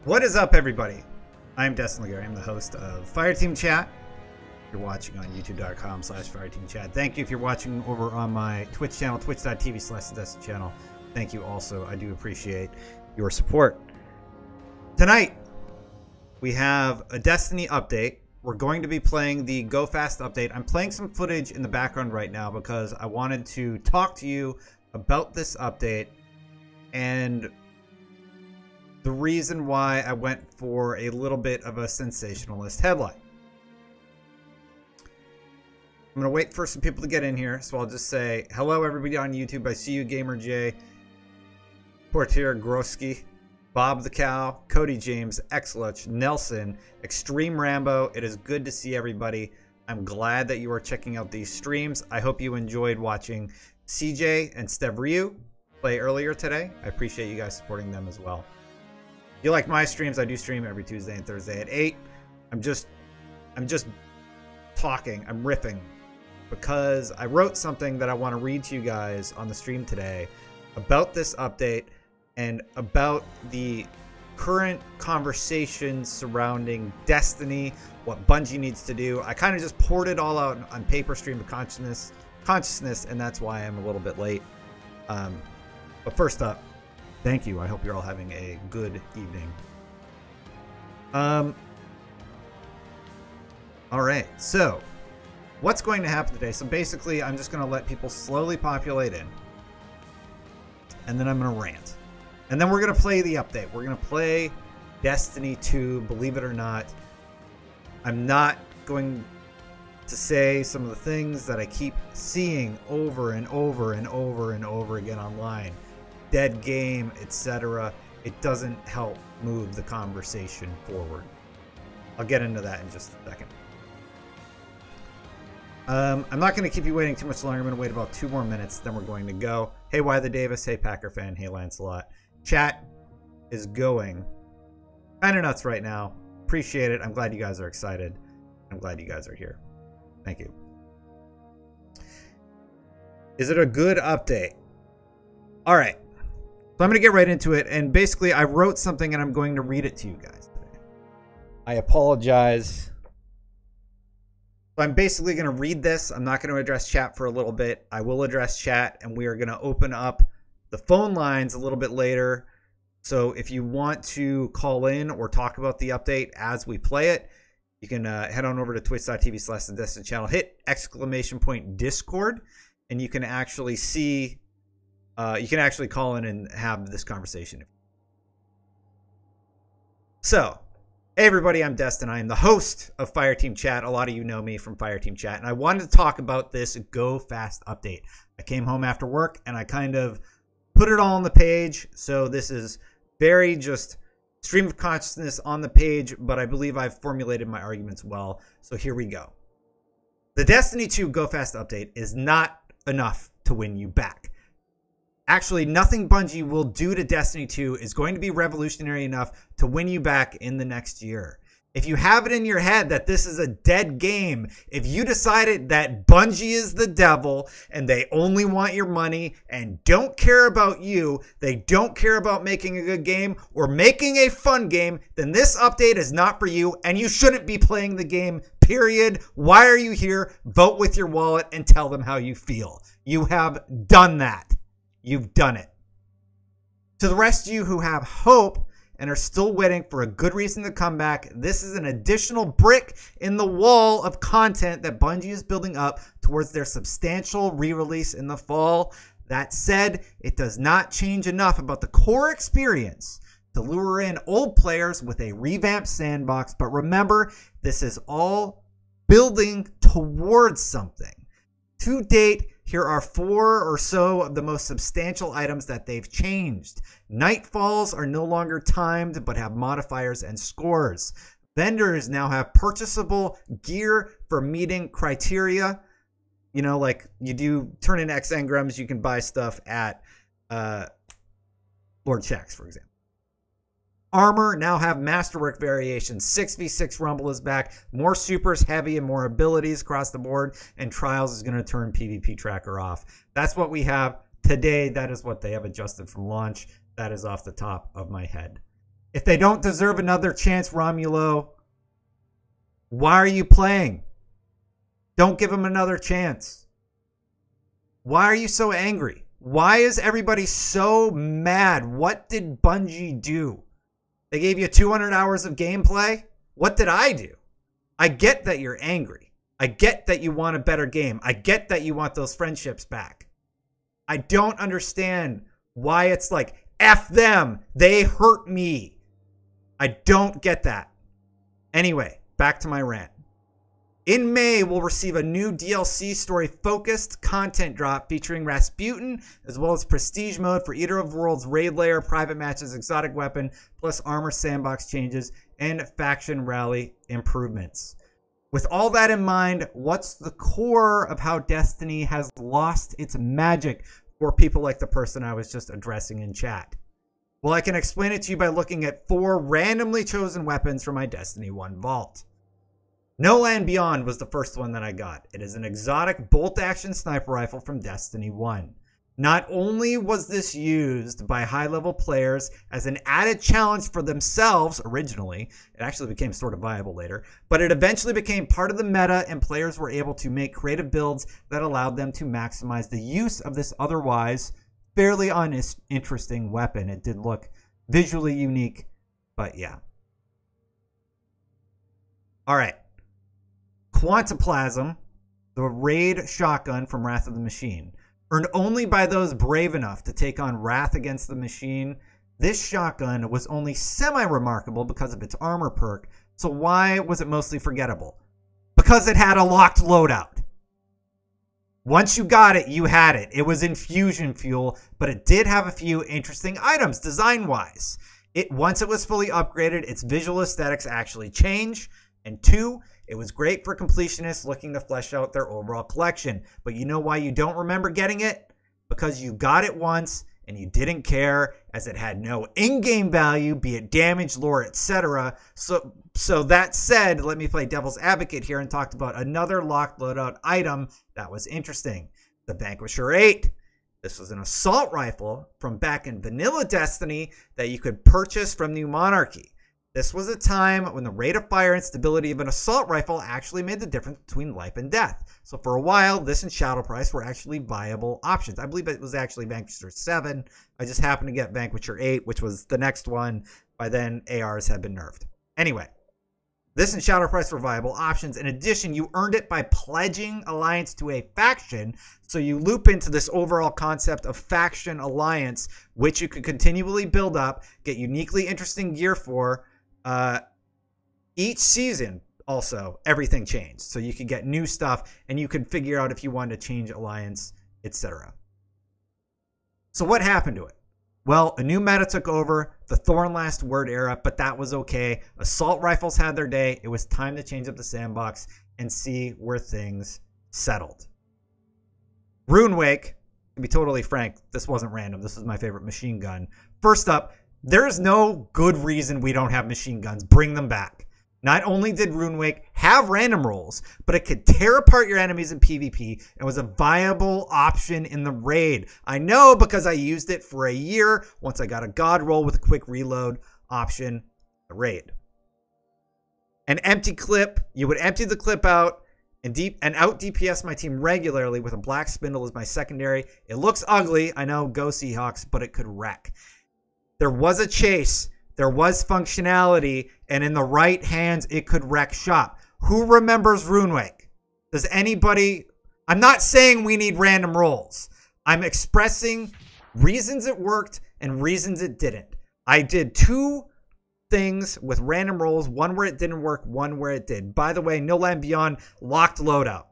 What is up, everybody? I'm Destin Legary. I'm the host of Fireteam Chat. If you're watching on youtube.com/fireteamchat. Thank you if you're watching over on my Twitch channel, twitch.tv/Destin channel. Thank you also. I do appreciate your support. Tonight, we have a Destiny update. We're going to be playing the Go Fast update. I'm playing some footage in the background right now because I wanted to talk to you about this update and the reason why I went for a little bit of a sensationalist headline. I'm going to wait for some people to get in here, so I'll just say, hello everybody on YouTube. I see you, Gamer J, Portier Groski, Bob the Cow, Cody James, Xluch, Nelson, Extreme Rambo. It is good to see everybody. I'm glad that you are checking out these streams. I hope you enjoyed watching CJ and Stev Ryu play earlier today. I appreciate you guys supporting them as well. If you like my streams, I do stream every Tuesday and Thursday at 8. I'm just talking, I'm riffing, because I wrote something that I want to read to you guys on the stream today about this update and about the current conversations surrounding Destiny, what Bungie needs to do. I kind of just poured it all out on paper, stream of consciousness, and that's why I'm a little bit late. But first up, thank you. I hope you're all having a good evening. All right, so what's going to happen today? So basically, I'm just going to let people slowly populate in, and then I'm going to rant. And then we're going to play the update. We're going to play Destiny 2, believe it or not. I'm not going to say some of the things that I keep seeing over and over and over and over again online. Dead game, etc. It doesn't help move the conversation forward. I'll get into that in just a second. I'm not going to keep you waiting too much longer. I'm going to wait about 2 more minutes, then we're going to go. Hey, Why the Davis. Hey, Packer fan. Hey, Lancelot. Chat is going kind of nuts right now. Appreciate it. I'm glad you guys are excited. I'm glad you guys are here. Thank you. Is it a good update? All right. So I'm going to get right into it. And basically, I wrote something and I'm going to read it to you guys today. I apologize. So I'm basically going to read this. I'm not going to address chat for a little bit. I will address chat, and we are going to open up the phone lines a little bit later. So if you want to call in or talk about the update as we play it, you can head on over to twitch.tv/Destin channel, hit !Discord, and you can actually see, you can actually call in and have this conversation. So, hey everybody, I'm Destin. I am the host of Fireteam Chat. A lot of you know me from Fireteam Chat, and I wanted to talk about this Go Fast update. I came home after work, and I kind of put it all on the page, so this is very just stream of consciousness on the page, but I believe I've formulated my arguments well, so here we go. The Destiny 2 Go Fast update is not enough to win you back. Actually, nothing Bungie will do to Destiny 2 is going to be revolutionary enough to win you back in the next year. If you have it in your head that this is a dead game, if you decided that Bungie is the devil and they only want your money and don't care about you, they don't care about making a good game or making a fun game, then this update is not for you and you shouldn't be playing the game, period. Why are you here? Vote with your wallet and tell them how you feel. You have done that. You've done it. To the rest of you who have hope and are still waiting for a good reason to come back, this is an additional brick in the wall of content that Bungie is building up towards their substantial re-release in the fall. That said, it does not change enough about the core experience to lure in old players with a revamped sandbox. But remember, this is all building towards something. To date, here are 4 or so of the most substantial items that they've changed. Nightfalls are no longer timed, but have modifiers and scores. Vendors now have purchasable gear for meeting criteria. You know, like you do turn in X engrams, you can buy stuff at Lord Shaxx, for example. Armor now have masterwork variations. 6v6 Rumble is back. More supers, heavy, and more abilities across the board. And Trials is going to turn PvP tracker off. That's what we have today. That is what they have adjusted from launch. That is off the top of my head. If they don't deserve another chance, Romulo, why are you playing? Don't give them another chance. Why are you so angry? Why is everybody so mad? What did Bungie do? They gave you 200 hours of gameplay? What did I do? I get that you're angry. I get that you want a better game. I get that you want those friendships back. I don't understand why it's like, F them. They hurt me. I don't get that. Anyway, back to my rant. In May, we'll receive a new DLC story-focused content drop featuring Rasputin, as well as Prestige mode for Eater of Worlds, Raid Lair, Private Matches, Exotic Weapon, plus Armor Sandbox changes, and Faction Rally improvements. With all that in mind, what's the core of how Destiny has lost its magic for people like the person I was just addressing in chat? Well, I can explain it to you by looking at 4 randomly chosen weapons from my Destiny 1 vault. No Land Beyond was the first one that I got. It is an exotic bolt-action sniper rifle from Destiny 1. Not only was this used by high-level players as an added challenge for themselves originally, it actually became sort of viable later, but it eventually became part of the meta and players were able to make creative builds that allowed them to maximize the use of this otherwise fairly uninteresting weapon. It did look visually unique, but yeah. All right. Quantaplasm, the raid shotgun from Wrath of the Machine. Earned only by those brave enough to take on Wrath Against the Machine, this shotgun was only semi-remarkable because of its armor perk. So why was it mostly forgettable? Because it had a locked loadout. Once you got it, you had it. It was infusion fuel, but it did have a few interesting items design-wise. Once it was fully upgraded, its visual aesthetics actually change. And 2, it was great for completionists looking to flesh out their overall collection. But you know why you don't remember getting it? Because you got it once and you didn't care, as it had no in-game value, be it damage, lore, etc. So that said, let me play devil's advocate here and talk about another locked loadout item that was interesting. The Vanquisher 8. This was an assault rifle from back in vanilla Destiny that you could purchase from New Monarchy. This was a time when the rate of fire and stability of an assault rifle actually made the difference between life and death. So for a while, this and Shadow Price were actually viable options. I believe it was actually Vanquisher 7. I just happened to get Vanquisher 8, which was the next one. By then, ARs had been nerfed. Anyway, this and Shadow Price were viable options. In addition, you earned it by pledging alliance to a faction. So you loop into this overall concept of faction alliance, which you could continually build up, get uniquely interesting gear for. Each season, also, everything changed. So you could get new stuff, and you could figure out if you wanted to change alliance, etc. So what happened to it? Well, a new meta took over, the Thorn Last Word era, but that was okay. Assault rifles had their day. It was time to change up the sandbox and see where things settled. Runewake, to be totally frank, this wasn't random. This is my favorite machine gun. First up, there's no good reason we don't have machine guns. Bring them back. Not only did Runewake have random rolls, but it could tear apart your enemies in PvP and was a viable option in the raid. I know because I used it for a year once I got a god roll with a quick reload option, the raid. An empty clip, you would empty the clip out and out DPS my team regularly with a black spindle as my secondary. It looks ugly, I know, go Seahawks, but it could wreck. There was a chase, there was functionality, and in the right hands, it could wreck shop. Who remembers Runewake? Does anybody? I'm not saying we need random rolls. I'm expressing reasons it worked and reasons it didn't. I did 2 things with random rolls, one where it didn't work, one where it did. By the way, No Land Beyond locked loadout.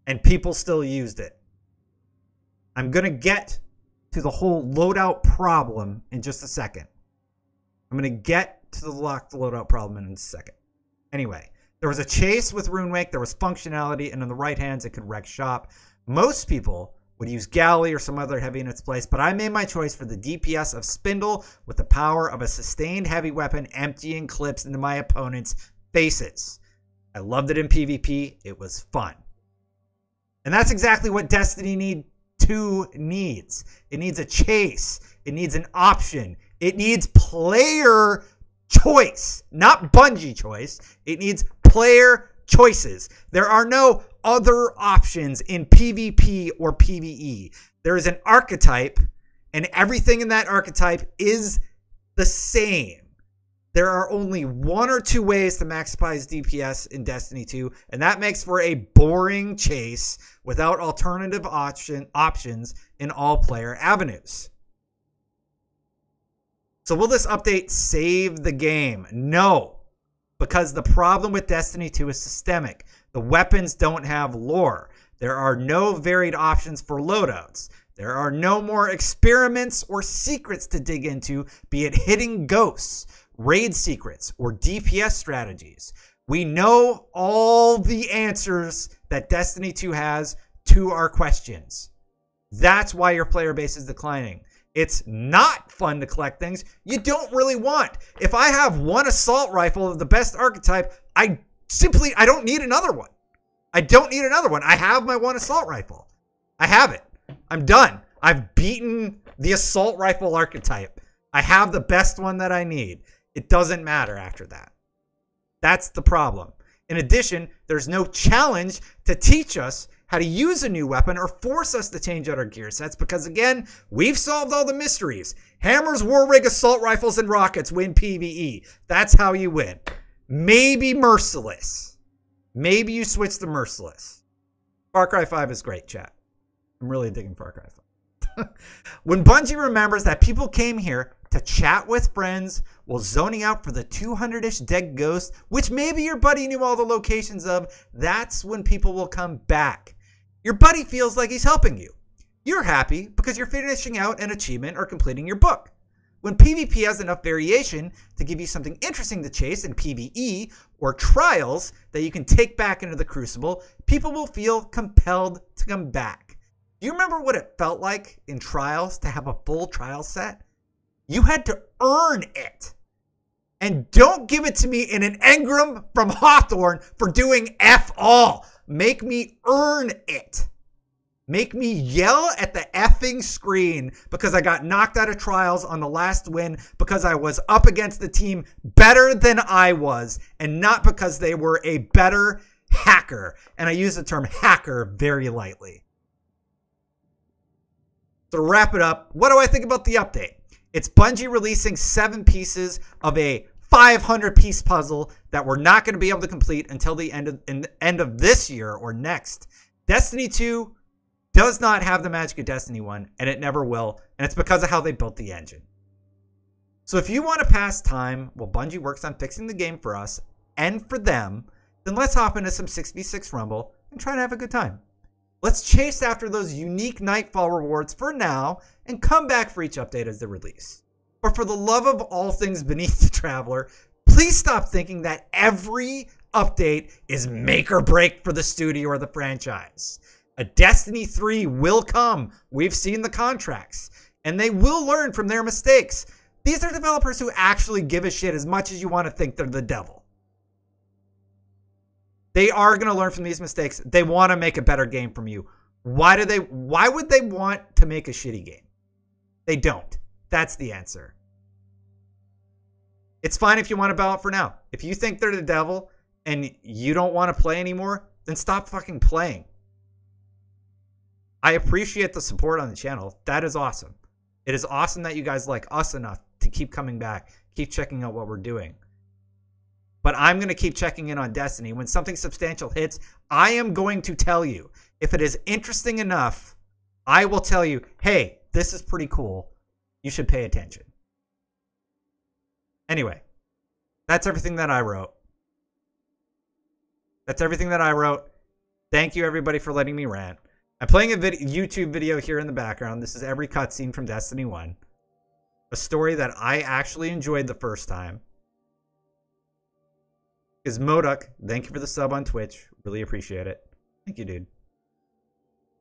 And people still used it. I'm going to get to the whole loadout problem in just a second. I'm going to get to the locked loadout problem in a second. Anyway, there was a chase with Runewake, there was functionality, and in the right hands, it could wreck shop. Most people would use Galley or some other heavy in its place, but I made my choice for the DPS of Spindle with the power of a sustained heavy weapon emptying clips into my opponent's faces. I loved it in PvP. It was fun. And that's exactly what Destiny needs. 2 needs. It needs a chase. It needs an option. It needs player choice, not Bungie choice. It needs player choices. There are no other options in PvP or PvE. There is an archetype, and everything in that archetype is the same. There are only one or two ways to maximize DPS in Destiny 2, and that makes for a boring chase without alternative options in all player avenues. So will this update save the game? No, because the problem with Destiny 2 is systemic. The weapons don't have lore. There are no varied options for loadouts. There are no more experiments or secrets to dig into, be it hitting ghosts, raid secrets, or DPS strategies. We know all the answers that Destiny 2 has to our questions. That's why your player base is declining. It's not fun to collect things you don't really want. If I have one assault rifle of the best archetype, I don't need another one. I don't need another one. I have my one assault rifle. I have it. I'm done. I've beaten the assault rifle archetype. I have the best one that I need. It doesn't matter after that. That's the problem. In addition, there's no challenge to teach us how to use a new weapon or force us to change out our gear sets because, again, we've solved all the mysteries. Hammers, war rig, assault rifles, and rockets win PvE. That's how you win. Maybe Merciless. Maybe you switch to Merciless. Far Cry 5 is great, chat. I'm really digging Far Cry 5. When Bungie remembers that people came here to chat with friends while zoning out for the 200-ish dead ghosts, which maybe your buddy knew all the locations of, that's when people will come back. Your buddy feels like he's helping you. You're happy because you're finishing out an achievement or completing your book. When PvP has enough variation to give you something interesting to chase in PvE or trials that you can take back into the Crucible, people will feel compelled to come back. Do you remember what it felt like in trials to have a full trial set? You had to earn it. And don't give it to me in an engram from Hawthorne for doing F all. Make me earn it. Make me yell at the effing screen because I got knocked out of trials on the last win because I was up against the team better than I was and not because they were a better hacker. And I use the term hacker very lightly. So to wrap it up, what do I think about the update? It's Bungie releasing 7 pieces of a 500-piece puzzle that we're not going to be able to complete until the end of this year or next. Destiny 2 does not have the magic of Destiny 1, and it never will, and it's because of how they built the engine. So if you want to pass time while Bungie works on fixing the game for us and for them, then let's hop into some 6v6 Rumble and try to have a good time. Let's chase after those unique Nightfall rewards for now and come back for each update as they release. But for the love of all things beneath the Traveler, please stop thinking that every update is make or break for the studio or the franchise. A Destiny 3 will come. We've seen the contracts. And they will learn from their mistakes. These are developers who actually give a shit as much as you want to think they're the devil. They are going to learn from these mistakes. They want to make a better game from you. Why would they want to make a shitty game? They don't. That's the answer. It's fine if you want to bow out for now. If you think they're the devil and you don't want to play anymore, then stop fucking playing. I appreciate the support on the channel. That is awesome. It is awesome that you guys like us enough to keep coming back, keep checking out what we're doing. But I'm going to keep checking in on Destiny. When something substantial hits, I am going to tell you. If it is interesting enough, I will tell you, hey, this is pretty cool. You should pay attention. Anyway, that's everything that I wrote. Thank you, everybody, for letting me rant. I'm playing a YouTube video here in the background. This is every cutscene from Destiny 1. A story that I actually enjoyed the first time. Is Moduk. Thank you for the sub on Twitch. Really appreciate it. Thank you, dude.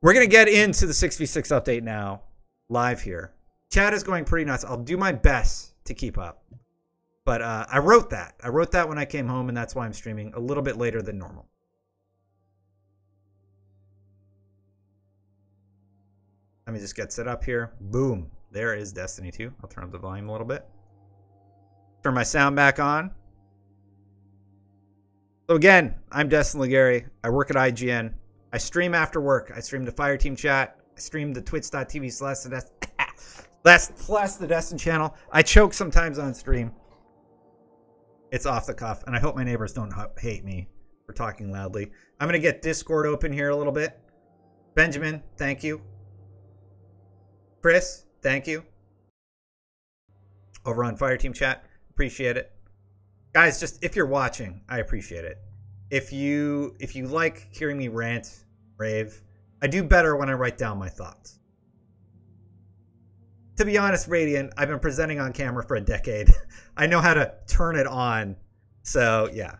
We're going to get into the 6v6 update now. Live here. Chat is going pretty nuts. I'll do my best to keep up. But I wrote that. I wrote that when I came home, and that's why I'm streaming a little bit later than normal. Let me just get set up here. Boom. there is Destiny 2. I'll turn up the volume a little bit. Turn my sound back on. So again, I'm Destin Legary. I work at IGN. I stream after work. I stream the Fireteam chat. I stream the twitch.tv/the Destin channel. I choke sometimes on stream. It's off the cuff, and I hope my neighbors don't hate me for talking loudly. I'm going to get Discord open here a little bit. Benjamin, thank you. Chris, thank you. Over on Fireteam chat, appreciate it. Guys, just if you're watching, I appreciate it. If you like hearing me rant, rave, I do better when I write down my thoughts. To be honest, Radiant, I've been presenting on camera for a decade. I know how to turn it on. So, yeah.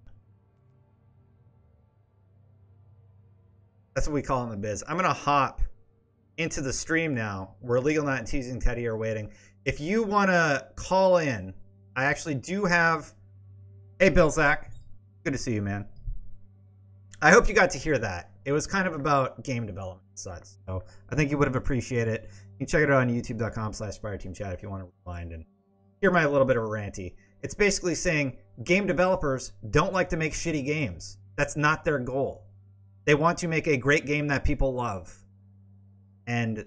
That's what we call it in the biz. I'm going to hop into the stream now where Legal Nut and Teasing Teddy are waiting. If you want to call in, I actually do have... Hey, Bill Zach. Good to see you, man. I hope you got to hear that. It was kind of about game development and such. So I think you would have appreciated it. You can check it out on youtube.com/fireteamchat if you want to rewind and hear my little bit of a ranty. It's basically saying game developers don't like to make shitty games. That's not their goal. They want to make a great game that people love. And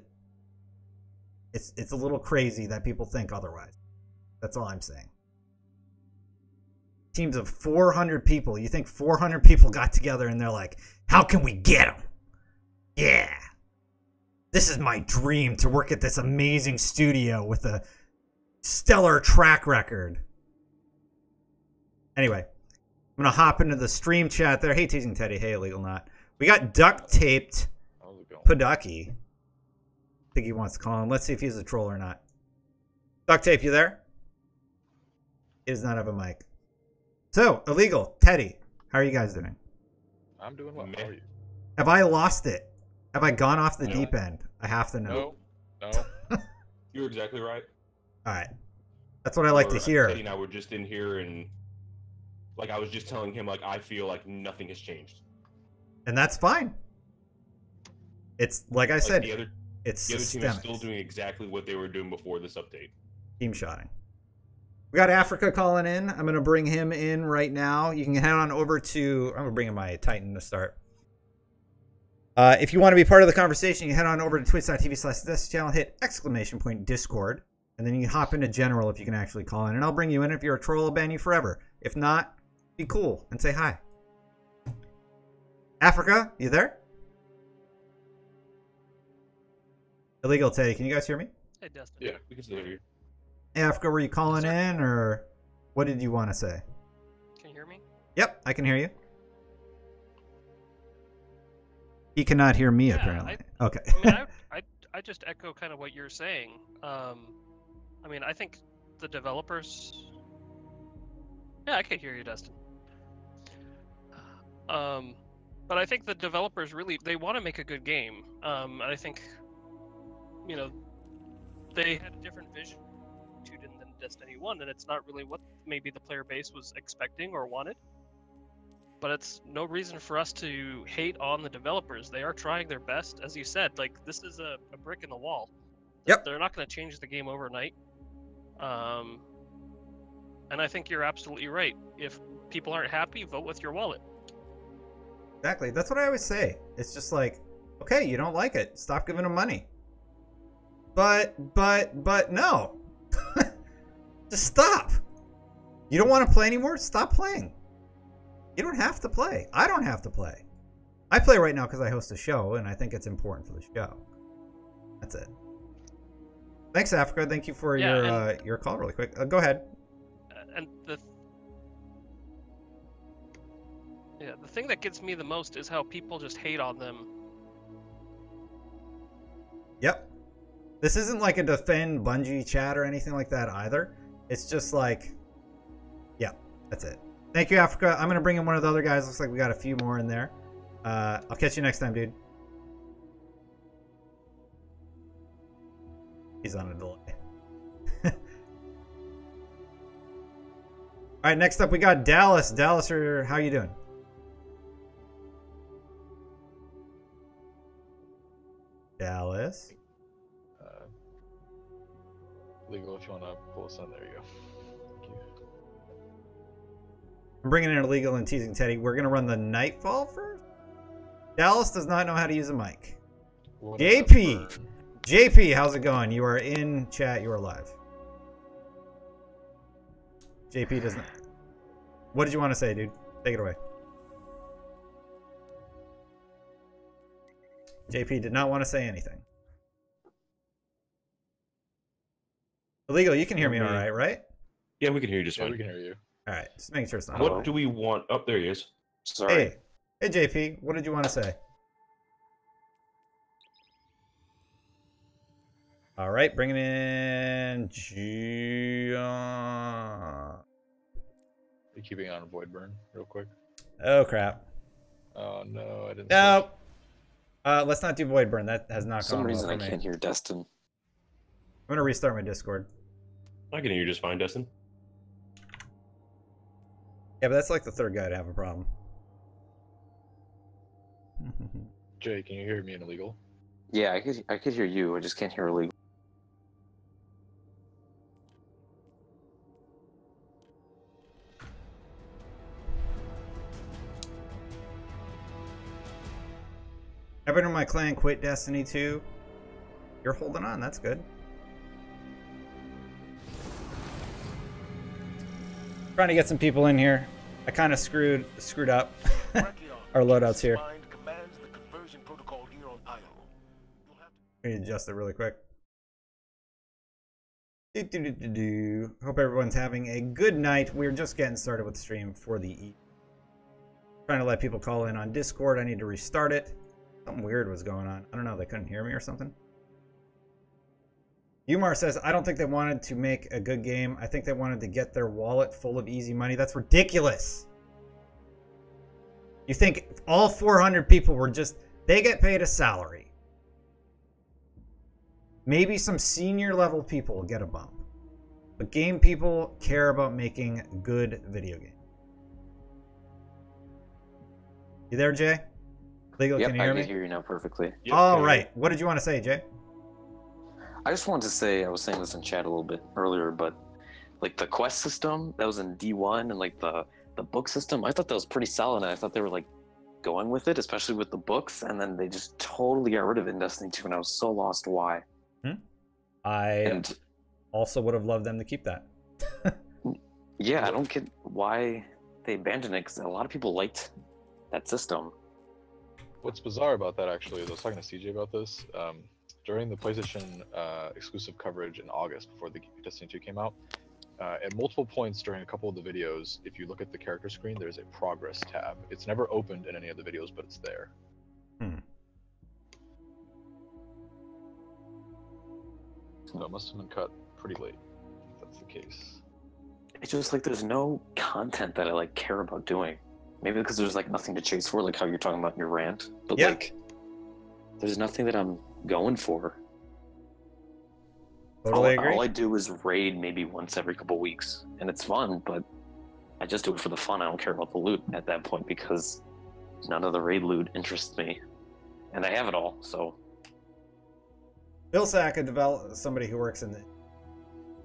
it's a little crazy that people think otherwise. That's all I'm saying. Teams of 400 people. You think 400 people got together and they're like, how can we get them? Yeah. This is my dream to work at this amazing studio with a stellar track record. Anyway, I'm going to hop into the stream chat there. Hey, Teasing Teddy. Hey, Illegal Knot. We got duct taped Paducky. I think he wants to call him. Let's see if he's a troll or not. Duct tape, you there? He does not have a mic. So, Illegal, Teddy, how are you guys doing? I'm doing well. How are you? Have I lost it? Have I gone off the deep end? I have to know. No. You're exactly right. All right. That's what I like to hear. Teddy and I were just in here and like I was just telling him like I feel like nothing has changed. And that's fine. It's like I said, the other team is still doing exactly what they were doing before this update. Team shotting. We got Africa calling in. I'm going to bring him in right now. You can head on over to... I'm going to bring in my Titan to start. If you want to be part of the conversation, you head on over to twitch.tv/this channel, hit !Discord, and then you can hop into general if you can actually call in. And I'll bring you in. If you're a troll, I'll ban you forever. If not, be cool and say hi. Africa, you there? Illegal Teddy, can you guys hear me? Hey, Dustin. Yeah, we can still hear you. Hey, Africa, were you calling in, or what did you want to say? Can you hear me? Yep, I can hear you. He cannot hear me, apparently. Okay. I mean, I just echo kind of what you're saying. I mean, I think the developers... Yeah, I can hear you, Dustin. But I think the developers really, they want to make a good game. And I think, you know, they had a different vision than Destiny 1, and it's not really what maybe the player base was expecting or wanted. But it's no reason for us to hate on the developers. They are trying their best. As you said, like, this is a brick in the wall. Yep. They're not going to change the game overnight. And I think you're absolutely right. If people aren't happy, vote with your wallet. Exactly. That's what I always say. It's just like, okay, you don't like it. Stop giving them money. But no. Just stop. You don't want to play anymore? Stop playing. You don't have to play. I don't have to play. I play right now because I host a show, and I think it's important for the show. That's it. Thanks, Africa. Thank you for your call really quick. Go ahead. And the thing that gets me the most is how people just hate on them. Yep. This isn't like a defend Bungie chat or anything like that either. It's just like, yeah, that's it. Thank you, Africa. I'm going to bring in one of the other guys. Looks like we got a few more in there. I'll catch you next time, dude. He's on a delay. All right, next up we got Dallas. Dallas, how you doing? Dallas. Legal, if you want to pull us in, there you go. Thank you. I'm bringing in Illegal and Teasing Teddy. We're going to run the Nightfall first? Dallas does not know how to use a mic. What JP! about JP, how's it going? You are in chat. You are live. JP doesn't... What did you want to say, dude? Take it away. JP did not want to say anything. Illegal, you can hear me all right, right? Yeah, we can hear you just Yeah, fine. we can hear you. All right, just making sure it's not. What do we want? Oh, there he is. Sorry. Hey, JP, what did you want to say? All right, bringing in Gian. Are you keeping on Void Burn real quick? Oh crap! Oh no, I didn't. No. Let's not do Void Burn. That has not For some gone well reason for I me. can't hear Destin. I'm gonna restart my Discord. I can hear you just fine, Destin. Yeah, but that's like the third guy to have a problem. Jay, can you hear me in illegal? Yeah, I could hear you. I just can't hear Illegal. Everyone in my clan quit Destiny 2. You're holding on. That's good. Trying to get some people in here. I kind of screwed up our loadouts here. Let me adjust it really quick. Hope everyone's having a good night. We're just getting started with the stream for the evening. Trying to let people call in on Discord. I need to restart it. Something weird was going on. I don't know. They couldn't hear me or something. Umar says, I don't think they wanted to make a good game. I think they wanted to get their wallet full of easy money. That's ridiculous. You think all 400 people were just... They get paid a salary. Maybe some senior level people will get a bump. But game people care about making good video games. You there, Jay? Legal, Yep, can you hear I me? can hear you now perfectly. Yep, All can you- right. What did you want to say, Jay? I just wanted to say, I was saying this in chat a little bit earlier, but like the quest system that was in D1 and like the book system, I thought that was pretty solid, and I thought they were like going with it, especially with the books, and then they just totally got rid of it in Destiny 2, and I was so lost why. I And also would have loved them to keep that. yeah, I don't get why they abandoned it, because a lot of people liked that system. What's bizarre about that actually is I was talking to CJ about this. During the PlayStation exclusive coverage in August before the Destiny 2 came out, at multiple points during a couple of the videos, if you look at the character screen, there's a progress tab. It's never opened in any of the videos, but it's there. So it must have been cut pretty late, if that's the case. It's just like there's no content that I like care about doing. Maybe because there's like nothing to chase for, like how you're talking about in your rant. But Yeah. like, there's nothing that I'm going for. Totally agree. All I do is raid maybe once every couple weeks, and it's fun. But I just do it for the fun. I don't care about the loot at that point because none of the raid loot interests me, and I have it all. So Bill Sack, somebody who works in the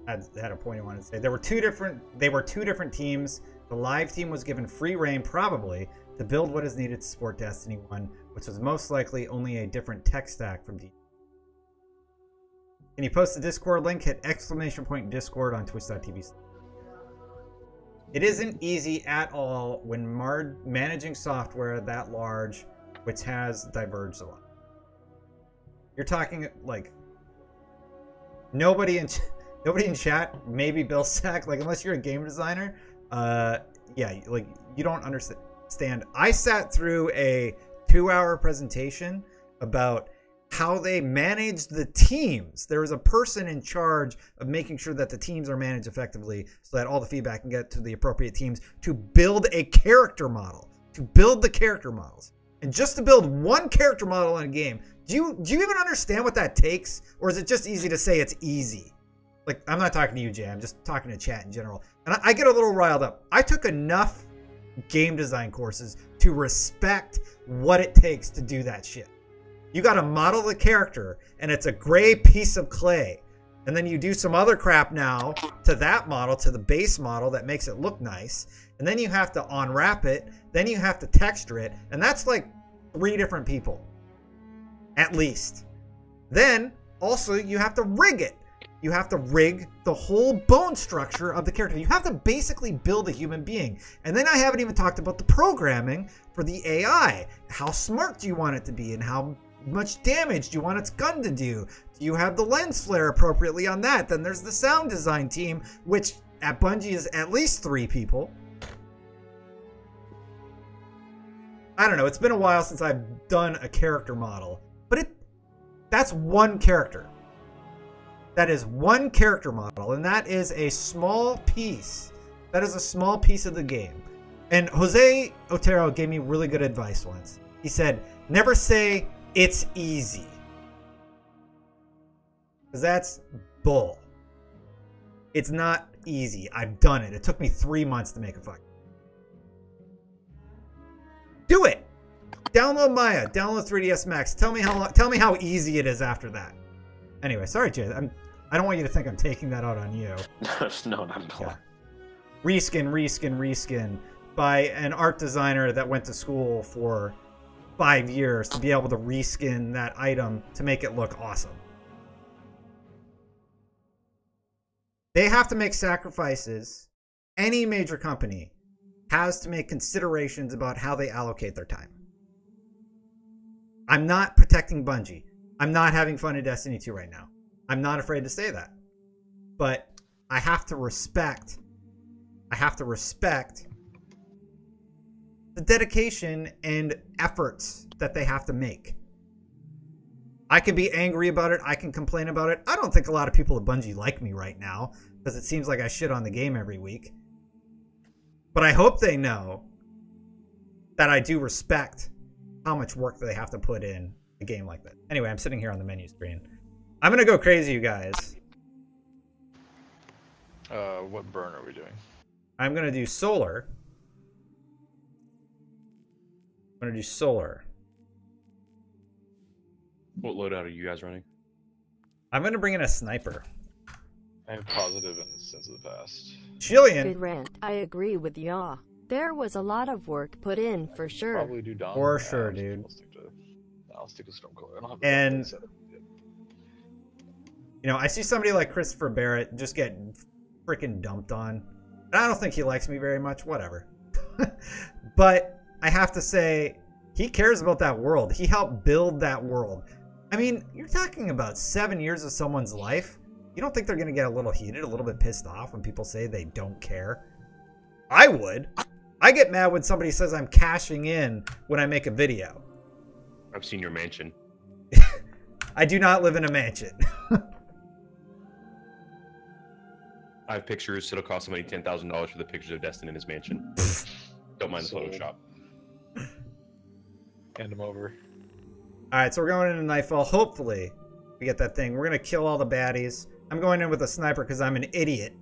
had a point he wanted to say. They were two different teams. The live team was given free reign, probably, to build what is needed to support Destiny 1, which was most likely only a different tech stack from D. Can you post the Discord link? Hit !Discord on twitch.tv. It isn't easy at all when managing software that large, which has diverged a lot. You're talking like nobody in chat, maybe Bill Sack, like unless you're a game designer, yeah, like you don't understand. I sat through a 2-hour presentation about how they manage the teams. There is a person in charge of making sure that the teams are managed effectively so that all the feedback can get to the appropriate teams to build a character model, to build the character models. And just to build one character model in a game, do you even understand what that takes? Or is it just easy to say it's easy? Like, I'm not talking to you, Jay. I'm just talking to chat in general. And I get a little riled up. I took enough game design courses to respect what it takes to do that shit. You got to model the character, and it's a gray piece of clay. And then you do some other crap now to that model, to the base model that makes it look nice. And then you have to unwrap it. Then you have to texture it. And that's like 3 different people. At least. Then, also, you have to rig it. You have to rig the whole bone structure of the character. You have to basically build a human being. And then I haven't even talked about the programming for the AI. How smart do you want it to be? And how much damage do you want its gun to do? Do you have the lens flare appropriately on that? Then there's the sound design team, which at Bungie is at least 3 people. I don't know. It's been a while since I've done a character model. But that's one character. That is one character model, and that is a small piece. That is a small piece of the game. And Jose Otero gave me really good advice once. He said, never say, it's easy. Because that's bull. It's not easy. I've done it. It took me 3 months to make a fucking. Do it. Download Maya. Download 3ds Max. Tell me how easy it is after that. Anyway, sorry, Jay. I don't want you to think I'm taking that out on you. No, not at all. Yeah. Reskin by an art designer that went to school for 5 years to be able to reskin that item to make it look awesome. They have to make sacrifices. Any major company has to make considerations about how they allocate their time. I'm not protecting Bungie. I'm not having fun in Destiny 2 right now. I'm not afraid to say that. But I have to respect the dedication and efforts that they have to make. I can be angry about it. I can complain about it. I don't think a lot of people at Bungie like me right now because it seems like I shit on the game every week. But I hope they know that I do respect how much work they have to put in a game like that. Anyway, I'm sitting here on the menu screen. I'm going to go crazy, you guys. What burn are we doing? I'm going to do solar. I'm going to do solar. What loadout are you guys running? I'm going to bring in a sniper. I am positive in the sense of the past. Jillian. Good rant. I agree with ya. There was a lot of work put in for sure. Probably do Dom. For sure, dude. I'll stick to Stormcaller. I don't have And set up yet. you know, I see somebody like Christopher Barrett just get freaking dumped on. And I don't think he likes me very much. Whatever. But I have to say, he cares about that world. He helped build that world. I mean, you're talking about 7 years of someone's life. You don't think they're going to get a little heated, a little bit pissed off when people say they don't care? I would. I get mad when somebody says I'm cashing in when I make a video. I've seen your mansion. I do not live in a mansion. I have pictures. It'll cost somebody $10,000 for the pictures of Destin in his mansion. Don't mind the Photoshop. Hand him over. Alright, so we're going into Nightfall. Hopefully, we get that thing. We're going to kill all the baddies. I'm going in with a sniper because I'm an idiot.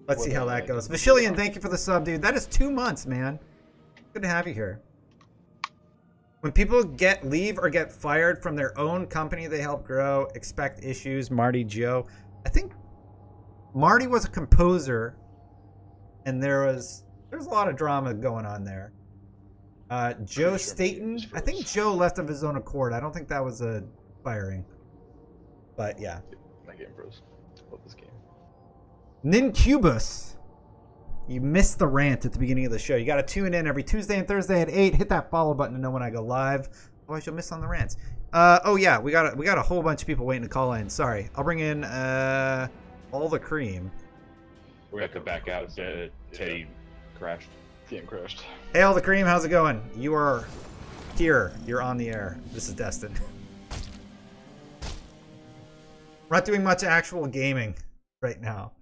Let's see how that goes. Vashilian, thank you for the sub, dude. That is 2 months, man. Good to have you here. When people leave or get fired from their own company they help grow, expect issues. Marty Joe. I think Marty was a composer, and there's a lot of drama going on there. Joe Staten. I think Joe left of his own accord. I don't think that was a firing. But yeah. My game bros. Love this game. Nincubus. You missed the rant at the beginning of the show. You got to tune in every Tuesday and Thursday at 8. Hit that follow button to know when I go live. Otherwise, you'll miss on the rants. Oh yeah, we got a whole bunch of people waiting to call in. Sorry, I'll bring in all the cream. We have to back out. Teddy crashed. Game crashed. Hey, all the cream, how's it going? You are here. You're on the air. This is Destin. We're not doing much actual gaming right now.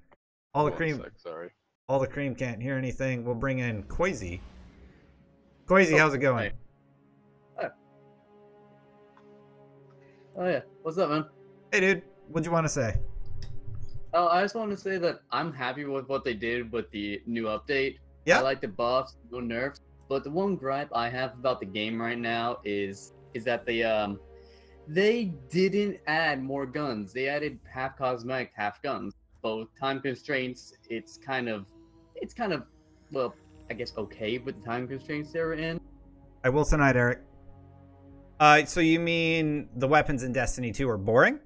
All the cream. Sorry. All the cream can't hear anything. We'll bring in Quasi. Quasi, how's it going? Hi. Oh yeah, what's up, man? Hey, dude. What'd you want to say? Oh, I just want to say that I'm happy with what they did with the new update. Yeah. I like the buffs, no nerfs. But the one gripe I have about the game right now is that they didn't add more guns. They added half cosmetic, half guns. Both time constraints. It's kind of, well, I guess okay with the time constraints they were in. I will tonight, Eric. So you mean the weapons in Destiny 2 are boring?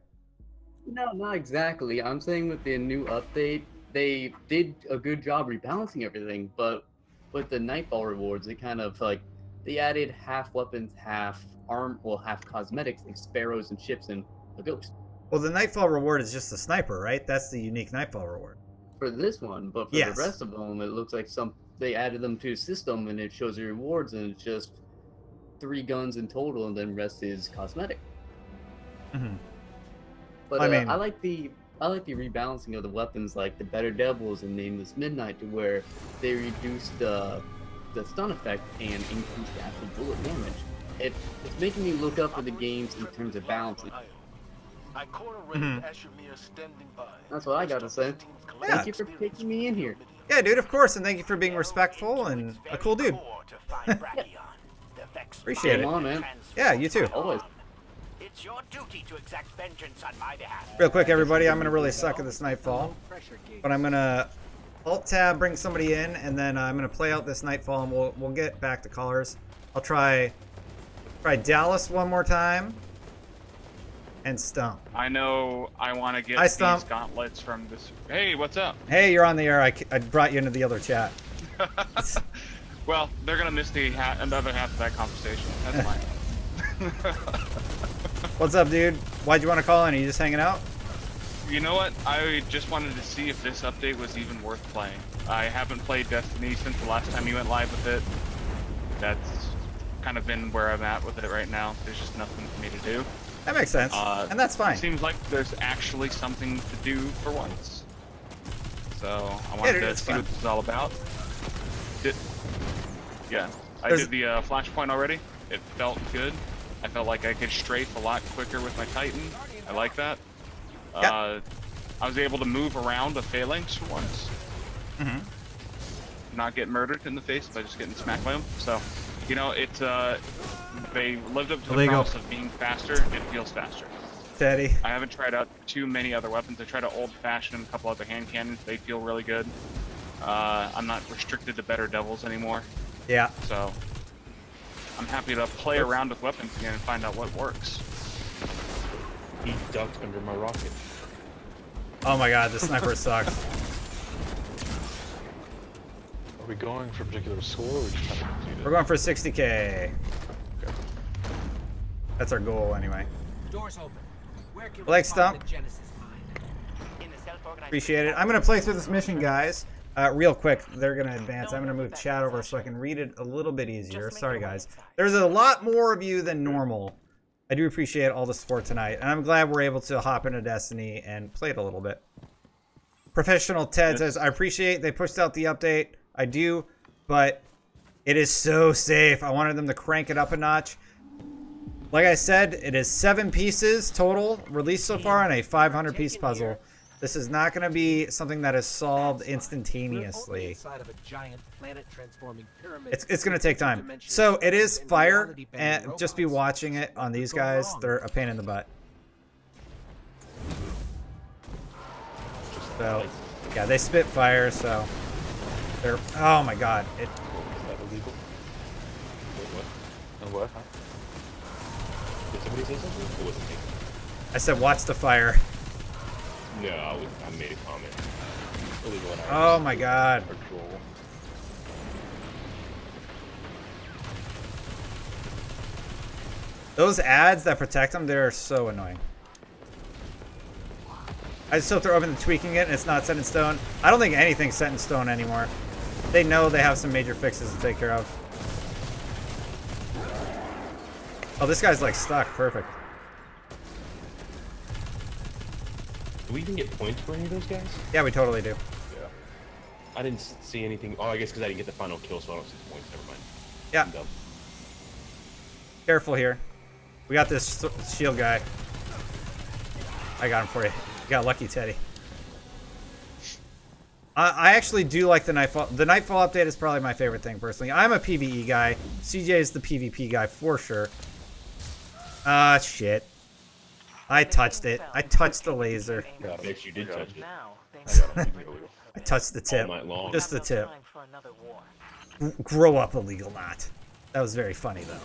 No, not exactly. I'm saying with the new update, they did a good job rebalancing everything, but with the Nightfall rewards, they kind of like they added half weapons, half half cosmetics, like sparrows and ships and a ghost. Well, the Nightfall reward is just the sniper, right? That's the unique Nightfall reward. For this one, but for Yes. the rest of them, it looks like they added them to the system and it shows the rewards and it's just 3 guns in total and then rest is cosmetic. Mm-hmm. But I mean- I like the rebalancing of the weapons, like the Better Devils and Nameless Midnight, to where they reduce the stun effect and increase the actual bullet damage. It's making me look up at the games in terms of balancing. Mhm. That's what I gotta say. Yeah. Thank you for taking me in here. Yeah, dude, of course, and thank you for being respectful and a cool dude. Appreciate Come it. on, man. Yeah, you too. Always. It's your duty to exact vengeance on my behalf. Real quick, everybody, I'm going to really suck at this Nightfall. But I'm going to Alt-Tab, bring somebody in, and then I'm going to play out this Nightfall, and we'll get back to callers. I'll try Dallas one more time. And Stump. I know I want to get Hi, these Stump. gauntlets from this. Hey, what's up? Hey, you're on the air. I brought you into the other chat. Well, they're gonna miss the another half of that conversation. That's fine. What's up, dude? Why'd you want to call in? Are you just hanging out? You know what? I just wanted to see if this update was even worth playing. I haven't played Destiny since the last time you went live with it. That's kind of been where I'm at with it right now. There's just nothing for me to do. That makes sense. And that's fine. It seems like there's actually something to do for once. So I wanted to see what this is all about. I did the flashpoint already. It felt good. I felt like I could strafe a lot quicker with my Titan. I like that. I was able to move around a phalanx for once. Mm-hmm. Not get murdered in the face by just getting smacked by them. So, you know, it's they lived up to the promise of being faster. It feels faster. Teddy. I haven't tried out too many other weapons. I tried an old-fashioned and a couple other hand cannons. They feel really good. I'm not restricted to Better Devils anymore. Yeah. So I'm happy to play around with weapons again and find out what works. He ducked under my rocket. Oh my god, the sniper sucks. Are we going for a particular score or are we just trying to complete it? We're going for 60K. Okay. That's our goal anyway. Doors open. Where can Like we Stump. find the Genesis mine? In the self-organized Appreciate it. I'm going to play through this mission, guys. Real quick, they're going to advance. I'm going to move chat over so I can read it a little bit easier. Sorry, guys. There's a lot more of you than normal. I do appreciate all the support tonight, and I'm glad we're able to hop into Destiny and play it a little bit. Professional Ted says, I appreciate they pushed out the update. I do, but it is so safe. I wanted them to crank it up a notch. Like I said, it is 7 pieces total released so far on a 500-piece puzzle. This is not going to be something that is solved instantaneously. It's going to take time. So it is fire, and just be watching it on these guys. They're a pain in the butt. So, yeah, they spit fire, so they're... Oh my god. Is that illegal? Wait, what? And what? Huh? Did somebody say something? It wasn't me. I said watch the fire. No, I made a comment. Illegal and Oh my god. Those ads that protect them, they're so annoying. I just filter open and tweaking it, and it's not set in stone. I don't think anything's set in stone anymore. They know they have some major fixes to take care of. Oh, this guy's like stuck. Perfect. Do we even get points for any of those guys? Yeah, we totally do. Yeah. I didn't see anything. Oh, I guess because I didn't get the final kill, so I don't see the points. Never mind. Yeah. I'm dumb. Careful here. We got this shield guy. I got him for you. You got lucky, Teddy. I actually do like the Nightfall. The Nightfall update is probably my favorite thing, personally. I'm a PvE guy. CJ is the PvP guy, for sure. Shit. I touched it. I touched the laser. Got him. Bitch, you did touch it. Now, I got him. Illegal. I touched the All tip. night long. Just the tip. time for another war. Grow up, illegal knot. That was very funny though.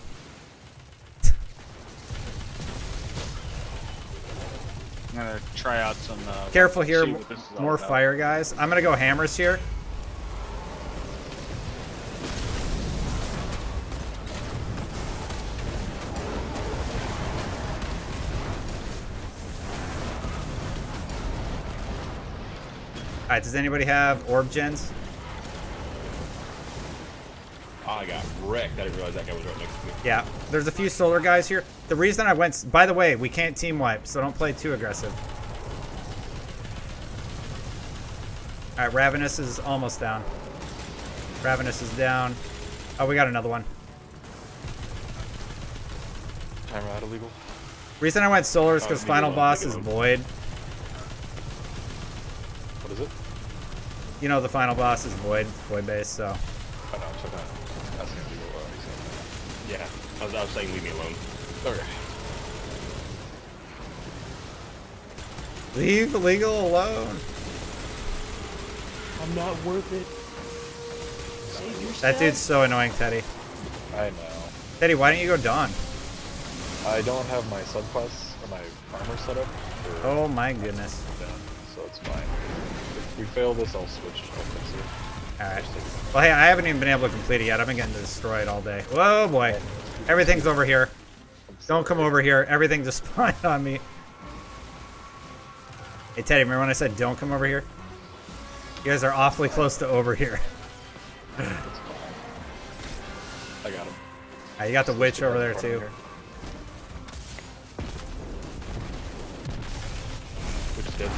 I'm gonna try out some. Careful here, see what this is all more about. fire guys. I'm gonna go hammers here. Alright, does anybody have orb gens? I got wrecked. I didn't realize that guy was right next to me. Yeah, there's a few solar guys here. The reason I went... By the way, we can't team wipe, so don't play too aggressive. Alright, Ravenous is almost down. Ravenous is down. Oh, we got another one. Timer out illegal. Reason I went solar is Oh, because leave it final alone, boss leave is it alone. Void. What is it? You know the final boss is Void. Void base, so... Oh no, I'm checking out. That's illegal. Yeah, I was saying leave me alone. Okay. Leave illegal alone. I'm not worth it. Save yourself. That dude's so annoying, Teddy. I know. Teddy, why don't you go Dawn? I don't have my subclass or my armor set up. For Oh my goodness. them, so it's fine. If we fail this, I'll switch. I'll fix it. Alright. Well, hey, I haven't even been able to complete it yet. I've been getting destroyed all day. Whoa, boy. Everything's over here. Don't come over here. Everything just spawned on me. Hey, Teddy, remember when I said don't come over here? You guys are awfully close to over here. It's fine. I got him. Alright, you got the witch over there, too. Which is dead.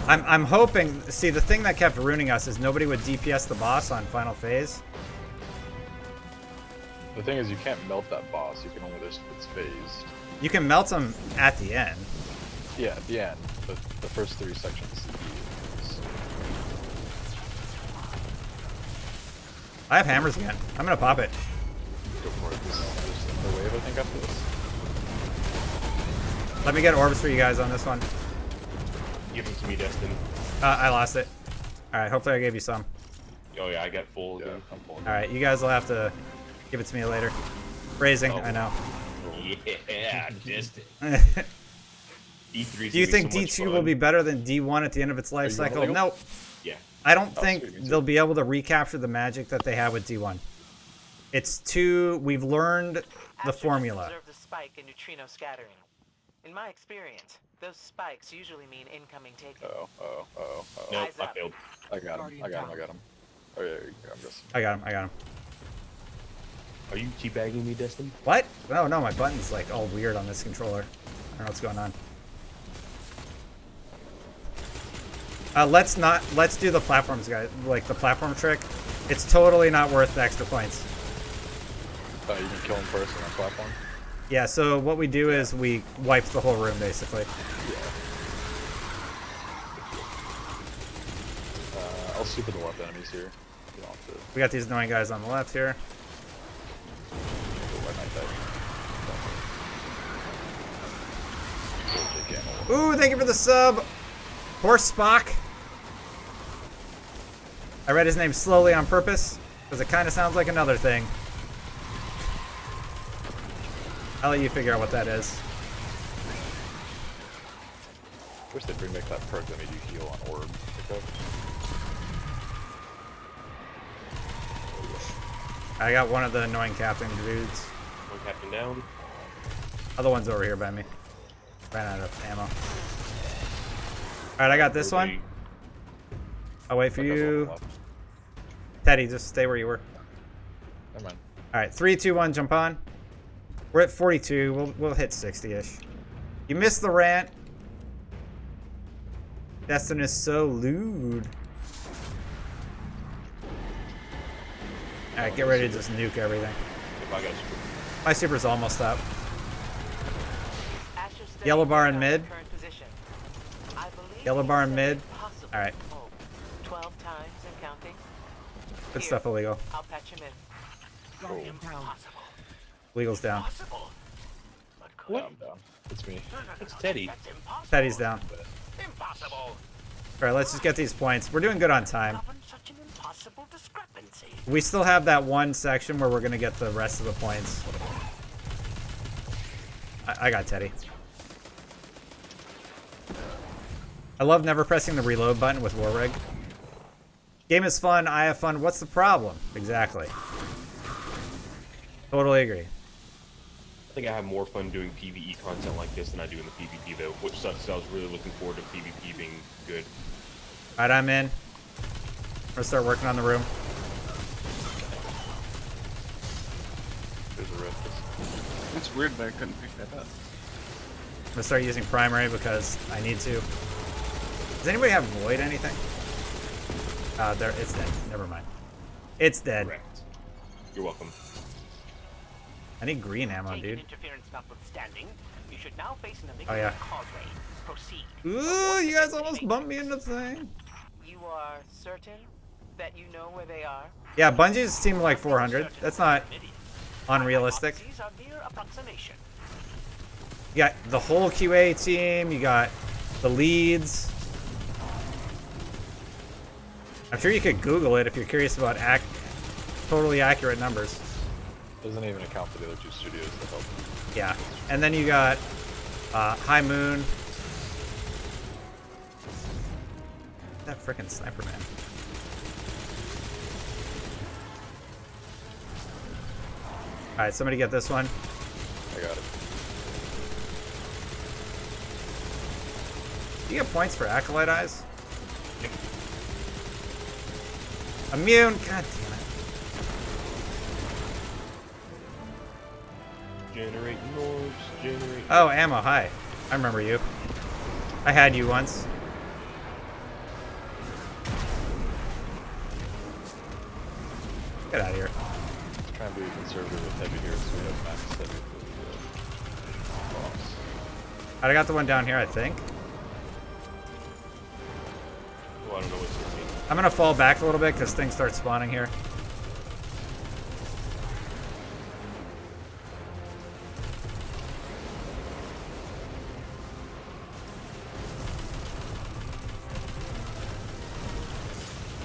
I'm hoping... See, the thing that kept ruining us is nobody would DPS the boss on final phase. The thing is, you can't melt that boss. You can only just if it's phased. You can melt him at the end. Yeah, at the end. But the first 3 sections. I have hammers again. I'm gonna pop it. Go for it. There's another wave, I think, after this. Let me get orbs for you guys on this one. Give them to me, Destin. I lost it. Alright, hopefully I gave you some. Oh yeah, I got full. Yeah, again. I'm pulling. Alright, you guys will have to give it to me later. Phrasing, Oh. I know. Yeah, Destin. D3. Do you think D2 will be better than D1 at the end of its life you cycle? illegal? No. Yeah. I don't Oh, think sweet, me too. they'll be able to recapture the magic that they had with D1. It's too... We've learned the Asteroids formula. observe the spike in neutrino scattering. In my experience, those spikes usually mean incoming takeover. Oh. No, Eyes I up. failed. I got him. I got him. Oh, yeah, I'm just. I got him. Are you teabagging me, Destin? What? No, my button's like all weird on this controller. I don't know what's going on. Let's do the platforms, guys. Like the platform trick. It's totally not worth the extra points. You can kill him first on the platform. Yeah, so what we do is we wipe the whole room, basically. I'll super the left enemies here. You don't have to We got these annoying guys on the left here. go right like that. Ooh, thank you for the sub! Horse Spock. I read his name slowly on purpose, because it kind of sounds like another thing. I'll let you figure out what that is. Wish they'd bring back that perk that made you heal on orb pickup. I got one of the annoying captain dudes. One captain down. Other one's over here by me. Ran out of ammo. Alright, I got this one. I'll wait for you. Teddy, just stay where you were. Never mind. Alright, 3, 2, 1, jump on. We're at 42. We'll hit 60-ish. You missed the rant. Destin is so lewd. Alright, get ready to just nuke everything. If I got super. My super's almost up. Asher stays Yellow bar in in mid. current position. I believe Yellow he bar in said mid. impossible. Alright. Oh, 12 times and counting. Good Here, stuff, illegal. I'll patch him in. Cool. Impossible. Legal's down. Possible. But could What? I'm down. It's me. It's Teddy. That's impossible. Teddy's down. Impossible. All right, let's just get these points. We're doing good on time. Govern such an impossible discrepancy. We still have that one section where we're gonna get the rest of the points. I got Teddy. I love never pressing the reload button with War Rig. Game is fun, I have fun. What's the problem? Exactly. Totally agree. I think I have more fun doing PvE content like this than I do in the PvP though, which sucks 'cause I was really looking forward to PvP being good. Alright, I'm in. I'm gonna start working on the room. There's a rift. It's weird that I couldn't pick that up. I'm gonna start using primary because I need to. Does anybody have void anything? There, it's dead. Never mind. It's dead. Correct. You're welcome. I need green ammo, Taken dude. interference notwithstanding, you should now face an Oh, yeah. causeway. Proceed. Ooh, you guys almost bumped me into the thing. You are certain that you know where they are? Yeah, Bungie's team like 400. That's not unrealistic. Hypotheses are mere approximation. You got the whole QA team. You got the leads. I'm sure you could Google it if you're curious about totally accurate numbers. Doesn't even account for the other two studios that help. Yeah, and then you got High Moon. That frickin' sniper man. All right, somebody get this one. I got it. Do you get points for Acolyte Eyes? Immune. God damn it. Generate orbs, generate. Oh, ammo. Hi. I remember you. I had you once. Get out of here. Try and be conservative with heavy here so we have max heavy for the boss. I got the one down here, I think. Well, I don't know what's going to I'm gonna fall back a little bit because things start spawning here.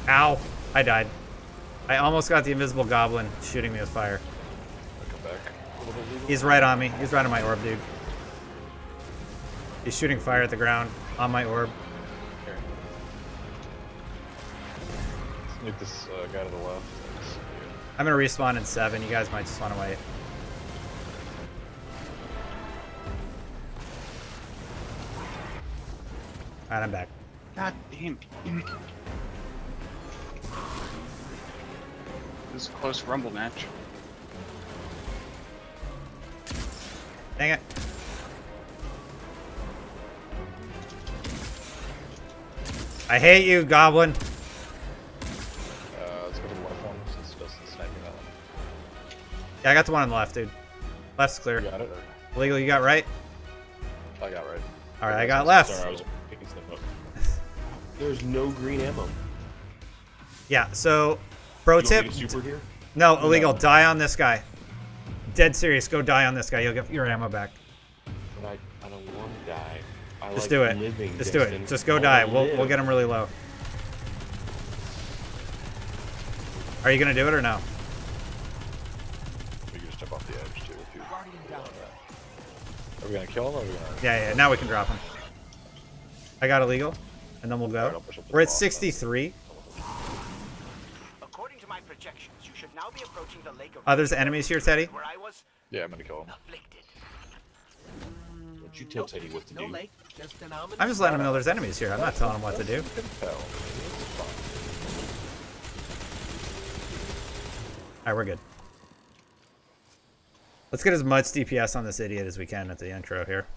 Ow! I died. I almost got the invisible goblin shooting me with fire. I'll come back. He's right on me. He's right on my orb, dude. He's shooting fire at the ground on my orb. Here. Sneak this guy to the left. I'm gonna respawn in 7. You guys might just want to wait. Alright, I'm back. God damn. This is a close rumble match. Dang it. I hate you, Goblin. Let's go to the left one since Dustin's sniping that one. Yeah, I got the one on the left, dude. Left's clear. You got it? Or... Legal, you got right? I got right. Alright, I got left. Sorry, I was picking stuff up. There's no green ammo. Yeah, so, pro You want tip. me to super here? No, illegal. Die on this guy. Dead serious. Go die on this guy. You'll get your ammo back. But I don't want to die. I Just like do it. living, Just do Destin. it. Just go I die. wanna We'll live. get him really low. Are you gonna do it or no? We can just jump off the edge too if you want that. Are we gonna kill him or are we gonna... Yeah. Now we can drop him. I got illegal, and then we'll Alright, go. I'll push up the We're at boss. 63. According to my projections, you should now be approaching the lake of There's enemies here, Teddy. where I was Yeah, I'm gonna kill him. afflicted. Don't you tell Teddy what to do. lake, just an ominous I'm just letting him know there's enemies here. I'm not telling him what to do. Hell, it's fine. Alright, we're good. Let's get as much DPS on this idiot as we can at the intro here.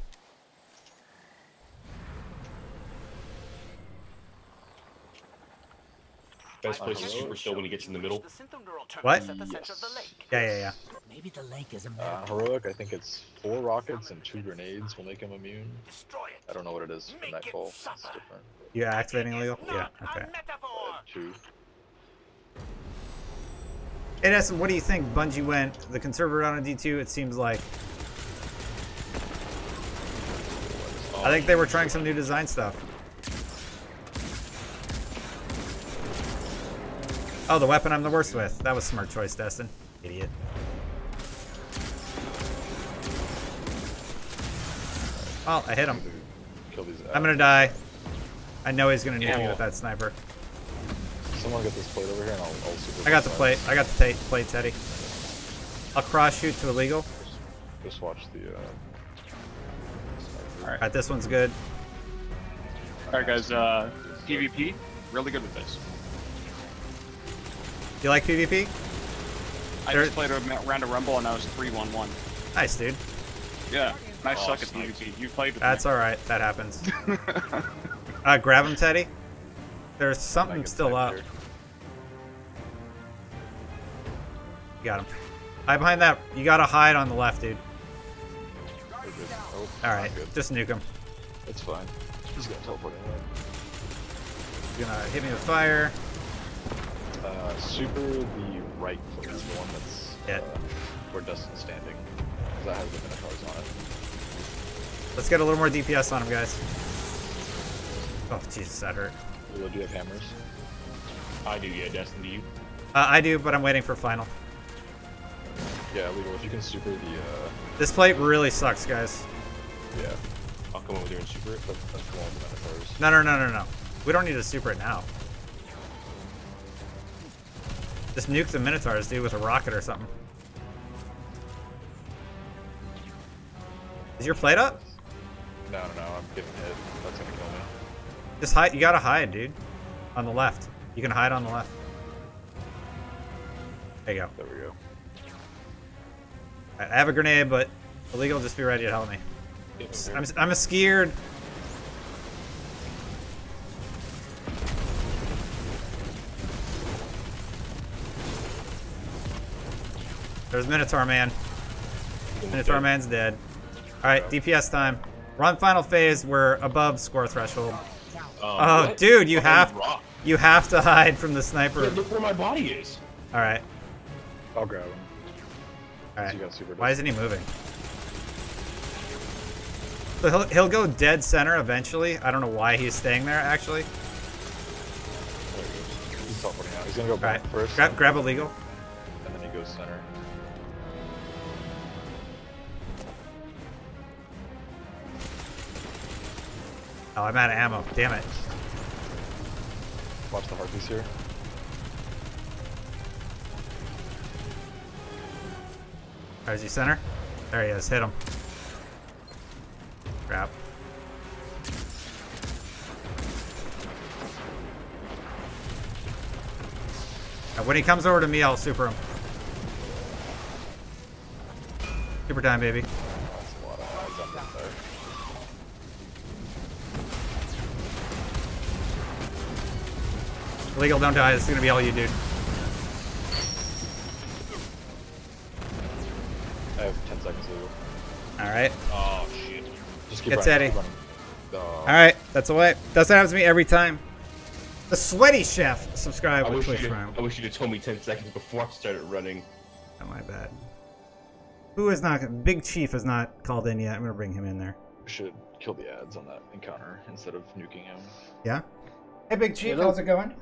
Best place to super still when he gets in the middle. The synthoneural What? terminus at the center of the lake. Yeah. Maybe the lake is a Heroic, I think it's 4 rockets and 2 grenades will make him immune. Destroy it. I don't know what it is for Make it Nightfall. It's suffer. different. You activating illegal? Not Yeah, okay. a metaphor. 2. Hey, Destin, what do you think? Bungie went the conservative on a D2. It seems like I think they were trying some new design stuff. Oh, the weapon I'm the worst with. That was a smart choice, Destin. Idiot. Oh, I hit him. Kill these I'm gonna die. I know he's gonna nuke me with that sniper. Someone get this plate over here and I'll super. I got the plate. I got the plate, Teddy. I'll cross shoot to illegal. Just watch the. Alright, this one's good. Alright, guys, PvP, really good with this. You like PvP? I just played a round of Rumble and I was 3-1-1. Nice, dude. Yeah, I suck at PvP. You played with That's alright, that happens. Grab him, Teddy. There's something still up. You got him. Hide behind that. You gotta hide on the left, dude. Oh, alright, just nuke him. It's fine. He's gonna teleport anyway. He's gonna hit me with fire. Super the right plate is the one that's where Dustin's standing. Because that has the Minotaurs on it. Let's get a little more DPS on him, guys. Oh, Jesus, that hurt. Do you have hammers? I do, yeah. Destin, do you? I do, but I'm waiting for final. Yeah, Legal, if you can super the... This plate really sucks, guys. Yeah. I'll come over there and super it. That's the one with the Minotaurs. No. We don't need to super it now. Just nuke the Minotaurs, dude, with a rocket or something. Is your plate up? No, I'm getting hit. That's gonna kill me. Just hide. You gotta hide, dude. On the left. You can hide on the left. There you go. There we go. I have a grenade, but illegal. Just be ready to help me. I'm scared. There's Minotaur Man. Minotaur Man's dead. Alright, DPS time. We're on final phase. We're above score threshold. Oh, dude, you have to hide from the sniper. Yeah, look where my body is. Alright. I'll grab him. Alright. So why isn't he moving? So he'll go dead center eventually. I don't know why he's staying there, actually. He's teleporting out. He's gonna go back first. Grab illegal. And then he goes center. Oh, I'm out of ammo. Damn it. Watch the heartbeats here. Is he center? There he is. Hit him. Crap. Now, when he comes over to me, I'll super him. Super time, baby. That's a lot of eyes on that there. Illegal, don't die. This is gonna be all you, dude. I have 10 seconds legal. Alright. Oh, shit. Just keep Get running. Teddy. Alright, that's a way. That's what happens to me every time. The Sweaty Chef. Subscribe I with wish Twitch Prime. you'd have told me 10 seconds before I started running. Oh, my bad. Who is not... Big Chief is not called in yet. I'm gonna bring him in there. We should kill the ads on that encounter instead of nuking him. Yeah? Hey, Big Chief. Hello. How's it going?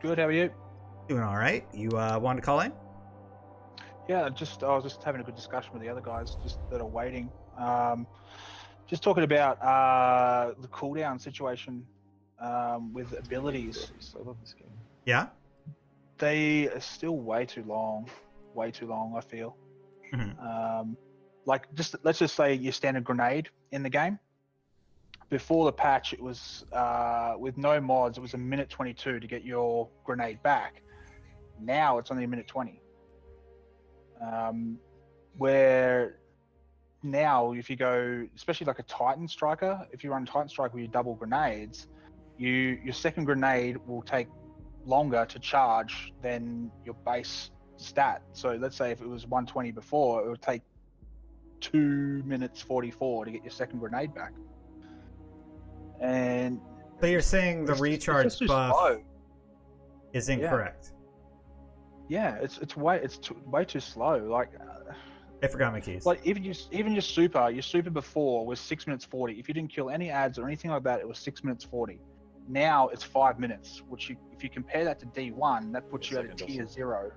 Good, how are you? Doing alright. You wanted to call in? Yeah, I was just having a good discussion with the other guys just that are waiting. Just talking about the cooldown situation with abilities. I love this game. Yeah? They are still way too long, I feel. Mhm. Let's just say you stand a grenade in the game. Before the patch, it was with no mods, it was 1:22 to get your grenade back. Now it's only 1:20. Where now, if you go, especially like a Titan Striker, if you run Titan Striker with your double grenades, your second grenade will take longer to charge than your base stat. So let's say if it was 1:20 before, it would take 2 minutes 44 to get your second grenade back. And So you're saying the recharge just too buff slow. is incorrect? Yeah, it's way too slow. Like I forgot my keys. Like even your super before was 6 minutes 40. If you didn't kill any ads or anything like that, it was 6 minutes 40. Now it's 5 minutes, which if you compare that to D1, that puts you at a tier 0.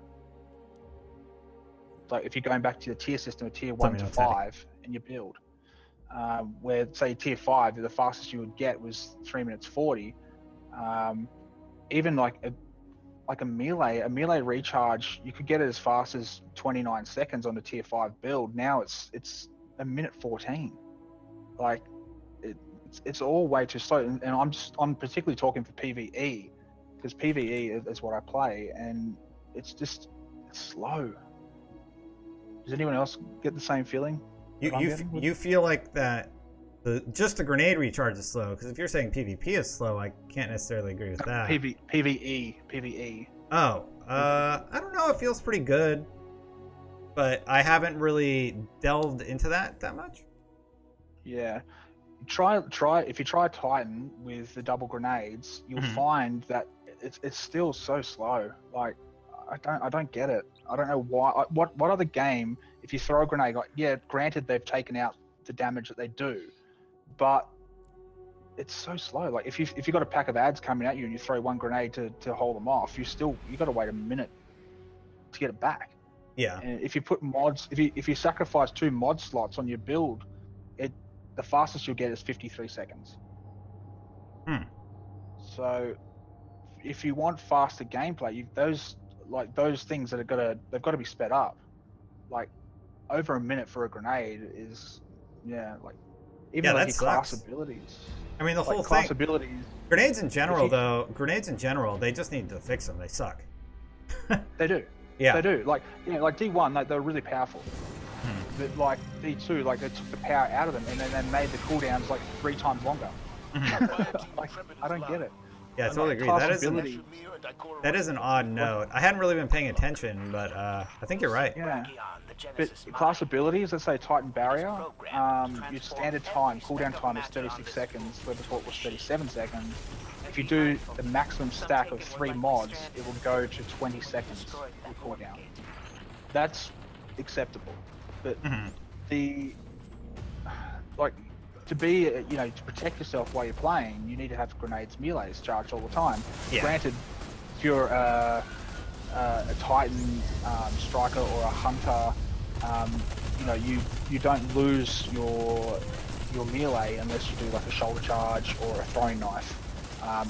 So if you're going back to the tier system of tier 1 to 5 in your build, where say tier 5, the fastest you would get was 3 minutes 40. Even like a melee recharge, you could get it as fast as 29 seconds on the tier 5 build. Now it's a minute 14. Like it's all way too slow, and I'm particularly talking for PvE, because PvE is what I play, and it's slow. Does anyone else get the same feeling? You feel like that just the grenade recharge is slow? Because if you're saying PvP is slow, I can't necessarily agree with that. PvE. Oh, I don't know. It feels pretty good, but I haven't really delved into that much. Yeah. If you try Titan with the double grenades, you'll find that it's still so slow. Like I don't get it. I don't know why. What other game, if you throw a grenade, like, yeah, granted they've taken out the damage that they do, but it's so slow. Like if you got a pack of ads coming at you and you throw one grenade to hold them off, you got to wait a minute to get it back. Yeah. And if you put mods, if you sacrifice 2 mod slots on your build, the fastest you'll get is 53 seconds. So if you want faster gameplay, those things that they've got to be sped up. Like over a minute for a grenade is, like even like your class abilities. I mean, the whole class thing. Abilities. Grenades in general, they just need to fix them. They suck. They do. Yeah. They do. Like D1, they're really powerful. But like D2, like they took the power out of them and then they made the cooldowns like 3 times longer. Like I don't get it. Yeah, I totally agree. That is an odd note. I hadn't really been paying attention, but I think you're right. Yeah. But class abilities, let's say Titan Barrier, your standard time, cooldown time is 36 seconds, where before it was 37 seconds. If you do the maximum stack of 3 mods, it will go to 20 seconds of cooldown. That's acceptable. But to protect yourself while you're playing, you need to have grenades, melees charged all the time. Yeah. Granted, if you're a Titan striker or a hunter, you don't lose your melee unless you do like a shoulder charge or a throwing knife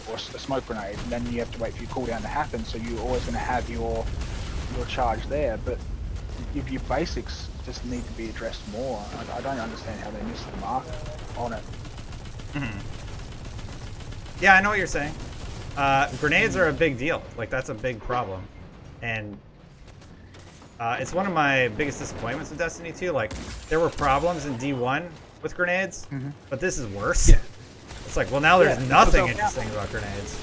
or a smoke grenade, and then you have to wait for your cooldown to happen. So you're always going to have your charge there, but your basics just need to be addressed more. I don't understand how they missed the mark on it. Yeah, I know what you're saying. Grenades are a big deal. Like, that's a big problem. And it's one of my biggest disappointments with Destiny 2. Like, there were problems in D1 with grenades, but this is worse. Yeah. It's like, well, now there's nothing interesting about grenades.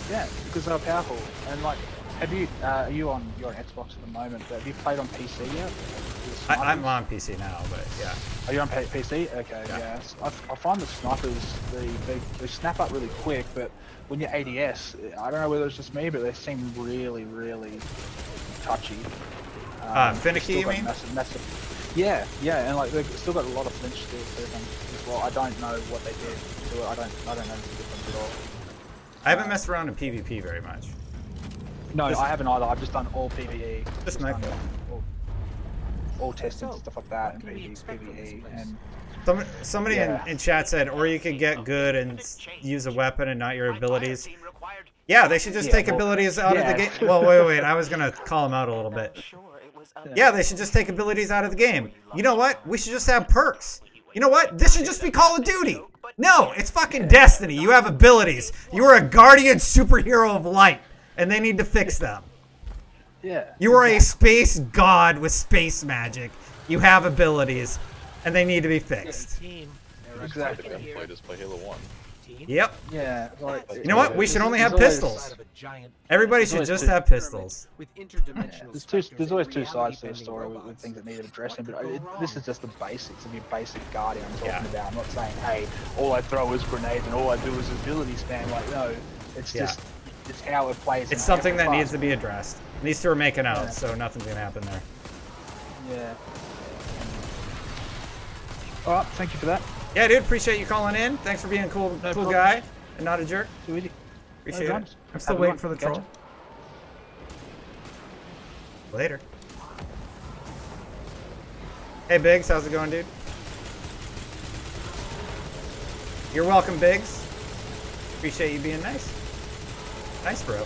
Yeah, because they're powerful. And like, you're on Xbox at the moment, but have you played on PC yet? I'm on PC now, but yeah. Are you on PC? Okay, yeah. I find the snipers, they snap up really quick, but when you're ADS, I don't know whether it's just me, but they seem really, really touchy. Finicky, you mean? Massive. Yeah, and like they've still got a lot of flinch skills to them as well. I don't know what they did to it. I don't know the difference at all. I haven't messed around in PvP very much. No, I haven't either. I've just done all PvE. Just Nightfall. All testing and stuff like that, and PvE. And somebody in chat said, or you could get good and use a weapon and not your abilities. Yeah, they should just take abilities out of the game. Well, wait. I was gonna call them out a little bit. Yeah, they should just take abilities out of the game. You know what? We should just have perks. You know what? This should just be Call of Duty. No, it's fucking Destiny. You have abilities. You are a guardian superhero of light, and they need to fix them. Yeah. You are a space god with space magic. You have abilities, and they need to be fixed. Exactly. Just play Halo 1. Yep. Yeah. Like, you know what? We should only have pistols. Everybody should just have pistols. There's always 2 sides to the story with things that need addressing, but this is just the basics of your basic guardian I'm talking about. I'm not saying, hey, all I throw is grenades and all I do is ability spam. Like, no, it's just it's how it plays. It's something that needs to be addressed. These 2 are making out, so nothing's gonna happen there. Yeah. Oh, thank you for that. Yeah, dude, appreciate you calling in. Thanks for being a cool problem. guy and not a jerk. Too easy. Appreciate No it. dramas. I'm still Have a waiting good for the one. troll. Gotcha. Later. Hey, Biggs, how's it going, dude? You're welcome, Biggs. Appreciate you being nice. Nice, bro.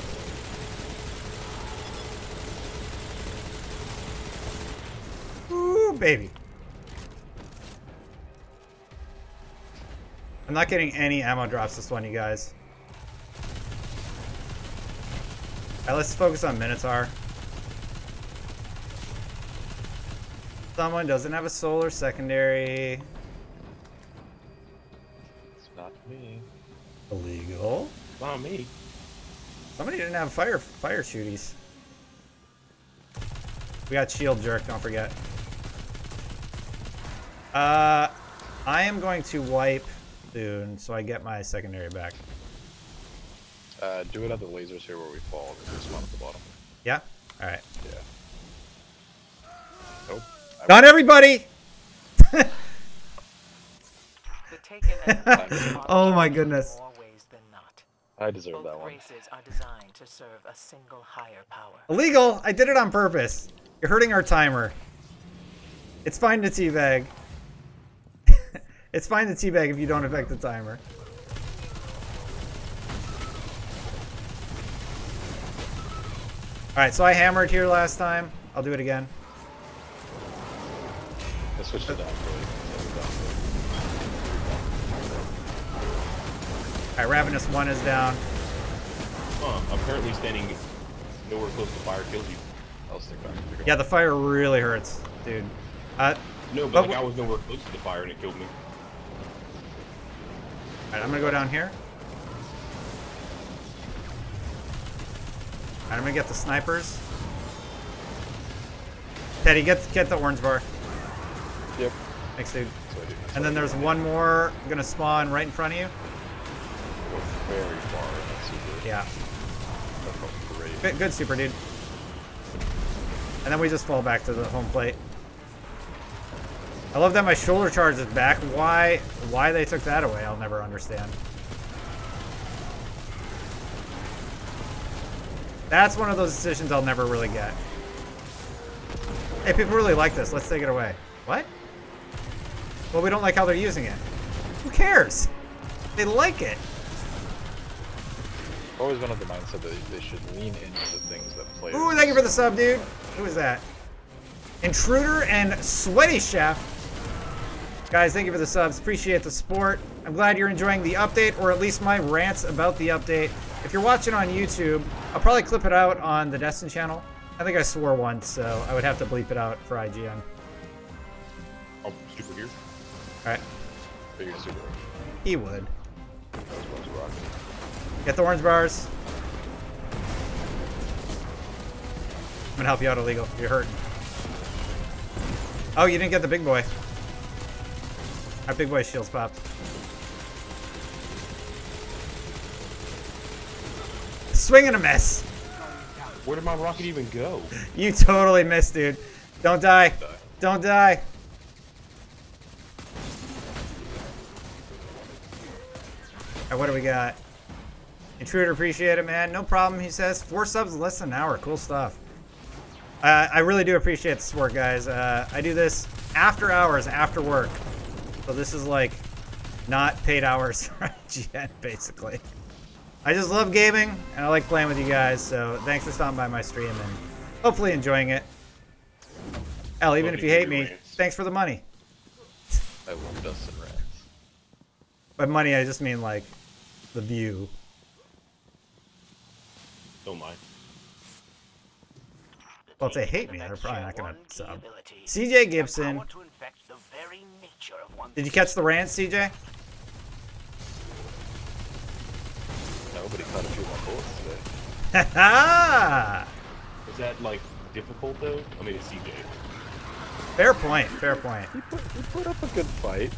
Ooh, baby. I'm not getting any ammo drops this one, you guys. Alright, let's focus on Minotaur. Someone doesn't have a solar secondary. It's not me. Illegal. Not me. Somebody didn't have fire shooties. We got shield jerk, don't forget. I am going to wipe soon so I get my secondary back. Do it at the lasers here where we fall. There's one at the bottom. Yeah? Alright. Yeah. Nope. Not everybody! The Taken and Oh my goodness. more ways than not. I deserve Both that one. races are designed to serve a single higher power. Illegal! I did it on purpose. You're hurting our timer. It's fine to teabag. It's fine to teabag if you don't affect the timer. Alright, so I hammered here last time. I'll do it again. I switched it down really. Alright, Ravenous 1 is down. Apparently standing nowhere close to fire kills you. I'll stick back. Yeah, the fire really hurts, dude. No, but like I was nowhere close to the fire and it killed me. Alright, I'm gonna go down here. Alright, I'm gonna get the snipers. Teddy, get the orange bar. Yep. Thanks, dude. And then there's one more gonna spawn right in front of you. Very far. That's super. Yeah. That's great. Good super, dude. And then we just fall back to the home plate. I love that my shoulder charge is back. Why they took that away, I'll never understand. That's one of those decisions I'll never really get. Hey, people really like this. Let's take it away. What? Well, we don't like how they're using it. Who cares? They like it. I've always been of the mindset that they should lean into the things that players. Ooh, thank you for the sub, dude. Who is that? Intruder and Sweaty Chef. Guys, thank you for the subs. Appreciate the support. I'm glad you're enjoying the update, or at least my rants about the update. If you're watching on YouTube, I'll probably clip it out on the Destin channel. I think I swore once, so I would have to bleep it out for IGN. Oh, super here. Alright. Bigger super. He would. Get the orange bars. I'm gonna help you out, Illegal. You're hurting. Oh, you didn't get the big boy. Our big boy shield's popped. Swing and a miss. Where did my rocket even go? You totally missed, dude. Don't die. Don't die. Alright, what do we got? Intruder, appreciate it, man. No problem, he says. 4 subs in less than an hour. Cool stuff. I really do appreciate the support, guys. I do this after hours, after work. So this is like not paid hours for IGN, basically. I just love gaming, and I like playing with you guys, so thanks for stopping by my stream and hopefully enjoying it. Hell, even if you hate me, thanks for the money. I love Dustin rants. By money, I just mean like the view. Don't mind. Well, if they hate me, they're probably not gonna sub. CJ Gibson. Did you catch the rant, CJ? Nobody caught a few of my bullets today. Ha Is that like difficult though? I mean, it's CJ. Fair point. Fair point. He put up a good fight.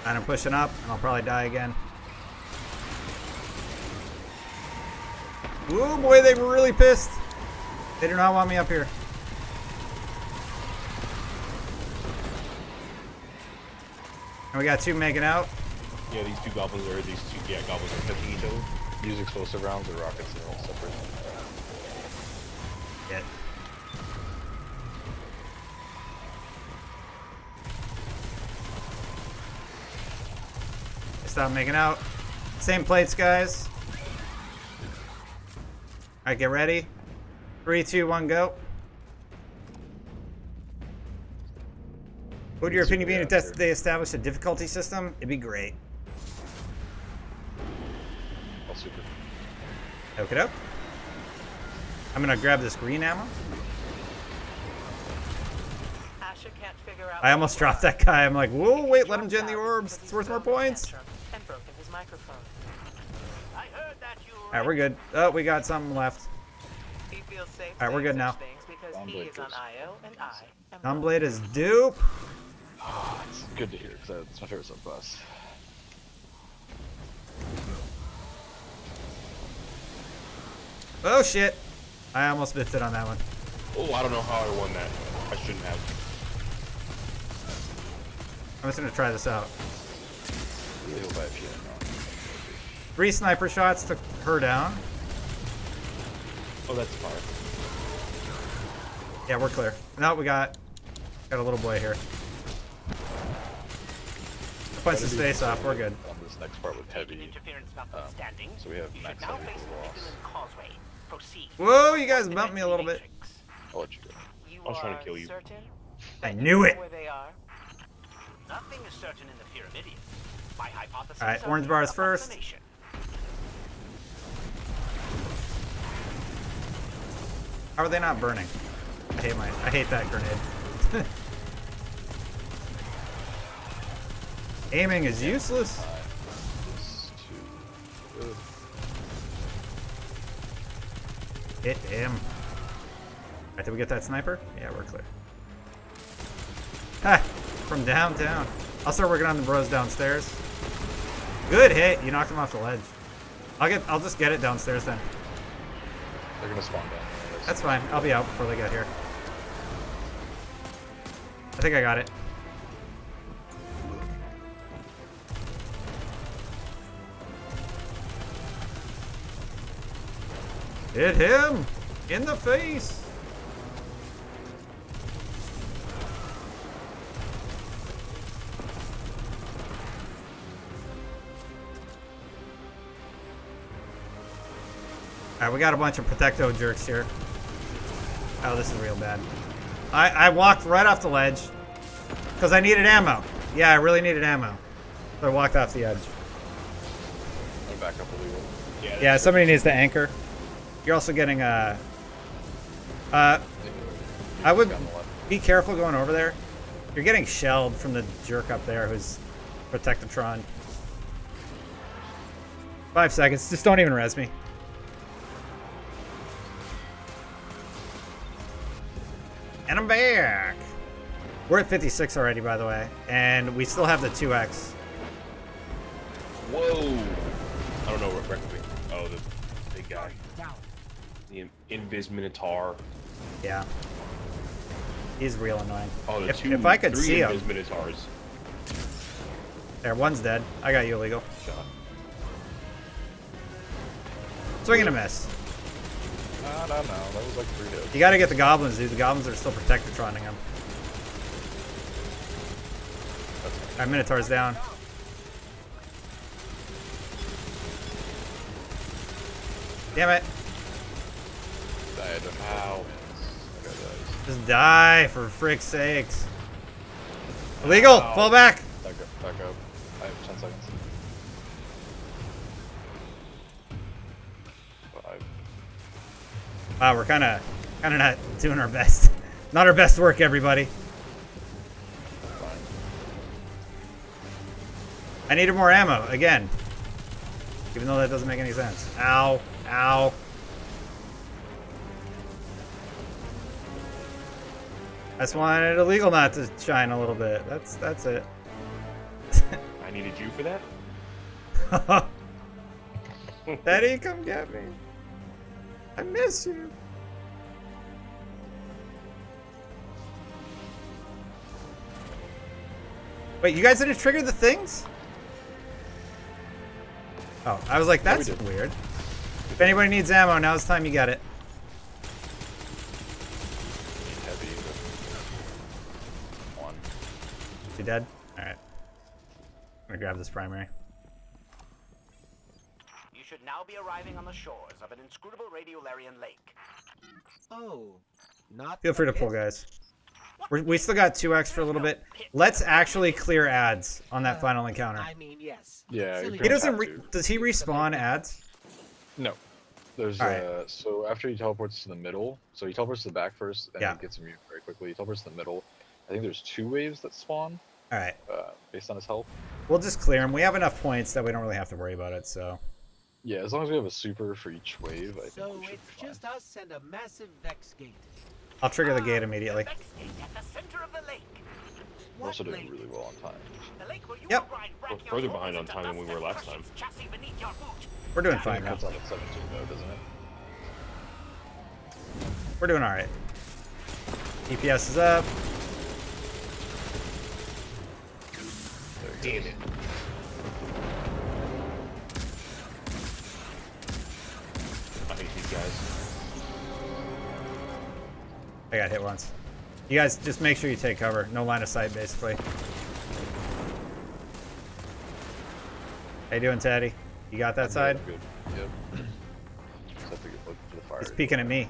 And I'm pushing up, and I'll probably die again. Ooh, boy, they were really pissed. They do not want me up here. And we got 2 making out. Yeah, these two goblins are goblins are touching each other. Use explosive rounds or rockets, they're all separate. Yeah. Stop making out. Same plates, guys. Alright, get ready. 3, 2, 1, go. Would your opinion be if they establish a difficulty system? It'd be great. All super. Hook it up. I'm gonna grab this green ammo. Asher can't figure out I almost dropped that guy. I'm like, whoa, wait, let him gen the orbs. It's worth more points. and broken his microphone. I heard that you Alright, we're good. Oh, we got something left. He feels safe Alright, we're good saying now. such things because he is on IO and I am Gunblade is dupe. Oh, it's good to hear because it's my favorite subclass. Oh shit. I almost biffed it on that one. Oh, I don't know how I won that. I shouldn't have. I'm just gonna try this out. Really hope I have healing on. 3 sniper shots took her down. Oh, that's fine. Yeah, we're clear. No, we got a little boy here. Punch his face off. We're good. On this next part with heavy. interference notwithstanding. So we have You max should now heavy face for the loss. Nicholas Causeway. Proceed. Whoa, you guys bumped me a little bit. I'll let you go. You I was trying to are kill you. certain I that you knew know it. where they are? Nothing is certain in the Pyramidion. My hypothesis Alright, of orange bars first. approximation. How are they not burning? I hate that grenade. Aiming is useless. Hit him. Alright, did we get that sniper? Yeah, we're clear. Ha! From downtown. I'll start working on the bros downstairs. Good hit. You knocked him off the ledge. I'll just get it downstairs then. They're gonna spawn down. That's fine. I'll be out before they get here. I think I got it. Hit him! In the face! Alright, we got a bunch of Protecto jerks here. Oh, this is real bad. I walked right off the ledge because I needed ammo. Yeah, I really needed ammo. So I walked off the edge. I'm back up a little. Yeah, somebody needs to anchor. You're also getting I would be careful going over there. You're getting shelled from the jerk up there who's Protectatron. 5 seconds. Just don't even res me. And I'm back. We're at 56 already, by the way, and we still have the 2x. Whoa! I don't know what record. Oh, the big guy. The Invis Minotaur. Yeah. He's real annoying. Oh, the if I could three see him. Invis Minotaurs. There, one's dead. I got you, illegal. Shot. Swing and a miss. No. That was like 3 hits. You gotta get the goblins, dude. The goblins are still Protectatroning him. Alright, Minotaur's down. Damn it. Died. Ow. Just die, for frick's sakes. Illegal! Ow. Fall back! Back up. I have 10 seconds. 5. Wow, we're kinda not doing our best. Not our best work, everybody. I needed more ammo, again. Even though that doesn't make any sense. Ow. Ow. I just wanted illegal not to shine a little bit. That's it. I needed you for that? Daddy, come get me. I miss you. Wait, you guys didn't trigger the things? Oh, I was like, that's weird. If anybody needs ammo, now's the time you got it. Heavy. One. You dead? Alright. I'm gonna grab this primary. You should now be arriving on the shores of an inscrutable radiolarian lake. Oh, not. Feel free to pull, guys. We still got 2x for a little bit. Let's actually clear ads on that final encounter. I mean, yes. Yeah. He doesn't. Does he respawn ads? No. There's Alright. so after he teleports to the middle, so he teleports to the back first, and Yeah. he gets immune very quickly. He teleports to the middle. I think there's 2 waves that spawn. Alright. Based on his health. We'll just clear him. We have enough points that we don't really have to worry about it, so. Yeah, as long as we have a super for each wave, I think So we should it's be fine. just us and a massive Vex gate. I'll trigger the gate immediately. At the center of the lake. We're also doing really well on time. The lake where you Yep. will ride We're racking further out behind on holes time than we into were dust last that time. crushing chassis beneath your boot. We're doing It fine now. cuts off at 17 though, doesn't it? We're doing alright. EPS is up. Damn it. I hate these guys. I got hit once. You guys just make sure you take cover. No line of sight, basically. How you doing, Teddy? You got that side? Good. Yep. Just have to look for the fire. He's peeking at me.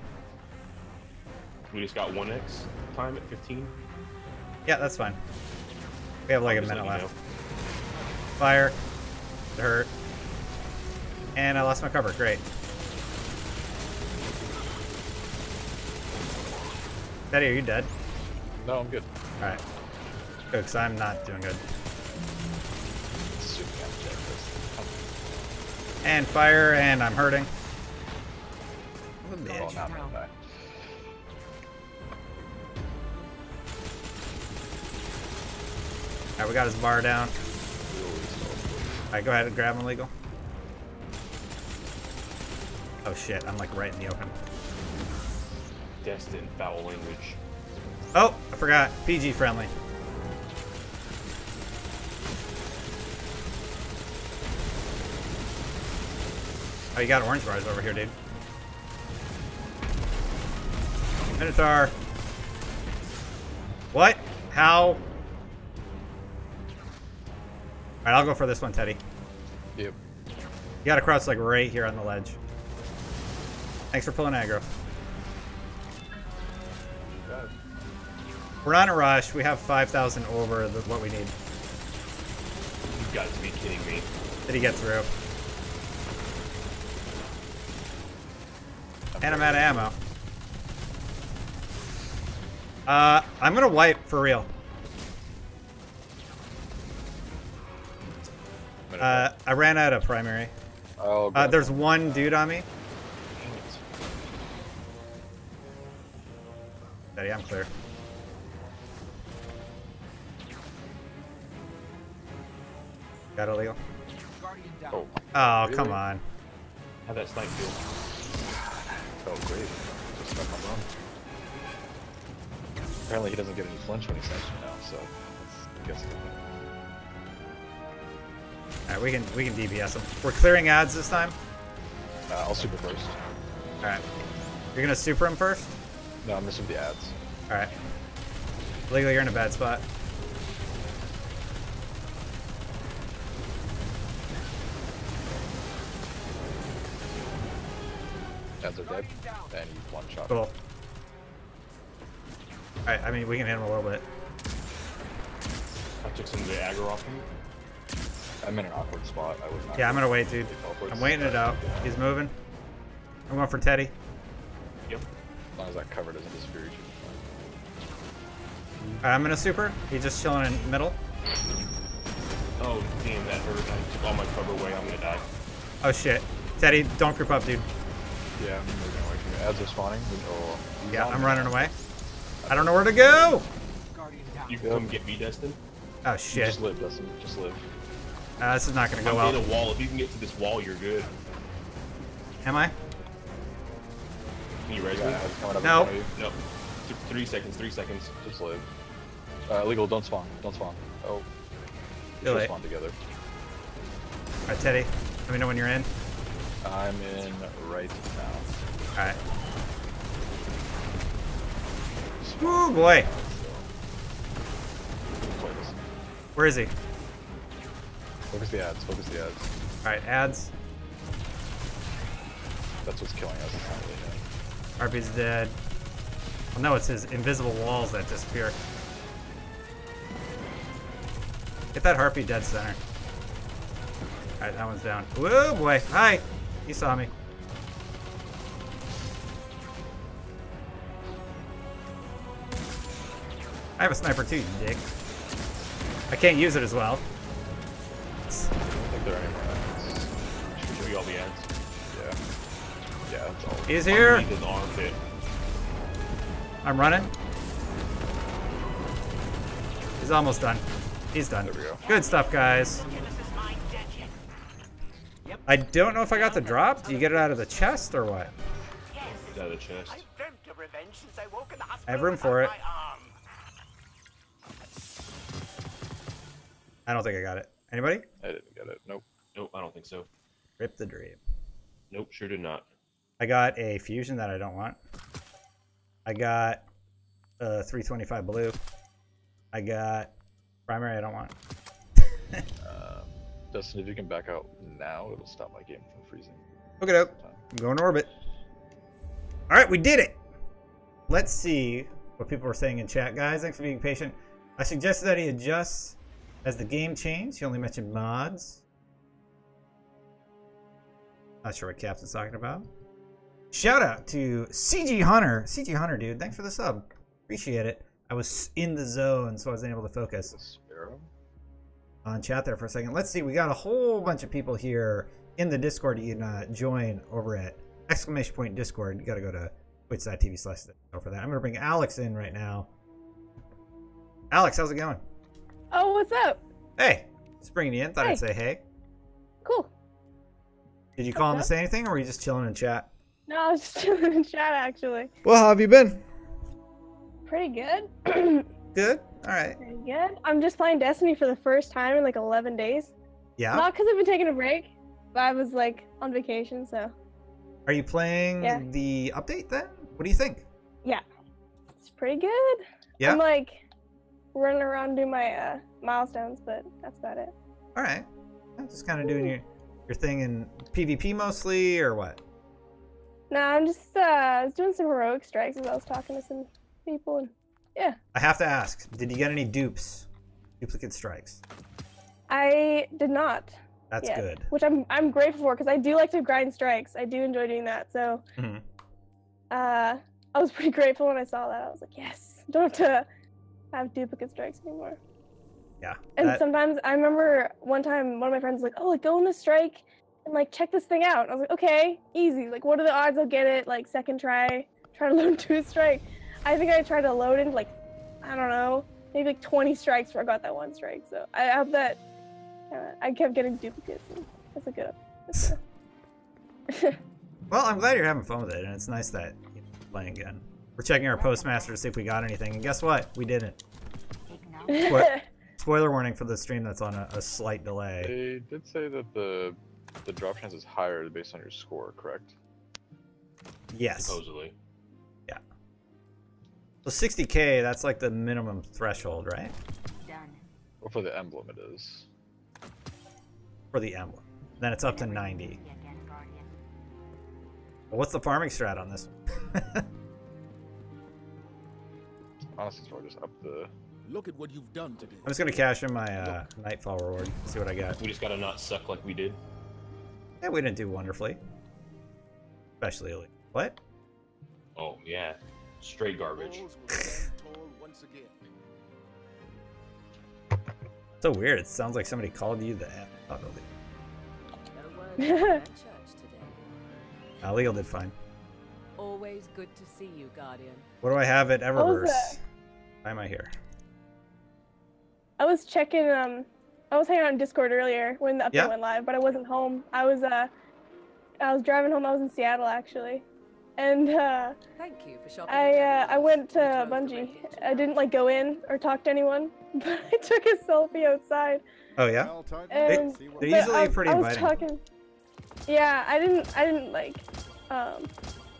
We just got 1x time at 15. Yeah, that's fine. We have like a Just minute letting left. you Fire. It hurt. And I lost my cover. Great. Teddy, are you dead? No, I'm good. Alright. Good, because I'm not doing good. Super abject. And fire, and I'm hurting. Oh, Oh, bitch. now I'm gonna die. Alright, we got his bar down. Alright, go ahead and grab him, Legal. Oh shit, I'm like right in the open. Destin, foul language. Oh, I forgot. PG friendly. Oh, you got orange bars over here, dude. Minotaur. What? How? Alright, I'll go for this one, Teddy. Yep. You gotta cross like right here on the ledge. Thanks for pulling aggro. We're not in a rush. We have 5,000 over what we need. You've got to be kidding me. Did he get through? And I'm out of ammo. I'm gonna wipe for real. I ran out of primary. Oh, there's one dude on me. Daddy, I'm clear. Got illegal. Oh, Oh, really? come on. How'd that snipe feel? Oh, great. Just stuck on wrong. Apparently he doesn't get any flinch when he snipes me now, so I guess. Alright, we can DPS him. We're clearing ads this time. I'll super first. Alright. You're gonna super him first? No, I'm missing the ads. Alright. Legally, you're in a bad spot. Ads are dead, and you one shot. Cool. Alright, I mean, we can hit him a little bit. I took some of the aggro off him. I'm in an awkward spot. I would not. Yeah, I'm gonna wait, dude. I'm waiting it out. He's moving. I'm going for Teddy. Yep. As long as that cover doesn't disappear, you should be fine. Alright, I'm gonna super. He's just chilling in the middle. Oh, damn, that hurt. I took all my cover away. I'm gonna die. Oh shit. Teddy, don't group up, dude. Yeah, I'm moving away from you. Ads are spawning. Oh, Yeah, I'm running away. I don't know where to go! You can come get me, Destin. Oh You shit. just live, Dustin. Just live. This is not going to go I'm well. in a wall. If you can get to this wall, you're good. Am I? Can you res me? Yeah, it's coming up in No. front of you. No. 3 seconds. 3 seconds. Just live. Legal, don't spawn. Don't spawn. Oh. We Too should late. spawn together. All right, Teddy. Let me know when you're in. I'm in right now. All right. Oh boy. Play this. Where is he? Focus the ads. Focus the ads. All right, ads. That's what's killing us. It's not really him. Harpy's dead. Well, no, it's his invisible walls that disappear. Get that Harpy dead center. Alright, that one's down. Whoa, boy. Hi. He saw me. I have a sniper too, you dick. I can't use it as well. I don't think there are any more ads. Should we all be ads? Yeah. Yeah, that's all. He's here. Underneath his armpit. I'm running. He's almost done. He's done. There we go. Good stuff, guys. I don't know if I got the drop. Do you get it out of the chest or what? It's out of the chest. I have room for it. I don't think I got it. Anybody? I didn't get it. Nope. Nope, I don't think so. Rip the dream. Nope, sure did not. I got a fusion that I don't want. I got a 325 blue. I got primary I don't want. Dustin, if you can back out now, it'll stop my game from freezing. Look it up. I'm going to orbit. All right, we did it. Let's see what people are saying in chat, guys. Thanks for being patient. I suggested that he adjusts as the game changed. He only mentioned mods. Not sure what Captain's talking about. Shout out to CG Hunter. CG Hunter, dude. Thanks for the sub. Appreciate it. I was in the zone, so I wasn't able to focus on chat there for a second. Let's see. We got a whole bunch of people here in the Discord. You can join over at !Discord. You got to go to twitch.tv/for that. I'm going to bring Alex in right now. Alex, how's it going? Oh, what's up? Hey, just bringing you in. Thought Hey. I'd say hey. Cool. Did you call in to say anything, or were you just chilling in chat? No, I was just chilling in chat actually. Well, how have you been? Pretty good. Good? All right. Pretty good. I'm just playing Destiny for the first time in like 11 days. Yeah? Not because I've been taking a break, but I was like on vacation, so Are you playing Yeah. the update then? What do you think? yeah. It's pretty good. Yeah? I'm like running around doing my milestones, but that's about it. All right. I'm just kind of doing your thing in PvP mostly, or what? No, I'm just I was doing some heroic strikes as I was talking to some people, and yeah. I have to ask, did you get any dupes? Duplicate strikes? I did not. That's yet, good. Which I'm grateful for because I do like to grind strikes. I do enjoy doing that. So Mhm. I was pretty grateful when I saw that. I was like, yes, don't have to have duplicate strikes anymore. Yeah. And that- sometimes I remember one time one of my friends was like, oh, like go on a strike and like check this thing out. And I was like, okay, easy. Like, what are the odds I'll get it? Like second try to load into a strike. I think I tried to load in like, I don't know, maybe like 20 strikes before I got that one strike. So I hope that I kept getting duplicates. And that's a good. Well, I'm glad you're having fun with it, and it's nice that you're playing again. We're checking our postmaster to see if we got anything, and guess what? We didn't. Spoiler warning for the stream that's on a slight delay. They did say that the drop chance is higher based on your score, correct? Yes. Supposedly. Yeah. So 60k, that's like the minimum threshold, right? Or for the emblem it is. For the emblem. Then it's up to 90. Well, what's the farming strat on this one? Honestly, it's probably just up the... Look at what you've done today. I'm just gonna cash in my Nightfall reward, see what I got. We just gotta not suck like we did. Yeah, we didn't do wonderfully. Especially Elite. What? Oh, yeah. Straight garbage. Once again. So weird, it sounds like somebody called you the M. Oh, Legal did fine. Always good to see you, Guardian. What do I have at What was Eververse? that? Why am I here? I was checking I was hanging out in Discord earlier when the update Yeah. went live, but I wasn't home. I was driving home. I was in Seattle actually, and Thank you for shopping. I went to Bungie. I didn't like go in or talk to anyone, but I took a selfie outside. Oh yeah. And They're but usually pretty I was inviting. talking. Yeah, I didn't like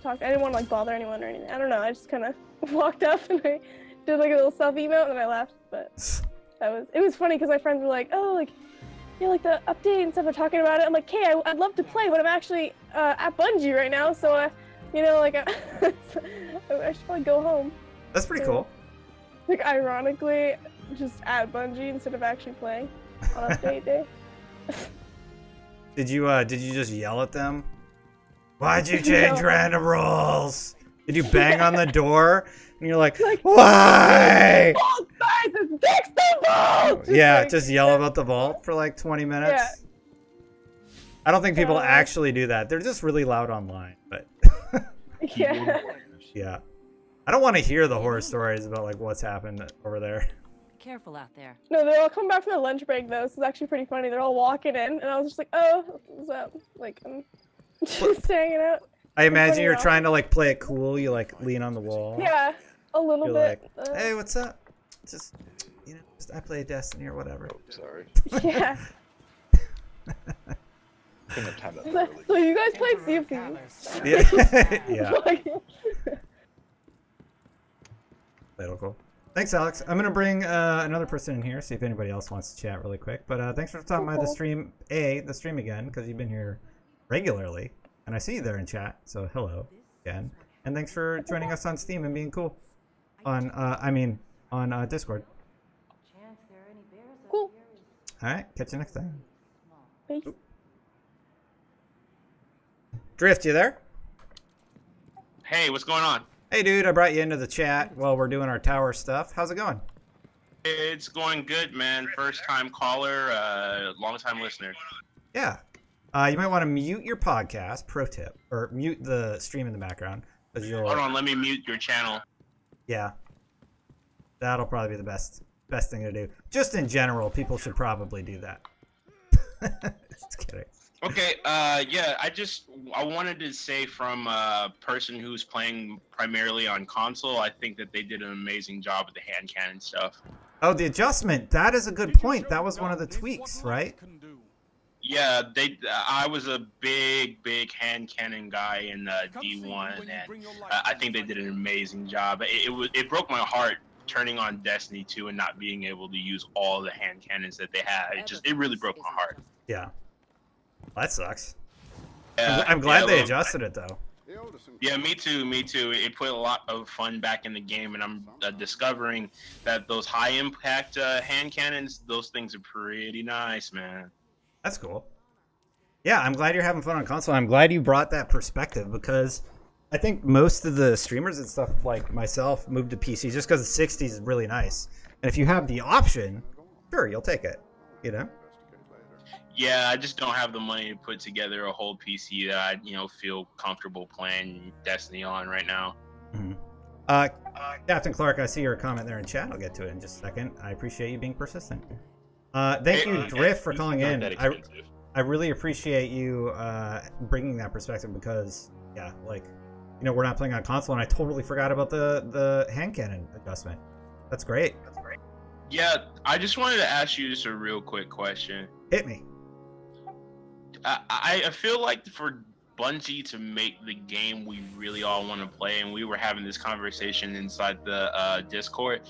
talk. I didn't want to like bother anyone or anything. I don't know. I just kind of walked up and I did like a little selfie emote and then I left. But it was funny because my friends were like, oh, like yeah, like the update and stuff are talking about it. I'm like, hey, I'd love to play, but I'm actually at Bungie right now, so you know, like I should probably go home. That's pretty cool. Like ironically, just at Bungie instead of actually playing on update day. Did you just yell at them? Why'd you change random roles? Did you bang on the door? And you're like, why? Vault guys, it's Dexter Vault! Yeah, just yell about the vault for like 20 minutes. Yeah. I don't think people actually do that. They're just really loud online, but Yeah. yeah. I don't want to hear the horror stories about like what's happened over there. Careful out there. No, they're all coming back from their lunch break though, so it's actually pretty funny. They're all walking in, and I was just like, oh, what's up? Like, I'm just hanging out. I imagine funny you're enough. trying to like play it cool. You like lean on the wall. Yeah, a little You're bit. like, hey, what's up? Just, you know, just I play Destiny or whatever. Oh, sorry. Yeah. Couldn't have timed that properly. So you guys played Sea of Thieves? Yeah. Yeah. Like- That'll cool. Thanks, Alex. I'm gonna bring another person in here, see if anybody else wants to chat really quick. But thanks for stopping by the stream, the stream again, because you've been here regularly, and I see you there in chat. So hello again, and thanks for joining us on Steam and being cool on on Discord. Cool. All right, catch you next time. Peace. Drift, you there? Hey, what's going on? Hey, dude, I brought you into the chat while we're doing our tower stuff. How's it going? It's going good, man. First time caller, long time listener. Yeah. You might want to mute your podcast, pro tip, or mute the stream in the background. Because you'll... Hold on, let me mute your channel. Yeah. That'll probably be the best thing to do. Just in general, people should probably do that. Just kidding. Okay, yeah, I wanted to say from a person who's playing primarily on console, I think that they did an amazing job with the hand cannon stuff. Oh, the adjustment. That is a good point. That was one of the tweaks, right? Yeah, I was a big hand cannon guy in D1, and I think they did an amazing job. It broke my heart turning on Destiny 2 and not being able to use all the hand cannons that they had. It really broke my heart. Yeah. That sucks. Yeah, I'm glad they well, adjusted it, though. Yeah, me too. It put a lot of fun back in the game, and I'm discovering that those high impact hand cannons, those things are pretty nice, man. That's cool. Yeah, I'm glad you're having fun on console. I'm glad you brought that perspective because I think most of the streamers and stuff like myself moved to PC just because the 60 is really nice. And if you have the option, sure, you'll take it, you know? Yeah, I just don't have the money to put together a whole PC that I, feel comfortable playing Destiny on right now. Mm-hmm. Captain Clark, I see your comment there in chat. I'll get to it in just a second. I appreciate you being persistent. Thank you, Drift, for calling in. I really appreciate you bringing that perspective because, yeah, like, we're not playing on console, and I totally forgot about the hand cannon adjustment. That's great. Yeah, I just wanted to ask you just a real quick question. Hit me. I feel like for Bungie to make the game we really all want to play, and we were having this conversation inside the Discord,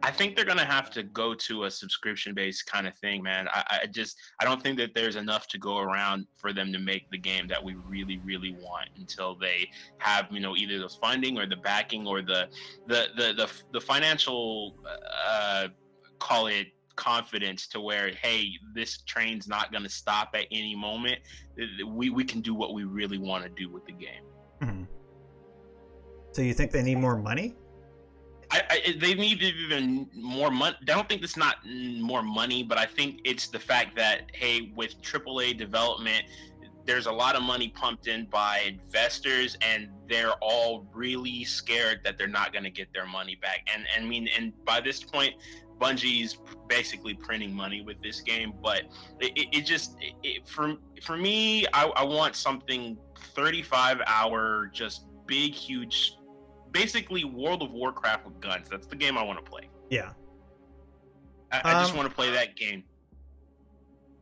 I think they're gonna have to go to a subscription-based kind of thing, man. I don't think that there's enough to go around for them to make the game that we really, really want until they have, either the funding or the backing or the financial, call it confidence to where, hey, this train's not gonna stop at any moment. We can do what we really want to do with the game. Mm-hmm. So you think they need more money? They need even more money. I don't think it's not more money, but I think it's the fact that, hey, with AAA development, there's a lot of money pumped in by investors, and they're all really scared that they're not going to get their money back. And I mean, and by this point, Bungie's basically printing money with this game. But for me, I want something 35-hour, just big, huge, basically World of Warcraft with guns. That's the game I want to play. Yeah. I just want to play that game.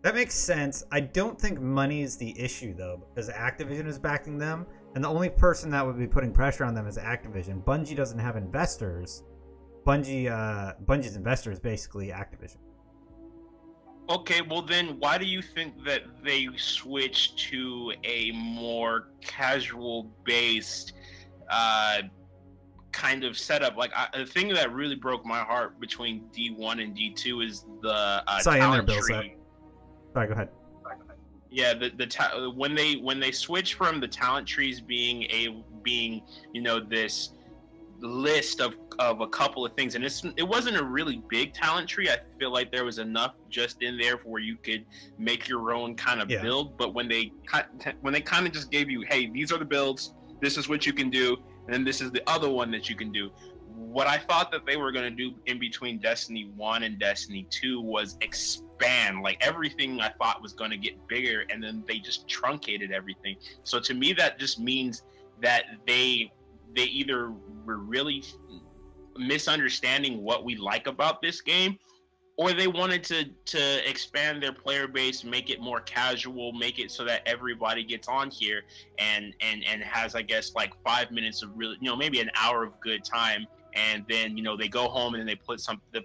That makes sense. I don't think money is the issue, though, because Activision is backing them, and the only person that would be putting pressure on them is Activision. Bungie doesn't have investors. Bungie's investor is basically Activision. Okay, well then, why do you think that they switched to a more casual-based kind of setup? Like, the thing that really broke my heart between D1 and D2 is the talent tree. Sorry, go ahead. Yeah, when they switch from the talent trees being this list of a couple of things, and it wasn't a really big talent tree. I feel like there was enough just in there for where you could make your own kind of build. But when they kind of just gave you, hey, these are the builds, this is what you can do, and then this is the other one that you can do. What I thought that they were going to do in between Destiny 1 and Destiny 2 was expand. Like, everything I thought was going to get bigger, and then they just truncated everything. So to me, that just means that they either were really misunderstanding what we like about this game, or they wanted to expand their player base, make it more casual, make it so that everybody gets on here and has, I guess, like 5 minutes of really, maybe an hour of good time, and then they go home and then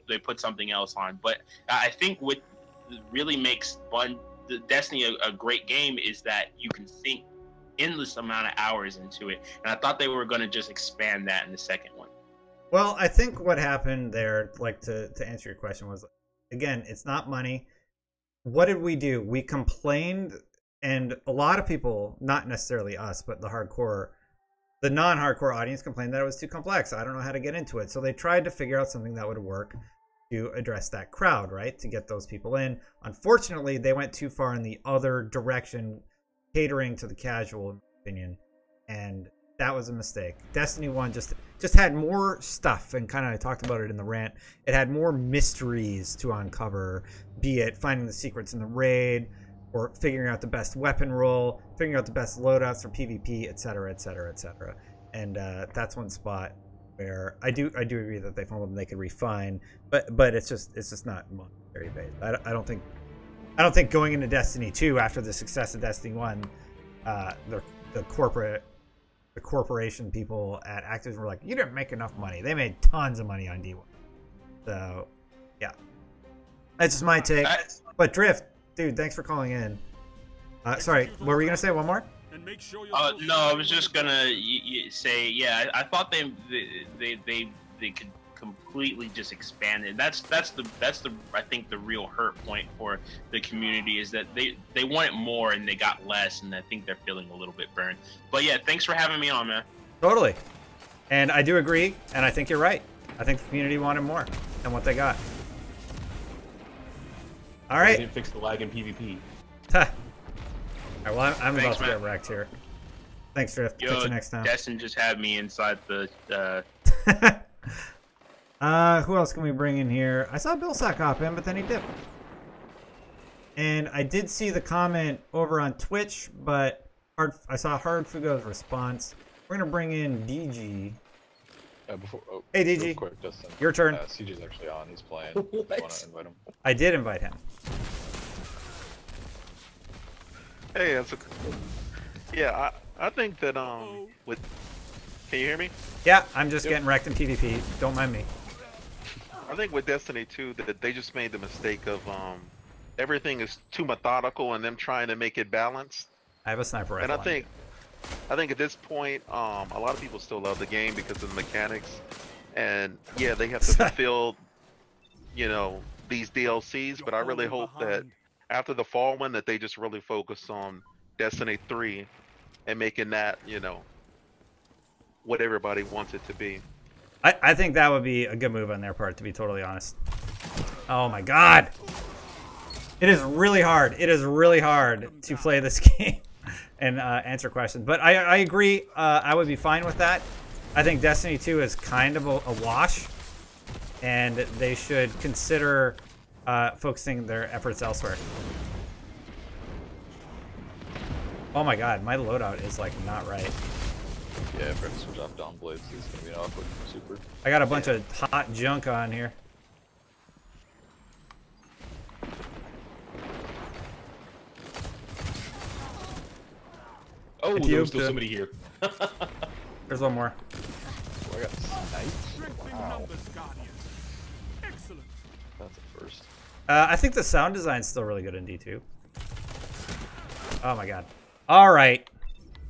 they put something else on. But I think what really makes the Destiny a great game is that you can sink endless amount of hours into it, and I thought they were going to just expand that in the second one. Well, I think what happened there, like to answer your question, was, again, it's not money. What did we do? We complained, and a lot of people, not necessarily us, but the non-hardcore audience complained that it was too complex. I don't know how to get into it. So they tried to figure out something that would work to address that crowd, right? To get those people in. Unfortunately, they went too far in the other direction, catering to the casual, in my opinion, and that was a mistake. Destiny 1 just had more stuff, and kind of I talked about it in the rant. It had more mysteries to uncover, be it finding the secrets in the raid, or figuring out the best weapon roll, figuring out the best loadouts for PvP, etc., etc., etc. And that's one spot where I do agree that they fumbled and they could refine, but it's just not monetary based. I don't think going into Destiny 2 after the success of Destiny 1, the corporation people at Activision were like, you didn't make enough money. They made tons of money on D1. So, yeah. That's just my take. But Drift, dude, thanks for calling in. Sorry, what were you going to say? One more? No, I was just going to say, yeah, I thought they could completely just expand it. That's the I think the real hurt point for the community is that they want it more and they got less, and I think they're feeling a little bit burned. But yeah, thanks for having me on, man. Totally. And I do agree, and I think you're right. I think the community wanted more than what they got. All right. They didn't fix the lag in PvP. All right, well, I'm about to get wrecked here. Thanks, Drift. Catch you next time. Destin just had me inside the who else can we bring in here? I saw Billsack hop in, but then he dipped. And I did see the comment over on Twitch, but I saw Hard Fugo's response. We're going to bring in DG. Hey, DG. Real quick, Justin. Your turn. CJ's actually on. He's playing. You want to invite him? I did invite him. Hey, yeah, I think that with, can you hear me? Yeah, I'm just getting wrecked in PvP. Don't mind me. I think with Destiny 2 that they just made the mistake of everything is too methodical and them trying to make it balanced. I have a sniper rifle. And I think at this point, a lot of people still love the game because of the mechanics, and yeah, they have to fulfill, these DLCs. But I really hope that after the fall one, that they just really focus on Destiny 3 and making that, what everybody wants it to be. I think that would be a good move on their part, to be totally honest. Oh my god! It is really hard. It is really hard to play this game. and answer questions. But I agree. I would be fine with that. I think Destiny 2 is kind of a wash, and they should consider focusing their efforts elsewhere. Oh my god, my loadout is like not right. Yeah, if I switch off Dawn Blades, it's gonna be an awkward super. I got a bunch of hot junk on here. Oh, there's still somebody here. There's one more. Oh, I got sniped. Wow. Excellent. That's a first. I think the sound design's still really good in D2. Oh my god. All right.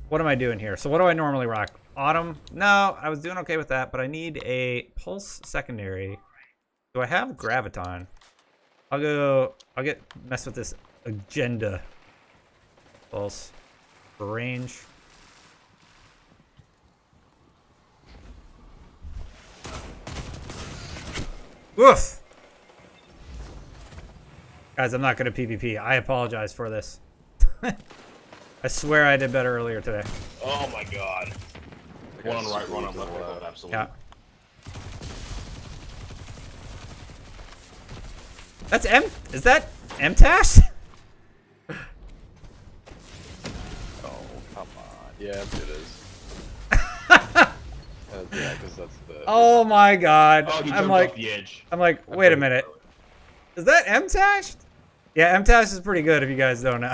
What am I doing here? So what do I normally rock? Autumn? No, I was doing okay with that, but I need a Pulse secondary. Do I have Graviton? I'll mess with this Agenda Pulse for range. Woof! Guys, I'm not good at PvP. I apologize for this. I swear I did better earlier today. Oh my god. One on the right, one on the left. Absolutely. Yeah. That's Is that MTash? Oh, come on. Yeah, it is. Yeah, because that's the... Oh my god. Oh, he I'm jumped like, off the edge. I'm like, wait a minute. Is that MTash? Yeah, MTash is pretty good if you guys don't know.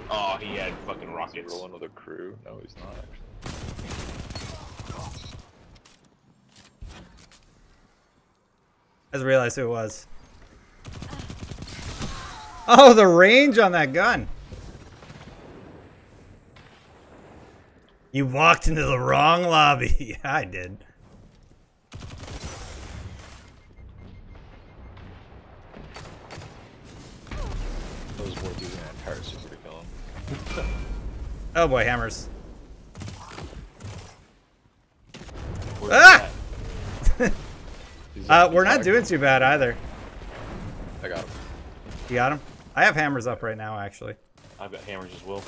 Oh, he had fucking rockets. Rolling with a crew? No, he's not actually. I just realized who it was. Oh, the range on that gun. You walked into the wrong lobby. Yeah, I did. It was worth using an entire super to kill him. Oh boy, hammers. Ah! We're not doing too bad either. I got him. You got him? I have hammers up right now, actually. I've got hammers as well.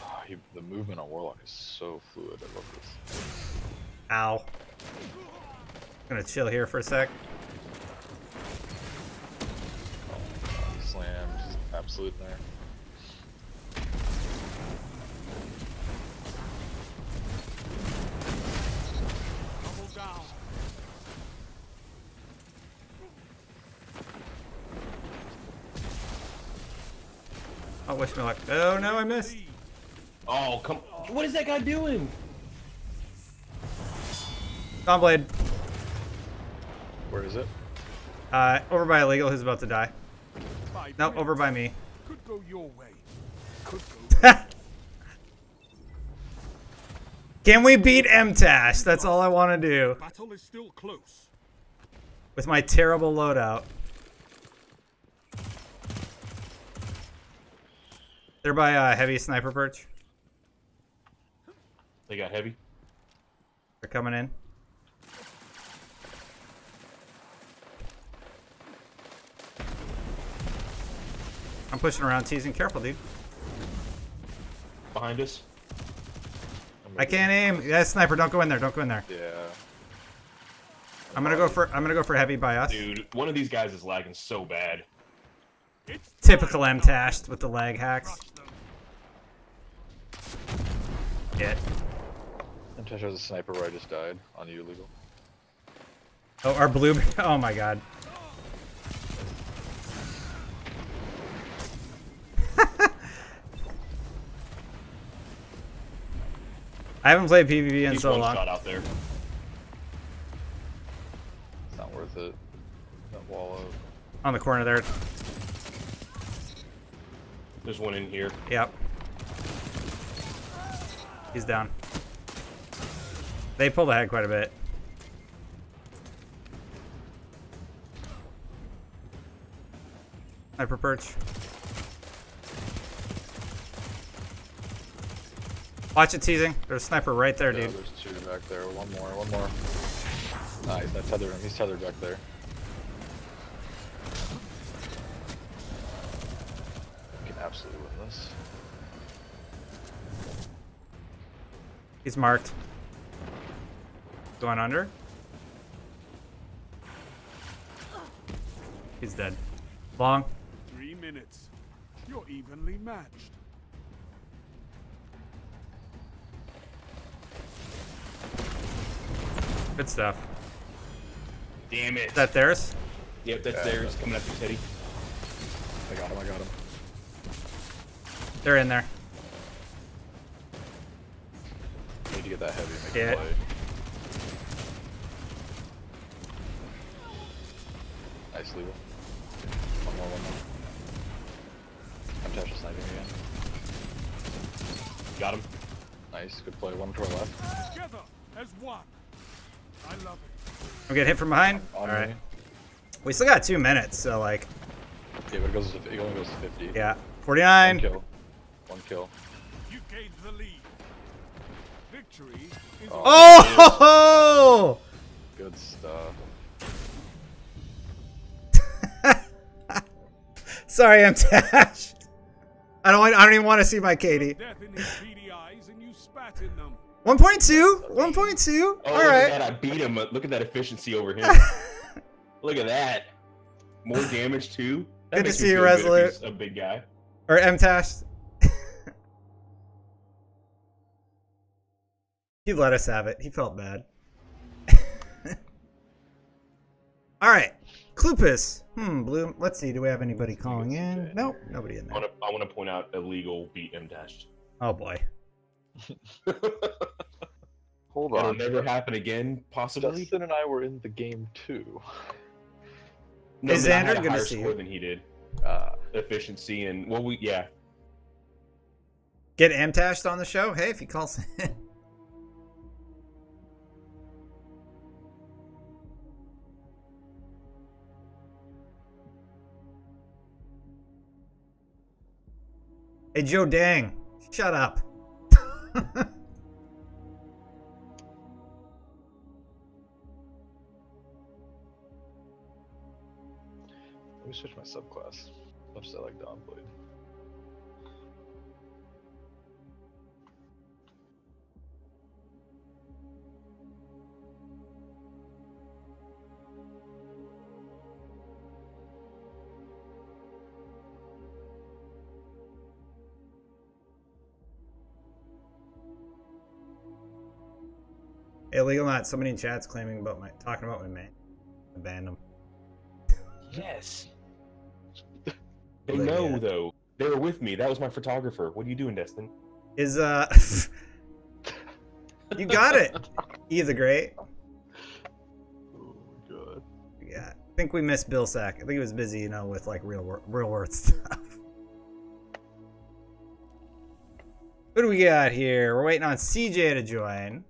Oh, the movement on Warlock is so fluid. I love this. Ow. I'm gonna chill here for a sec. Oh, slam, just absolute there. Oh, wish me luck. Oh no, I missed. Oh, come. What is that guy doing? Dawnblade. Where is it? Over by Illegal, who's about to die. Nope, over by me. Could go your way. Could go. Can we beat MTash? That's all I want to do. Battle is still close. With my terrible loadout. They're by heavy sniper perch. They got heavy. They're coming in. I'm pushing around, teasing. Careful, dude. Behind us. I can't aim. Yeah, sniper. Don't go in there. Don't go in there. Yeah. I'm gonna go for heavy by us. Dude, one of these guys is lagging so bad. Typical MTash with the lag hacks. Yeah. MTash has a sniper where I just died on you, Legal. Oh, our blue. Oh my god. I haven't played PvP in He's so one long. shot out there. It's not worth it. That wall out. On the corner there. There's one in here. Yep. He's down. They pulled ahead quite a bit. Sniper perch. Watch it, teasing. There's a sniper right there, Yeah, dude. there's two back there. One more. Nice, that tethered him. He's tethered back there. Nice. He's marked. Going under. He's dead. Long. 3 minutes. You're evenly matched. Good stuff. Damn it. Is that theirs? Yep, that's theirs. Coming up to Teddy. I got him. I got him. They're in there. Need to get that heavy. Make Yeah. a play. Nice, Leo. One more. I'm touching sniping again. Got him. Nice, good play. One to our left. Together as one. I love it. I'm getting hit from behind. On All right. me. We still got 2 minutes, so like. Yeah, but it only goes to 50. Yeah. 49. One kill. One kill. You gained the lead. Victory is Oh! Good stuff. Sorry, I'm dashed. I don't even want to see my Katie. death in his beady eyes and you spat in them. 1.2. 1.2. Oh, All look right. at that. I beat him. Look at that efficiency over him. Look at that. More damage, too. That Good to makes me see you, feel good if Resolute. he's a big guy. Or M-Tash. He let us have it. He felt bad. All right. Klupus. Blue. Let's see. Do we have anybody calling in? Nope. Nobody in there. I want to point out illegal beat M-Dash. Oh, boy. Hold That'll on. never happen again, possibly. Dustin and I were in the game too. No, Is but I had Xander a gonna higher see score you? than he did. Efficiency and yeah. Get M-Tashed on the show? Hey, if he calls in. Hey, Joe Dang. Shut up. Let me switch my subclass. Much as I like Dawnblade. Illegal not. Somebody in chat's talking about my man. I banned him. Yes. They know, though. They were with me. That was my photographer. What are you doing, Destin? Is, you got it. He's a great. Oh my god. Yeah. I think we missed Bill Sack. I think he was busy, you know, with like real world stuff. What do we got here? We're waiting on CJ to join.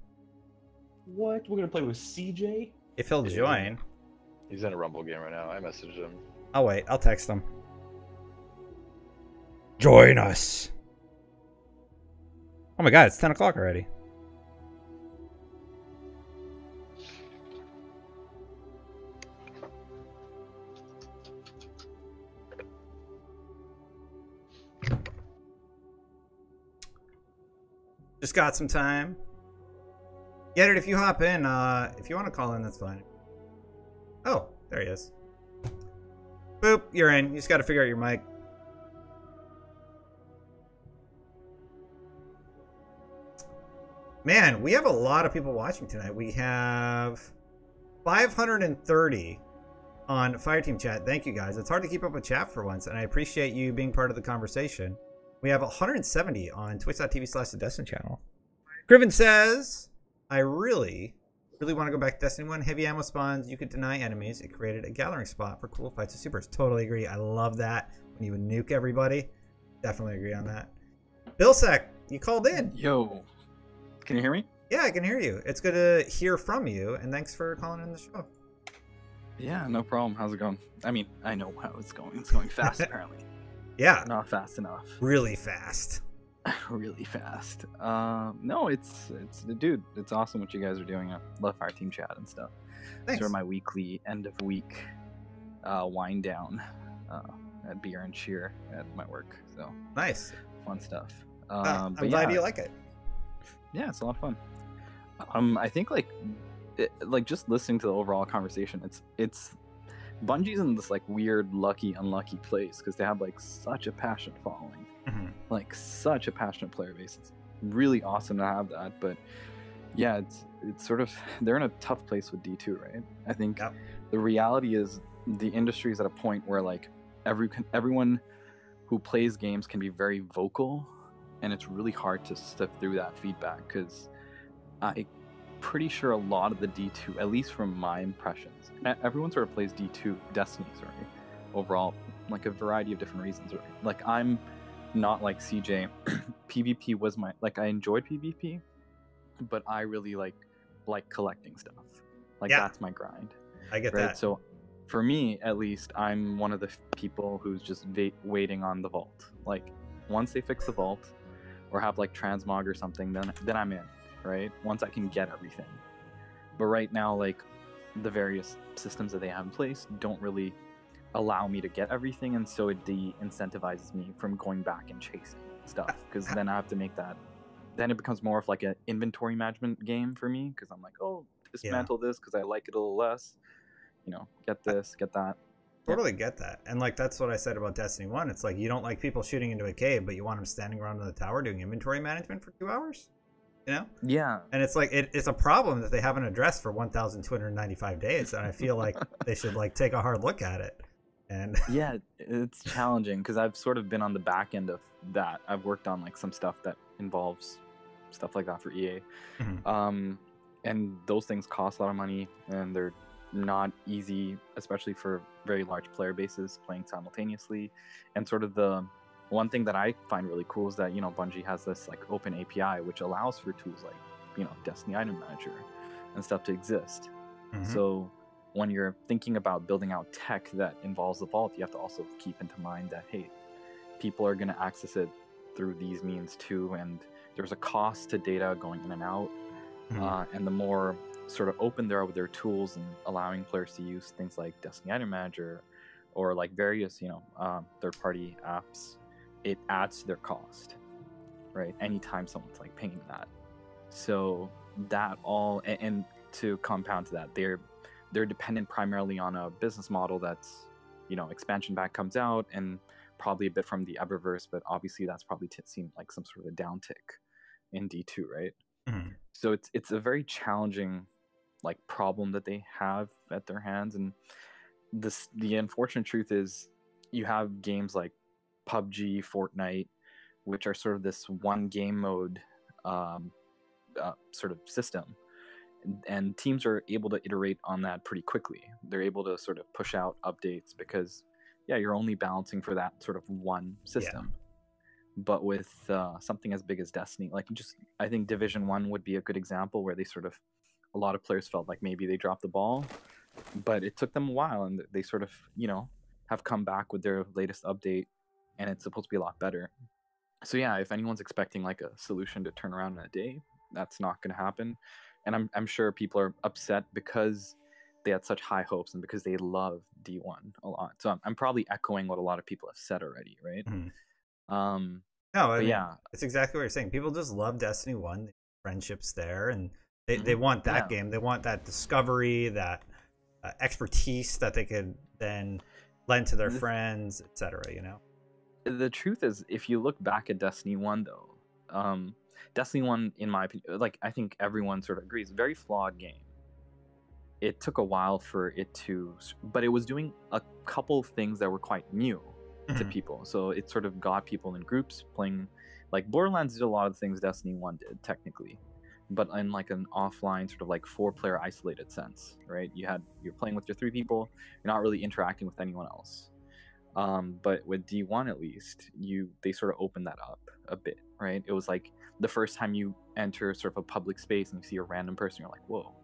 What? We're gonna play with CJ? If he'll join. He's in a Rumble game right now. I messaged him. I'll wait. I'll text him. Join us. Oh my god, it's 10 o'clock already. Just got some time. Get it if you hop in. If you want to call in, that's fine. Oh, there he is. Boop, you're in. You just got to figure out your mic. Man, we have a lot of people watching tonight. We have 530 on Fireteam chat. Thank you guys. It's hard to keep up with chat for once, and I appreciate you being part of the conversation. We have 170 on twitch.tv/the channel. Griven says, I really want to go back to Destiny 1. Heavy ammo spawns. You could deny enemies. It created a gathering spot for cool fights with supers. Totally agree. I love that. When you would nuke everybody. Definitely agree on that. Billsack, you called in. Yo. Can you hear me? Yeah, I can hear you. It's good to hear from you, and thanks for calling in the show. Yeah, no problem. How's it going? I mean, I know how it's going. It's going fast, apparently. Yeah. Not fast enough. Really fast. Really fast. No, it's dude, it's awesome what you guys are doing. I love Fireteam chat and stuff. Thanks. These are my weekly end of week wind down at beer and cheer at my work. So nice. fun stuff. I'm But glad yeah, you like it. yeah, it's a lot of fun. I think like just listening to the overall conversation, it's Bungie's in this like weird lucky unlucky place because they have like such a passionate following, like such a passionate player base. It's really awesome to have that, but yeah, it's sort of they're in a tough place with D2, right? I think the reality is the industry is at a point where like everyone who plays games can be very vocal, and it's really hard to sift through that feedback because I'm pretty sure a lot of the D2, at least from my impressions, everyone sort of plays Destiny, overall, like a variety of different reasons, right? Like I'm not like CJ. PvP was I enjoyed PvP, but I really like collecting stuff. Like that's my grind. I get right? that. So for me, at least, I'm one of the people who's just waiting on the vault. Like once they fix the vault or have like transmog or something, then I'm in, right? Once I can get everything. But right now, like the various systems that they have in place don't really allow me to get everything, and so it de-incentivizes me from going back and chasing stuff because then I have to make that. Then it becomes more of like an inventory management game for me because I'm like, oh, dismantle this because I like it a little less. Get this, get that. Totally get that. And like that's what I said about Destiny 1. It's like you don't like people shooting into a cave, but you want them standing around in the tower doing inventory management for 2 hours? Yeah. And it's like it's a problem that they haven't addressed for 1,295 days, and I feel like they should like take a hard look at it. And yeah, it's challenging because I've sort of been on the back end of that. I've worked on like some stuff that involves stuff like that for EA. And those things cost a lot of money, and they're not easy, especially for very large player bases playing simultaneously. And sort of the one thing that I find really cool is that Bungie has this like open API which allows for tools like Destiny Item Manager and stuff to exist. So when you're thinking about building out tech that involves the vault, you have to also keep into mind that hey, people are going to access it through these means too, and there's a cost to data going in and out. And the more sort of open they are with their tools and allowing players to use things like Destiny Item Manager or like various third-party apps, it adds to their cost, right? Anytime someone's like paying that. So that all, and to compound to that, they're dependent primarily on a business model that's expansion pack comes out and probably a bit from the Eververse, but obviously that's probably seemed like some sort of a downtick in D2, right? So it's a very challenging like problem that they have at their hands, and the unfortunate truth is you have games like PUBG, Fortnite, which are sort of this one game mode sort of system, and teams are able to iterate on that pretty quickly. They're able to sort of push out updates because you're only balancing for that sort of one system. But with something as big as Destiny, I think Division 1 would be a good example where they sort of, a lot of players felt like maybe they dropped the ball, but it took them a while, and they sort of, have come back with their latest update, and it's supposed to be a lot better. So yeah, if anyone's expecting like a solution to turn around in a day, that's not going to happen. And I'm sure people are upset because they had such high hopes and because they love D1 a lot. So I'm probably echoing what a lot of people have said already, right? No, I mean, it's exactly what you're saying. People just love Destiny 1. The friendships there, and they want that game. They want that discovery, that expertise that they could then lend to their friends, etc. The truth is, if you look back at Destiny 1, though, Destiny 1, in my opinion, I think everyone sort of agrees, very flawed game. It took a while for it to, but it was doing a couple things that were quite new to people. So it sort of got people in groups playing, like Borderlands did a lot of the things Destiny 1 did technically, but in like an offline sort of like 4-player isolated sense, right? You're playing with your 3 people, you're not really interacting with anyone else. But with D1 at least, they sort of opened that up a bit, right? It was like the first time you enter sort of a public space and you see a random person, you're like, whoa,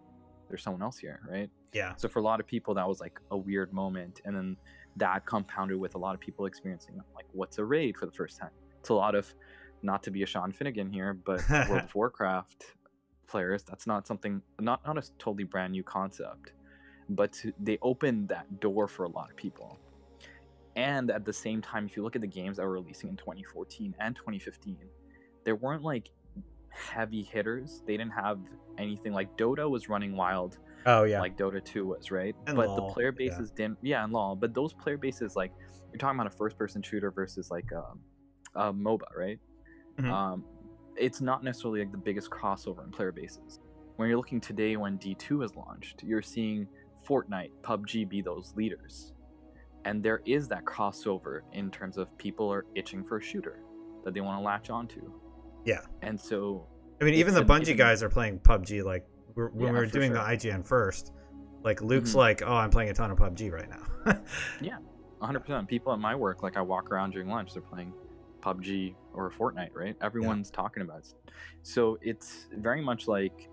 there's someone else here, right? Yeah. So for a lot of people, that was like a weird moment, and then that compounded with a lot of people experiencing like, what's a raid for the first time? It's a lot of, not to be a Sean Finnegan here, but World of Warcraft players, that's not something, not a totally brand new concept, but they opened that door for a lot of people. And at the same time, if you look at the games that were releasing in 2014 and 2015, there weren't like heavy hitters. They didn't have anything like Dota was running wild. Oh yeah, like Dota 2 was, right? And but LOL, the player bases didn't. Yeah, and LOL. But those player bases, like you're talking about a first-person shooter versus like a MOBA, right? It's not necessarily like the biggest crossover in player bases. When you're looking today, when D2 is launched, you're seeing Fortnite, PUBG be those leaders, and there is that crossover in terms of people are itching for a shooter that they want to latch onto. Yeah, and so I mean, even the Bungie guys are playing PUBG. Like when we were doing the IGN first, like Luke's like, "Oh, I'm playing a ton of PUBG right now." Yeah, 100%. People at my work, like I walk around during lunch, they're playing PUBG or Fortnite, right? Everyone's talking about it. So it's very much like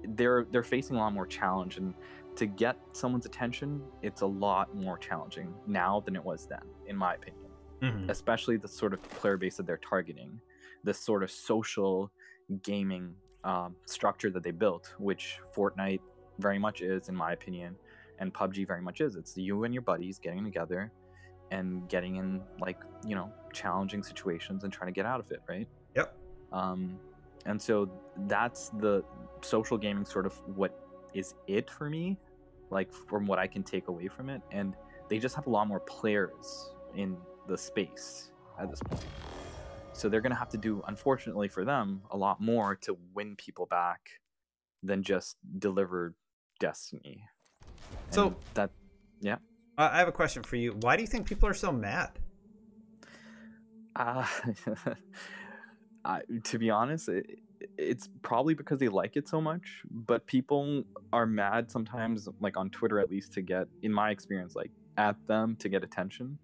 they're facing a lot more challenge, and to get someone's attention, it's a lot more challenging now than it was then, in my opinion. Especially the sort of player base that they're targeting, this sort of social gaming structure that they built, which Fortnite very much is, in my opinion, and PUBG very much is. It's you and your buddies getting together and getting in, like, you know, challenging situations and trying to get out of it, right? Yep. And so that's the social gaming sort of what is it for me, like from what I can take away from it. And they just have a lot more players in the space at this point. So they're going to have to do, unfortunately for them, a lot more to win people back than just deliver Destiny. And so that, yeah. I have a question for you. Why do you think people are so mad? To be honest, it's probably because they like it so much, but people are mad sometimes, like on Twitter at least, to get, in my experience, like at them to get attention.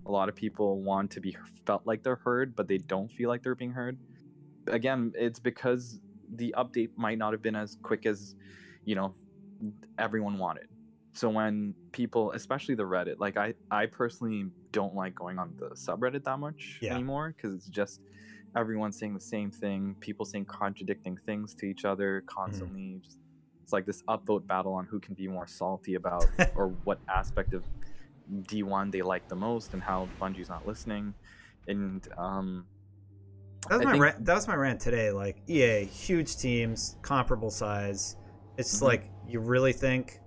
A lot of people want to be felt like they're heard, but they don't feel like they're being heard. Again, it's because the update might not have been as quick as, you know, everyone wanted. So when people, especially the Reddit, like I personally don't like going on the subreddit that much anymore, because it's just everyone saying the same thing, people saying contradicting things to each other constantly. Just, it's like this upvote battle on who can be more salty about or what aspect of D1 they like the most and how Bungie's not listening. And that was my rant today. Like, EA, huge teams, comparable size. It's like, you really think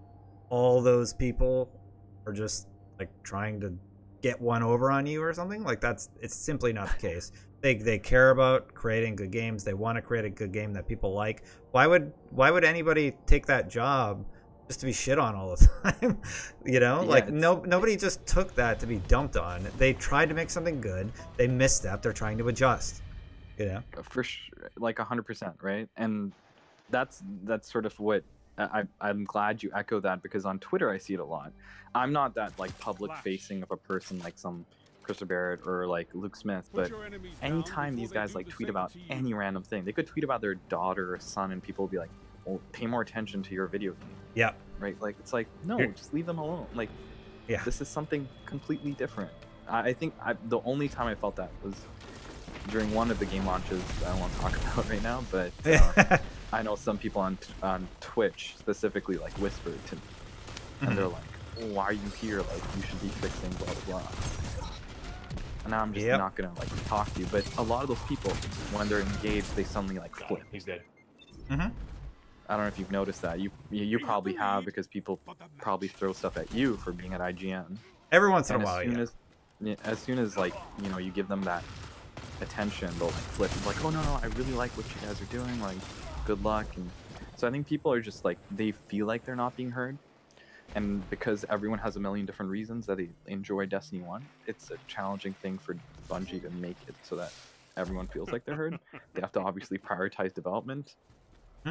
all those people are just like trying to get one over on you or something? Like, it's simply not the case. They care about creating good games. They want to create a good game that people like. Why would anybody take that job just to be shit on all the time? You know, like nobody just took that to be dumped on. They tried to make something good. They misstepped. They're trying to adjust. You know, for sure, like 100%, right? And that's sort of what I'm glad you echo that, because on Twitter I see it a lot. I'm not that like public facing of a person like some Christopher Barrett or like Luke Smith, but anytime these guys like tweet about any random thing, they could tweet about their daughter or son and people will be like, well, pay more attention to your video game. Yeah. Right? Like, it's like, no, just leave them alone. Like, this is something completely different. I think the only time I felt that was during one of the game launches that I don't want to talk about right now, but I know some people on Twitch specifically like whispered to me, and they're like, why are you here? Like, you should be fixing blah blah blah. And now I'm just not gonna like talk to you, but a lot of those people, when they're engaged, they suddenly like flip. He's dead. I don't know if you've noticed that. You probably have, because people probably throw stuff at you for being at IGN. Every once in a while, as soon as like, you know, you give them that attention, they'll like flip. It's like, oh no, I really like what you guys are doing. Like, good luck. And so I think people are just like, they feel like they're not being heard. And because everyone has a million different reasons that they enjoy Destiny 1, it's a challenging thing for Bungie to make it so that everyone feels like they're heard. They have to obviously prioritize development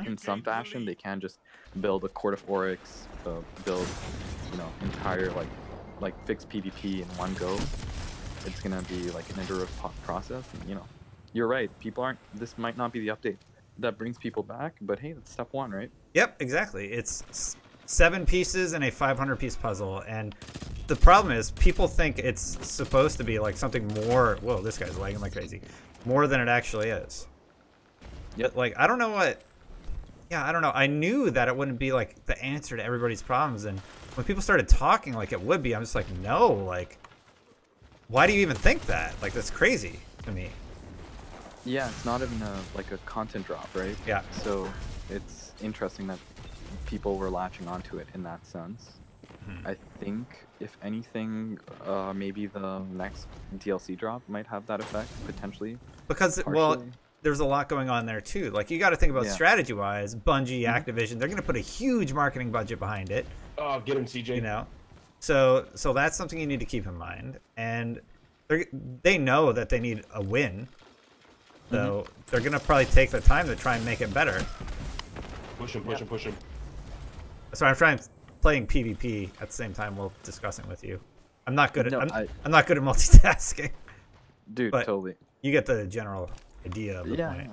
in some fashion. They can't just build a Court of Oryx, build, you know, entire like fix PvP in one go. It's gonna be like an iterative process. And, you know, you're right. People aren't. This might not be the update that brings people back, but hey, that's step one, right? Yep, exactly. It's 7 pieces in a 500-piece puzzle, and the problem is people think it's supposed to be like something more. Whoa, this guy's lagging like crazy. More than it actually is. Yep. But like, I don't know what. Yeah, I don't know. I knew that it wouldn't be like the answer to everybody's problems, and when people started talking like it would be, I'm just like, no, like why do you even think that? Like, that's crazy to me. Yeah, it's not even like a content drop, right? Yeah. So it's interesting that people were latching onto it in that sense. I think, if anything, maybe the next DLC drop might have that effect, potentially. Because, well, there's a lot going on there, too. Like, you got to think about strategy-wise. Bungie, Activision, they're going to put a huge marketing budget behind it. Oh, get him, CJ. You know? So that's something you need to keep in mind. And they know that they need a win. So they're going to probably take the time to try and make it better. Push him, push him, push him. So I'm playing PvP at the same time while discussing with you. I'm not good at I'm not good at multitasking. Dude, but totally. You get the general idea of the point.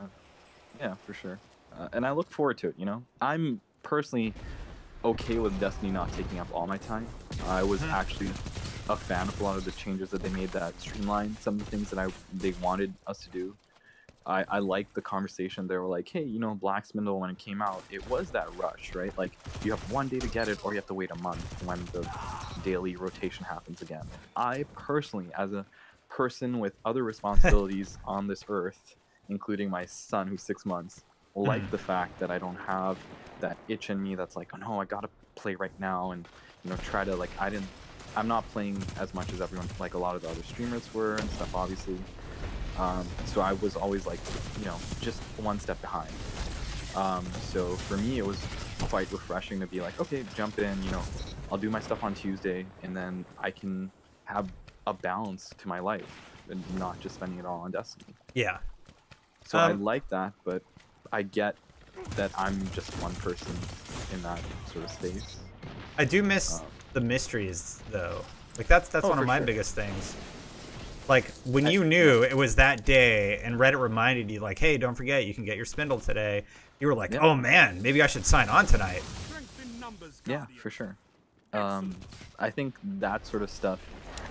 Yeah, for sure. And I look forward to it, you know? I'm personally okay with Destiny not taking up all my time. I was actually a fan of a lot of the changes that they made that streamlined some of the things that they wanted us to do. I liked the conversation. They were like, hey, you know, Black Spindle, when it came out, it was that rush, right? Like, you have one day to get it, or you have to wait a month when the daily rotation happens again. I personally, as a person with other responsibilities on this earth, including my son who's 6 months, like the fact that I don't have that itch in me that's like, oh no, I gotta play right now, and, you know, try to, like, I'm not playing as much as everyone, like a lot of the other streamers were and stuff, obviously. So I was always like, you know, just one step behind. So for me, it was quite refreshing to be like, okay, jump in, you know, I'll do my stuff on Tuesday, and then I can have a balance to my life and not just spending it all on Destiny. Yeah. So I like that, but I get that I'm just one person in that sort of space. I do miss the mysteries, though. Like, that's one of my biggest things. Like, when you knew it was that day and Reddit reminded you, like, hey, don't forget, you can get your spindle today, you were like, oh man, maybe I should sign on tonight. Yeah, for sure. I think that sort of stuff,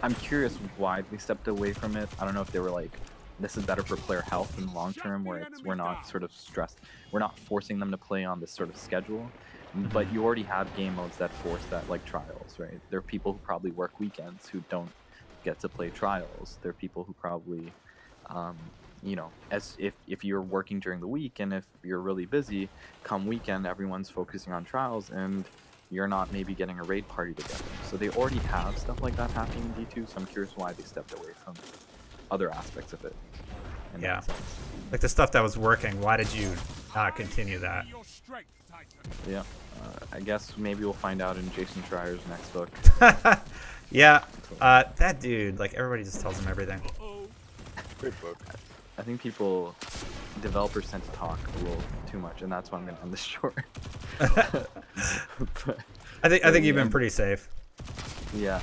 I'm curious why they stepped away from it. I don't know if they were like, this is better for player health in the long term, where we're not sort of stressed, we're not forcing them to play on this sort of schedule. But you already have game modes that force that, like trials, right? There are people who probably work weekends who don't get to play trials. There are people who probably, you know, as if you're working during the week and if you're really busy, come weekend, everyone's focusing on trials and you're not maybe getting a raid party together. So they already have stuff like that happening in D2, so I'm curious why they stepped away from other aspects of it. Yeah. Like the stuff that was working, why did you not continue that? Yeah. I guess maybe we'll find out in Jason Schreier's next book. Yeah, that dude, like, everybody just tells him everything. Great book. I think developers tend to talk a little too much, and that's why I'm going to end this short. I think you've been pretty safe. Yeah,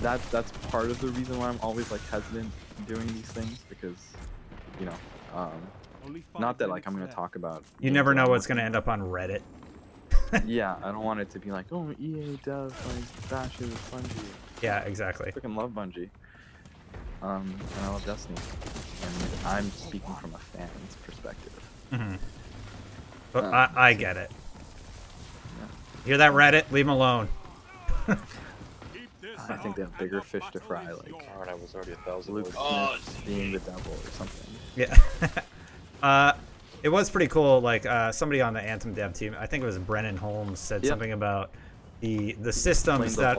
that's part of the reason why I'm always, like, hesitant doing these things, because, you know, not that, like, I'm going to talk about... You never know what's going to end up on Reddit. Yeah, I don't want it to be like, oh, EA does, like, bashes Bungie. Yeah, exactly. I freaking love Bungie. And I love Destiny. And I'm speaking from a fan's perspective. But I get it. Yeah. Hear that, Reddit? Leave him alone. I think they have bigger fish to fry, like I was already 1,000. Luke Smith being the devil or something. Yeah. It was pretty cool. Like, somebody on the Anthem dev team, I think it was Brennan Holmes, said something about the systems that...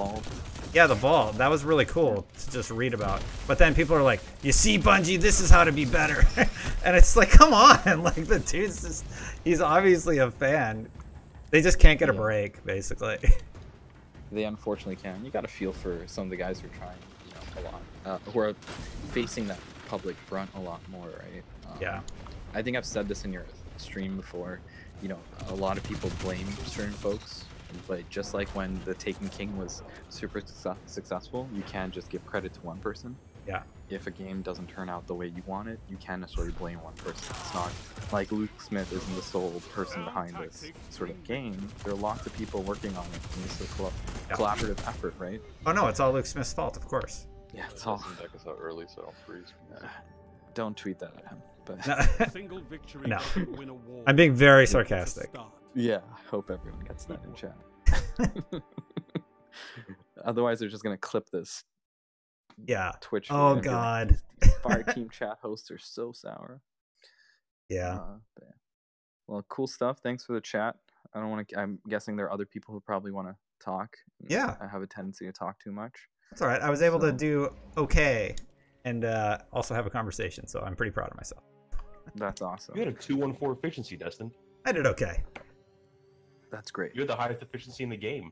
Yeah, the vault. That was really cool to just read about. But then people are like, you see, Bungie, this is how to be better. And it's like, come on. Like, the dude's just... He's obviously a fan. They just can't get a break, basically. They unfortunately can. You got to feel for some of the guys who are trying, you know, a lot. Who are facing that public brunt a lot more, right? Yeah. I think I've said this in your stream before. You know, a lot of people blame certain folks, but just like when the Taken King was super successful, you can't just give credit to one person. Yeah. If a game doesn't turn out the way you want it, you can't necessarily blame one person. It's not like Luke Smith isn't the sole person behind this sort of game. There are lots of people working on it, and it's a collaborative effort, right? Oh no, it's all Luke Smith's fault, of course. Yeah, it's all. Deck us out early, so I don't freeze. Don't tweet that at him. But no, I'm being very sarcastic. Yeah, I hope everyone gets that in chat. Otherwise, they're just gonna clip this Yeah. Twitch. Oh and be like, God. "These Fireteam chat hosts are so sour." Yeah. But yeah. Well, cool stuff. Thanks for the chat. I don't want to. I'm guessing there are other people who probably want to talk. Yeah. I have a tendency to talk too much. That's all right. I was able to do okay, and also have a conversation, so I'm pretty proud of myself. That's awesome. You had a 214 efficiency, Destin. I did okay. That's great. You had the highest efficiency in the game.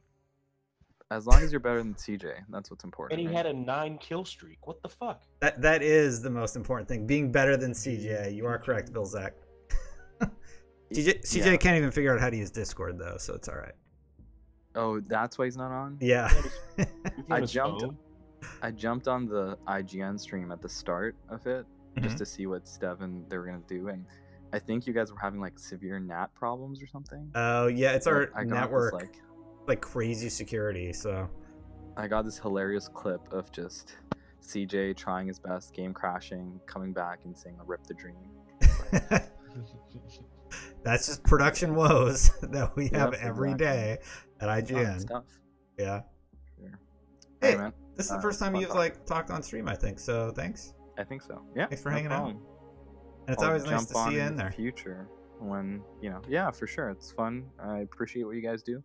As long as you're better than CJ, that's what's important. And he right? had a 9 kill streak. What the fuck? That is the most important thing. Being better than CJ. You are correct, Bill Zach. CJ can't even figure out how to use Discord though, so it's all right. Oh, that's why he's not on? Yeah. I jumped on the IGN stream at the start of it just to see what Stev and they were gonna do, and I think you guys were having like severe NAT problems or something. Oh yeah, it's our I got network, this, like crazy security. So I got this hilarious clip of just CJ trying his best, game crashing, coming back and saying "rip the dream." That's just production woes that we have Yep, every day at IGN. Stuff. Yeah. Sure. Hey, man. this is the first time fun you've talk. like talked on stream, I think. So thanks. I think so. Yeah. Thanks for no hanging out. problem. And it's I'll always nice jump to on see you in the there. Future when yeah, for sure, it's fun. I appreciate what you guys do.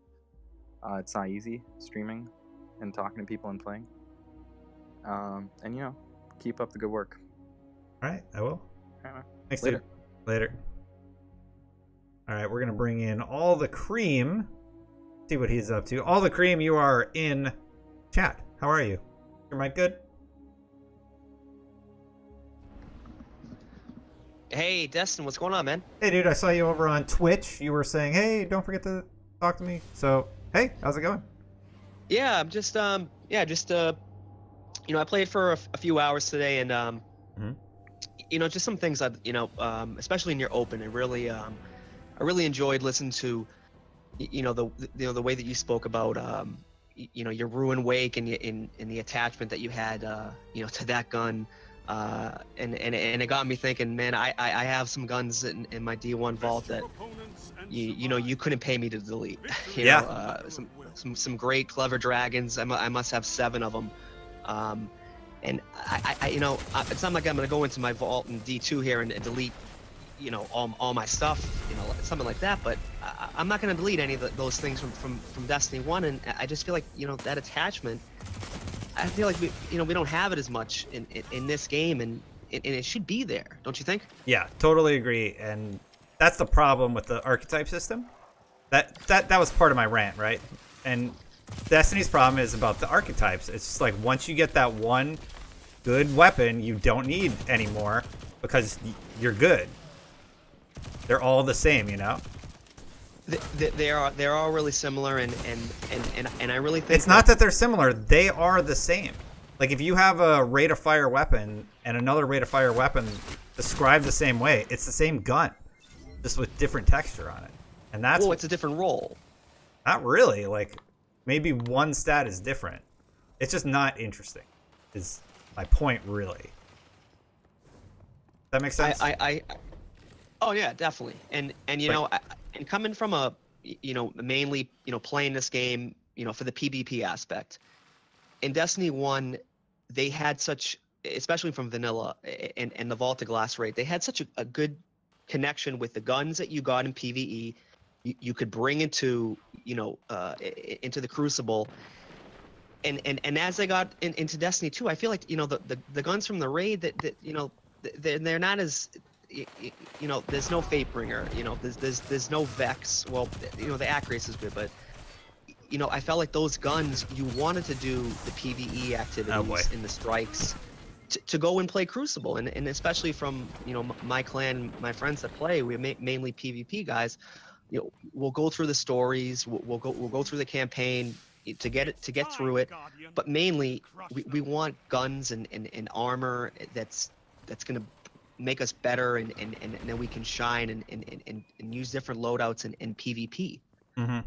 It's not easy streaming and talking to people and playing. And keep up the good work. All right, I will. All right, man. Thanks, Later. dude. Later. All right, we're gonna bring in All the Cream. See what he's up to. All the Cream, you are in chat. How are you? Your mic good? Hey, Destin, what's going on, man? Hey, dude, I saw you over on Twitch. You were saying, "Hey, don't forget to talk to me." So, hey, how's it going? Yeah, I'm just I played for a few hours today, and just some things that especially in your open, I really enjoyed listening to, the way that you spoke about, your Ruin Wake and the attachment that you had, to that gun. And it got me thinking, man, I have some guns in my D1 vault that you couldn't pay me to delete. Some great clever dragons. I must have 7 of them. And it's not like I'm gonna go into my vault in D2 here and delete all my stuff, something like that. But I'm not gonna delete any of those things from Destiny 1, and I just feel like that attachment. I feel like we don't have it as much in this game, and it should be there, don't you think? Yeah, totally agree. And that's the problem with the archetype system. That was part of my rant, right? And Destiny's problem is about the archetypes. It's just like once you get that one good weapon, you don't need anymore because you're good. They're all the same, They're all really similar, and I really think it's not that they're similar. They are the same. Like if you have a rate of fire weapon and another rate of fire weapon described the same way, it's the same gun, just with different texture on it. And that's it's a different role. Not really. Like maybe one stat is different. It's just not interesting. Is my point really? That makes sense. Oh yeah, definitely. And and coming from a mainly playing this game for the PvP aspect, in Destiny 1 they had such, especially from vanilla and the Vault of Glass raid, they had such a good connection with the guns that you got in PvE. You could bring into into the Crucible, and as I got into Destiny 2, I feel like the guns from the raid that they're not as there's no Fatebringer, there's no Vex. Well, the Acrace is good, but I felt like those guns, you wanted to do the PvE activities and the strikes to go and play Crucible, and especially from my clan, my friends that play, we're mainly PvP guys. We'll go through the stories, we'll go through the campaign to get through it, but mainly we want guns and armor that's gonna make us better, and then we can shine and use different loadouts in PvP. Mm-hmm.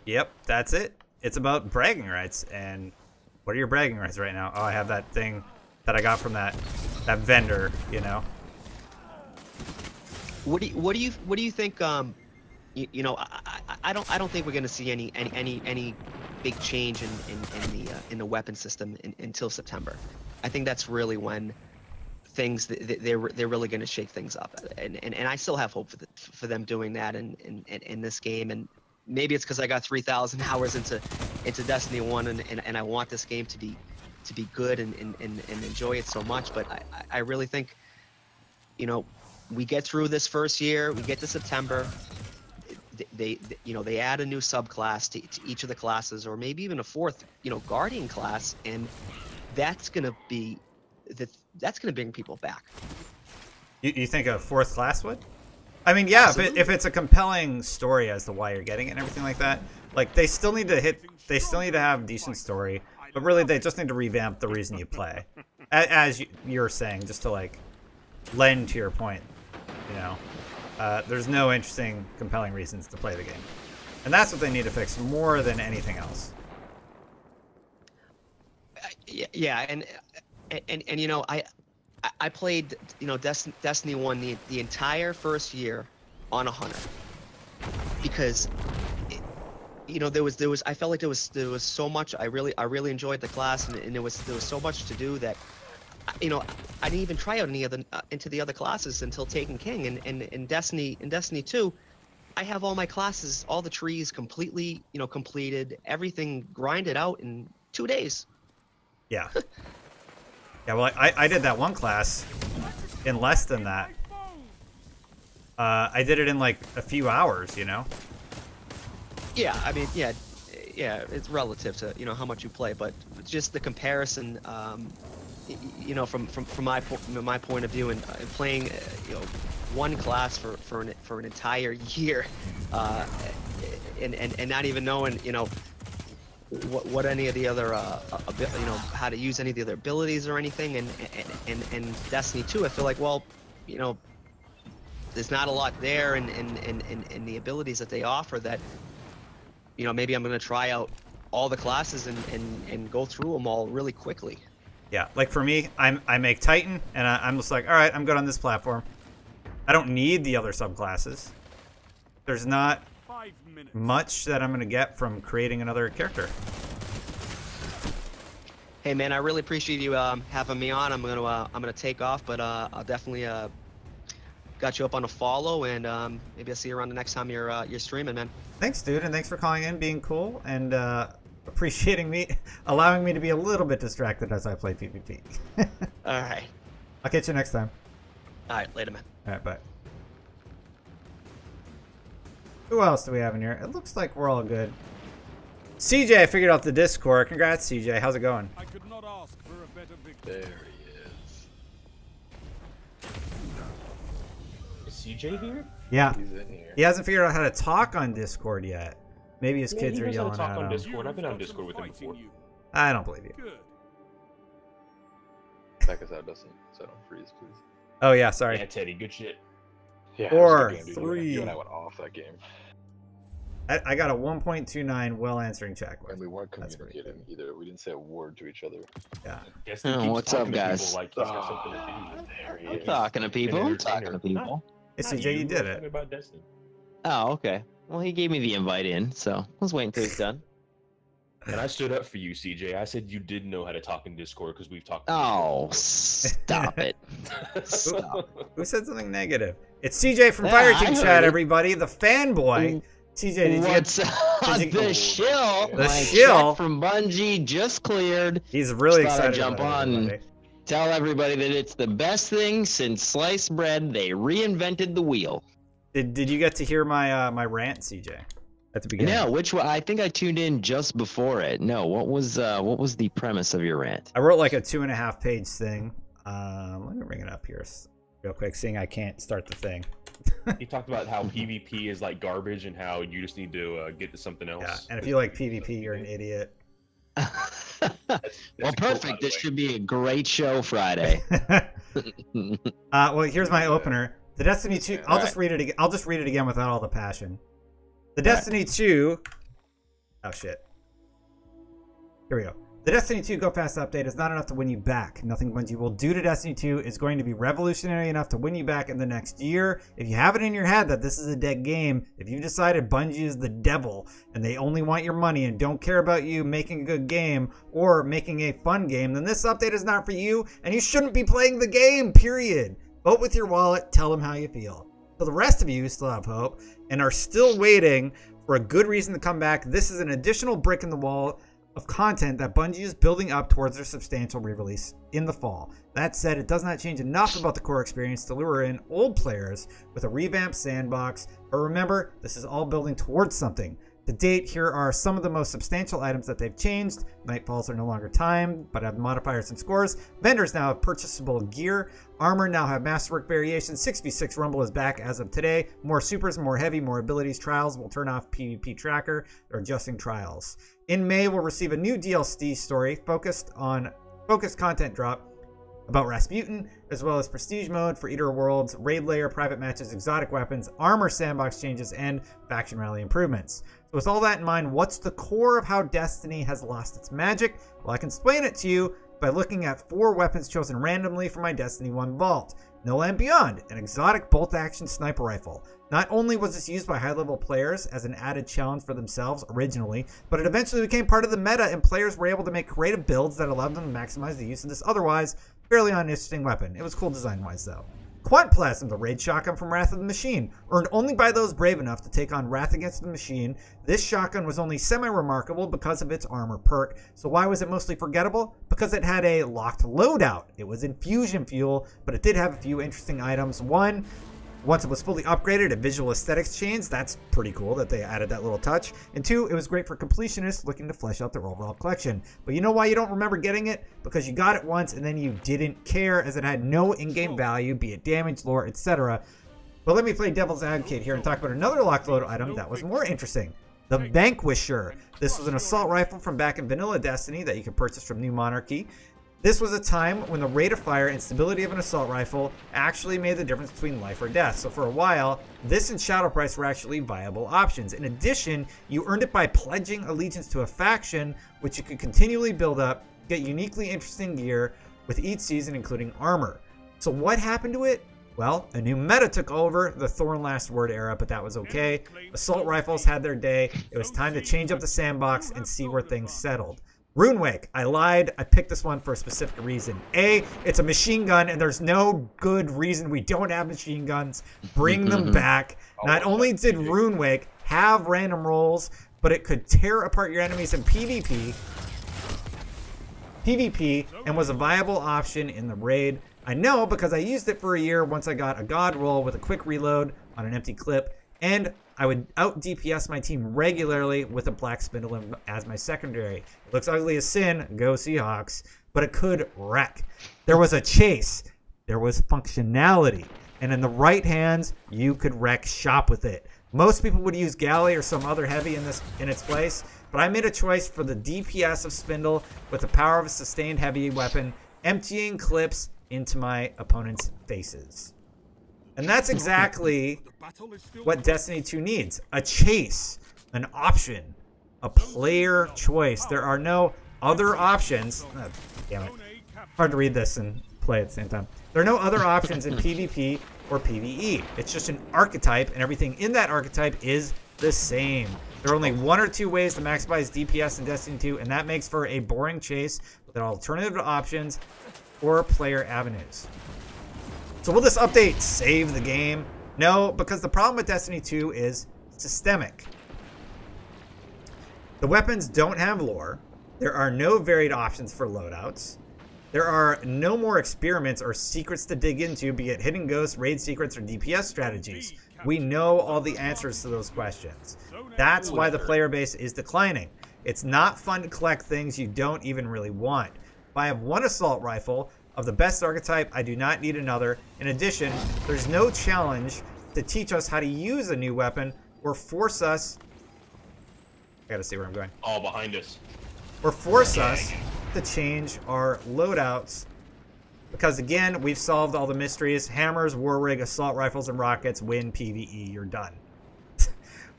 Yep, that's it. It's about bragging rights. And what are your bragging rights right now? Oh, I have that thing that I got from that vendor. What do you think? I don't think we're gonna see any big change in the weapon system until September. I think that's really when things they're really going to shake things up, and I still have hope for them doing that in this game. And maybe it's because I got 3,000 hours into Destiny 1, and I want this game to be good and enjoy it so much. But I really think, you know, we get through this first year, we get to September, they add a new subclass to each of the classes, or maybe even a fourth, you know, Guardian class, and that's gonna bring people back. You think a fourth class would? I mean, yeah, if it's a compelling story as to why you're getting it and everything like that, like they still need to have decent story, but really they just need to revamp the reason you play, as you're saying, just to like lend to your point. You know, there's no interesting, compelling reasons to play the game, and that's what they need to fix more than anything else. Yeah, and you know, I played, you know, Destiny 1 the entire first year on a hunter, because you know there was I felt like there was so much. I really enjoyed the class, and there was so much to do that, you know, I didn't even try out any other into the other classes until Taken King, and in Destiny 2, I have all my classes, all the trees completely, you know, completed, everything grinded out in 2 days. Yeah. Yeah, well, I did that one class in less than that. I did it in like a few hours, you know? Yeah, I mean, yeah, it's relative to, you know, how much you play, but just the comparison, you know, from my point of view, and playing, you know, one class for an entire year, and not even knowing, you know, what any of the other you know, how to use any of the other abilities or anything, and Destiny 2, I feel like, well, you know, there's not a lot there in the abilities that they offer that, you know, maybe I'm gonna try out all the classes and go through them all really quickly. Yeah, like for me, I make Titan, and I'm just like, all right, I'm good on this platform. I don't need the other subclasses. There's not much that I'm gonna get from creating another character. Hey man, I really appreciate you having me on. I'm gonna take off, but I'll definitely got you up on a follow, and maybe I'll see you around the next time you're streaming, man. Thanks, dude, and thanks for calling in, being cool, and appreciating me, allowing me to be a little bit distracted as I play PvP. All right. I'll catch you next time. All right, later, man. All right, bye. Who else do we have in here? It looks like we're all good. CJ, I figured out the Discord. Congrats, CJ. How's it going? I could not ask for a better victory. There he is. Is CJ here? Yeah. He's in here. He hasn't figured out how to talk on Discord yet. Maybe his kids are yelling talk at on him. Discord. I've been on Discord with him before. I don't believe you. Back us out, Dustin, so don't freeze, please. Oh yeah, sorry. Yeah, Teddy, good shit. Yeah, 4, game, 3. You and I went off that game. I got a 1.29 well answering check. And we weren't communicating either. We didn't say a word to each other. Yeah. Oh, what's up, guys? Like he's got something to do. There he I'm is. talking to people. I'm talking to people. Hey, CJ, you did it. About Destiny. Oh, okay. Well, he gave me the invite in, so I was waiting till he's done. And I stood up for you, CJ. I said you did know how to talk in Discord because we've talked. Oh, stop it! Stop. Who said something negative? It's CJ from Yeah, Fireteam I heard Chat, it. everybody. The fanboy. CJ, did you What's up? The shill. The My shill check from Bungie just cleared. He's really Just thought I'd excited jump about it, on everybody. and tell everybody that it's the best thing since sliced bread. They reinvented the wheel. Did you get to hear my my rant, CJ, at the beginning? No, which one? I think I tuned in just before it. No, what was the premise of your rant? I wrote like a 2.5-page thing. Let me bring it up here real quick, seeing I can't start the thing. He talked about how PvP is like garbage and how you just need to get to something else. Yeah, and if you like PvP, you're an idiot. Well, perfect. This should be a great show Friday. Well, here's my opener. The Destiny 2. I'll just Alright. read it again. I'll just read it again without all the passion. The Destiny 2. Oh shit. Here we go. The Destiny 2 Go Fast update is not enough to win you back. Nothing Bungie will do to Destiny 2 is going to be revolutionary enough to win you back in the next year. If you have it in your head that this is a dead game, if you've decided Bungie is the devil and they only want your money and don't care about you making a good game or making a fun game, then this update is not for you and you shouldn't be playing the game, period. Vote with your wallet, tell them how you feel. For the rest of you who still have hope and are still waiting for a good reason to come back, this is an additional brick in the wall of content that Bungie is building up towards their substantial re-release in the fall. That said, it does not change enough about the core experience to lure in old players with a revamped sandbox, but remember, this is all building towards something. To date, here are some of the most substantial items that they've changed. Nightfalls are no longer timed, but have modifiers and scores. Vendors now have purchasable gear. Armor now have masterwork variations. 6v6 Rumble is back as of today. More supers, more heavy, more abilities. Trials will turn off PvP tracker. They're adjusting trials. In May, we'll receive a new DLC story focused content drop about Rasputin, as well as prestige mode for Eater Worlds, raid layer, private matches, exotic weapons, armor sandbox changes, and faction rally improvements. So with all that in mind, what's the core of how Destiny has lost its magic? Well, I can explain it to you by looking at 4 weapons chosen randomly from my Destiny 1 vault. No Land Beyond, an exotic bolt-action sniper rifle. Not only was this used by high-level players as an added challenge for themselves originally, but it eventually became part of the meta and players were able to make creative builds that allowed them to maximize the use of this otherwise fairly uninteresting weapon. It was cool design-wise though. Quant Plasm, the raid shotgun from Wrath of the Machine. Earned only by those brave enough to take on Wrath Against the Machine, this shotgun was only semi-remarkable because of its armor perk. So why was it mostly forgettable? Because it had a locked loadout. It was infusion fuel, but it did have a few interesting items. One, once it was fully upgraded, a visual aesthetics change. That's pretty cool that they added that little touch. And 2, it was great for completionists looking to flesh out their overall collection. But you know why you don't remember getting it? Because you got it once and then you didn't care, as it had no in-game value, be it damage, lore, etc. But let me play devil's advocate here and talk about another locked load item that was more interesting. The Vanquisher. This was an assault rifle from back in vanilla Destiny that you could purchase from New Monarchy. This was a time when the rate of fire and stability of an assault rifle actually made the difference between life or death. So for a while, this and Shadow Price were actually viable options. In addition, you earned it by pledging allegiance to a faction, which you could continually build up, get uniquely interesting gear with each season, including armor. So what happened to it? Well, a new meta took over, the Thorn Last Word era, but that was okay. Assault rifles had their day. It was time to change up the sandbox and see where things settled. Runewake. I lied. I picked this one for a specific reason. A, it's a machine gun, and there's no good reason we don't have machine guns. Bring them back. Not only did Runewake have random rolls, but it could tear apart your enemies in PvP, and was a viable option in the raid. I know because I used it for a year once I got a god roll with a quick reload on an empty clip, and I would out DPS my team regularly with a Black Spindle as my secondary. It looks ugly as sin, go Seahawks, but it could wreck. There was a chase, there was functionality, and in the right hands, you could wreck shop with it. Most people would use Galley or some other heavy in its place, but I made a choice for the DPS of Spindle with the power of a sustained heavy weapon, emptying clips into my opponent's faces. And that's exactly what Destiny 2 needs. A chase, an option, a player choice. There are no other options. Oh, damn it. Hard to read this and play at the same time. There are no other options in PvP or PvE. It's just an archetype, and everything in that archetype is the same. There are only 1 or 2 ways to maximize DPS in Destiny 2, and that makes for a boring chase with alternative options or player avenues. So will this update save the game? No, because the problem with Destiny 2 is systemic. The weapons don't have lore. There are no varied options for loadouts. There are no more experiments or secrets to dig into, be it hidden ghosts, raid secrets, or DPS strategies. We know all the answers to those questions. That's why the player base is declining. It's not fun to collect things you don't even really want. If I have one assault rifle of the best archetype, I do not need another. In addition, there's no challenge to teach us how to use a new weapon or force us... I gotta see where I'm going. All behind us. Or force us to change our loadouts. Because again, we've solved all the mysteries. Hammers, war rig, assault rifles, and rockets win PvE. You're done.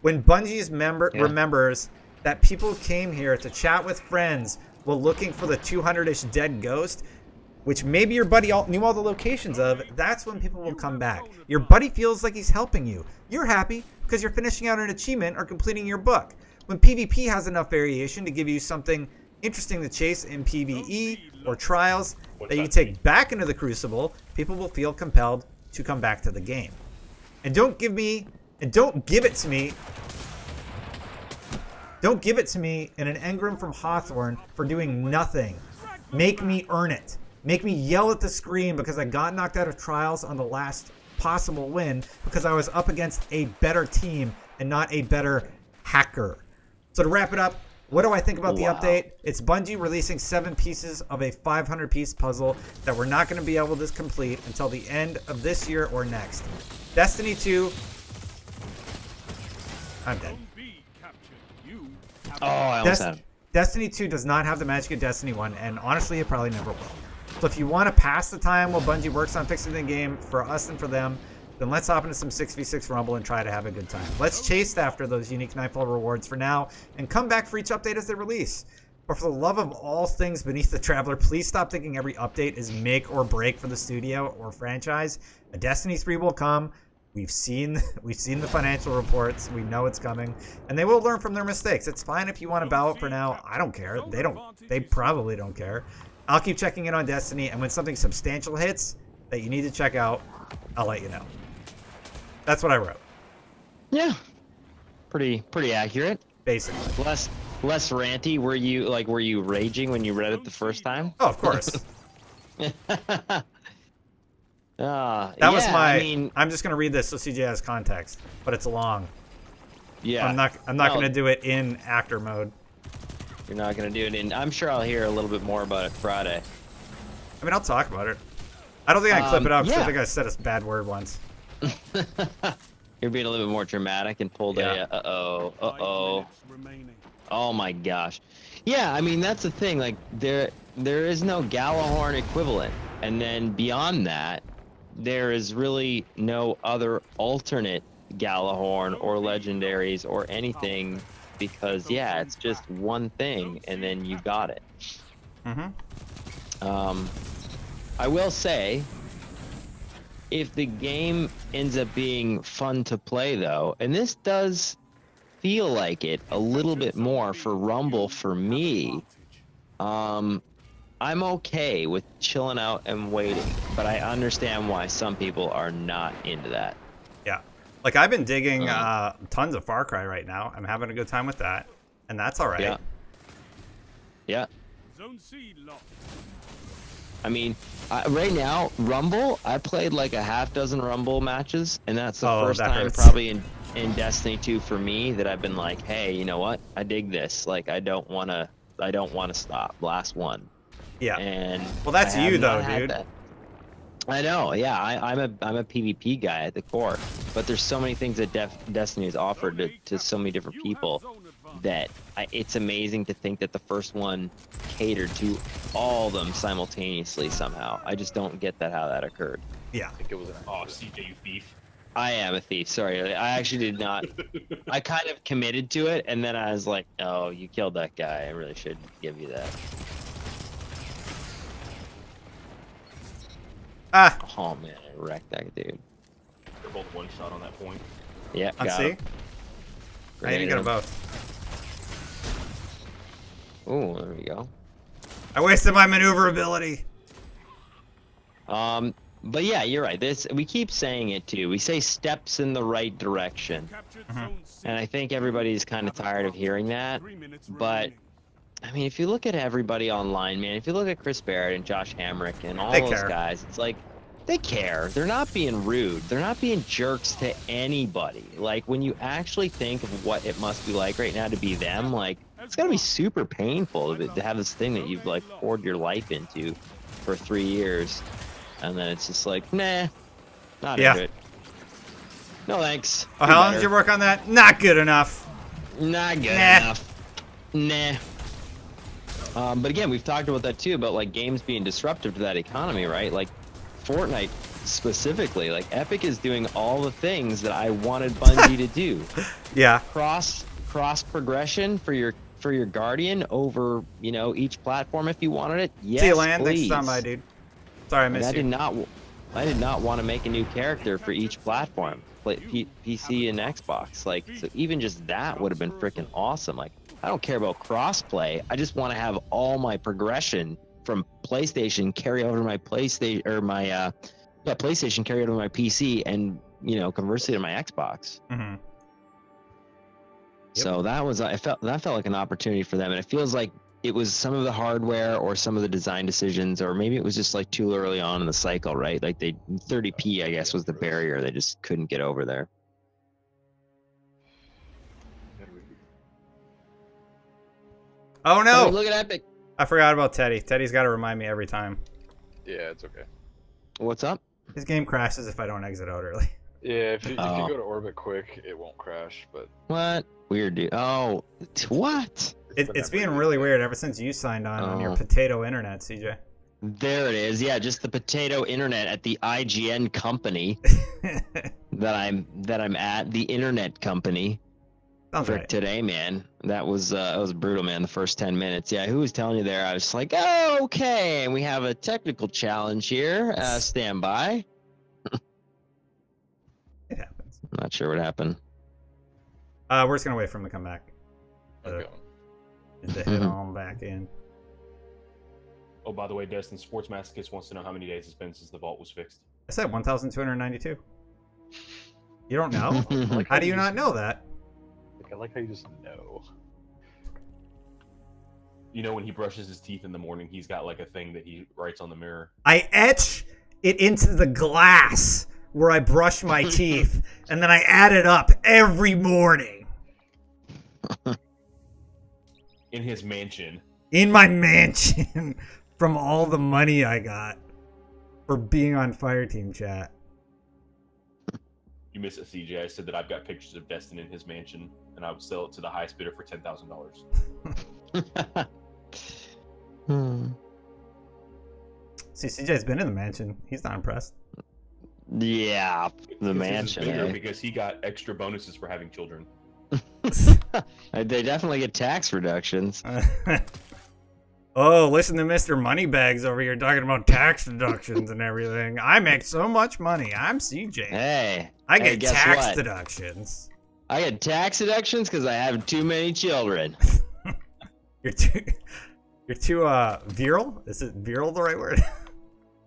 When Bungie's remembers that people came here to chat with friends, while looking for the 200-ish dead ghost, which maybe your buddy knew all the locations of, that's when people will come back. Your buddy feels like he's helping you. You're happy because you're finishing out an achievement or completing your book. When PvP has enough variation to give you something interesting to chase in PvE or trials that you can take back into the Crucible, people will feel compelled to come back to the game. And don't give it to me in an engram from Hawthorne for doing nothing. Make me earn it. Make me yell at the screen because I got knocked out of trials on the last possible win because I was up against a better team and not a better hacker. So to wrap it up, what do I think about the update? It's Bungie releasing 7 pieces of a 500-piece puzzle that we're not going to be able to complete until the end of this year or next. Destiny 2... I'm dead. Oh, I almost had him. Destiny 2 does not have the magic of Destiny 1, and honestly, it probably never will. So if you want to pass the time while Bungie works on fixing the game for us and for them, then let's hop into some 6v6 Rumble and try to have a good time. Let's chase after those unique Nightfall rewards for now, and come back for each update as they release. But for the love of all things beneath the Traveler, please stop thinking every update is make or break for the studio or franchise. A Destiny 3 will come. We've seen the financial reports. We know it's coming, and they will learn from their mistakes. It's fine if you want to bow out for now. I don't care. They probably don't care. I'll keep checking in on Destiny, and when something substantial hits that you need to check out, I'll let you know. That's what I wrote. Yeah, pretty accurate. Basically. Less ranty. Were you raging when you read it the first time? Oh, of course. That was my. I mean, I'm just gonna read this so CJ has context, but it's long. Yeah. I'm not gonna do it in actor mode. You're not gonna do it in. I'm sure I'll hear a little bit more about it Friday. I mean, I'll talk about it. I don't think I can clip it out because I think I said a bad word once. You're being a little bit more dramatic and pulled a oh my gosh. Yeah, I mean that's the thing. Like there is no Gjallarhorn equivalent, and then beyond that, there is really no other alternate Gjallarhorn or legendaries or anything, because yeah, it's just one thing and then you got it. I will say, if the game ends up being fun to play though, and this does feel like it a little bit more for Rumble for me, I'm okay with chilling out and waiting, but I understand why some people are not into that. Yeah. Like, I've been digging tons of Far Cry right now. I'm having a good time with that, and that's all right. Yeah. Yeah. I mean, right now, Rumble, I played like a half dozen Rumble matches, and that's the first time probably in Destiny 2 for me that I've been like, hey, you know what? I dig this. Like, I don't want to stop. Last one. Yeah. And well, that's you though, dude. I know. Yeah, I'm a PvP guy at the core, but there's so many things that Destiny has offered to so many different people that it's amazing to think that the first one catered to all of them simultaneously somehow. I just don't get how that occurred. Yeah. I think it was CJ, you thief. I am a thief. Sorry, I actually did not. I kind of committed to it, and then I was like, "Oh, you killed that guy. I really should give you that." Oh man, I wrecked that dude. They're both one shot on that point. Yeah, Let's see. I even got them both. Oh, there we go. I wasted my maneuverability. But yeah, you're right. We keep saying it too. We say steps in the right direction, and I think everybody's kind of tired of hearing that. But I mean, if you look at everybody online, man, if you look at Chris Barrett and Josh Hamrick and all those guys, it's like they care. They're not being rude. They're not being jerks to anybody. Like, when you actually think of what it must be like right now to be them, like, it's gotta be super painful to have this thing that you've like poured your life into for 3 years, and then it's just like, nah, not into it. No thanks. Oh, how long did you work on that? Not good enough. Not good enough. Nah. But again, we've talked about that too, about like games being disruptive to that economy, right? Like Fortnite specifically, like Epic is doing all the things that I wanted Bungie to do. Yeah. Cross progression for your for your Guardian over, you know, each platform if you wanted it, yes, See you, Land. Thanks please. for stopping by, dude. Sorry I missed you. I did not want to make a new character for each platform, like PC and Xbox. Like, so even just that would have been freaking awesome. Like, I don't care about crossplay. I just want to have all my progression from PlayStation carry over to my PlayStation or my PlayStation carry over to my PC, and you know, conversely to my Xbox. Mm-hmm. So that was that felt like an opportunity for them, and it feels like it was some of the hardware or some of the design decisions, or maybe it was just like too early on in the cycle, right? Like 30p, I guess, was the barrier. They just couldn't get over there. Oh no! Oh, look at Epic. I forgot about Teddy. Teddy's got to remind me every time. Yeah, it's okay. What's up? His game crashes if I don't exit out early. Yeah, if you go to orbit quick, it won't crash. But what? Weird, dude. Oh, what? It's being really weird ever since you signed on your potato internet, CJ. There it is. Yeah, just the potato internet at the IGN company that I'm at, the internet company. Sounds right. Today, man. That was brutal, man. The first 10 minutes. Yeah, who was telling you there? I was like, oh, okay, and we have a technical challenge here. Stand by. It happens. I'm not sure what happened. We're just gonna wait for him to come back. Okay. To head on back in. Oh, by the way, Destin, Sports Masochist wants to know how many days it's been since the vault was fixed. I said 1,292. You don't know? How do you not know that? I like how you just know. You know, when he brushes his teeth in the morning, he's got like a thing that he writes on the mirror. I etch it into the glass where I brush my teeth, and then I add it up every morning. In his mansion. In my mansion. From all the money I got for being on Fireteam Chat. You miss it, CJ. I said that I've got pictures of Destin in his mansion, and I would sell it to the highest bidder for $10,000. See, CJ's been in the mansion. He's not impressed. Yeah, the mansion. Bigger because he got extra bonuses for having children. They definitely get tax reductions. Oh, listen to Mr. Moneybags over here talking about tax deductions and everything. I make so much money. I'm CJ. Hey, I get guess tax what? deductions. I get tax deductions because I have too many children. You're too virile? Is it virile the right word?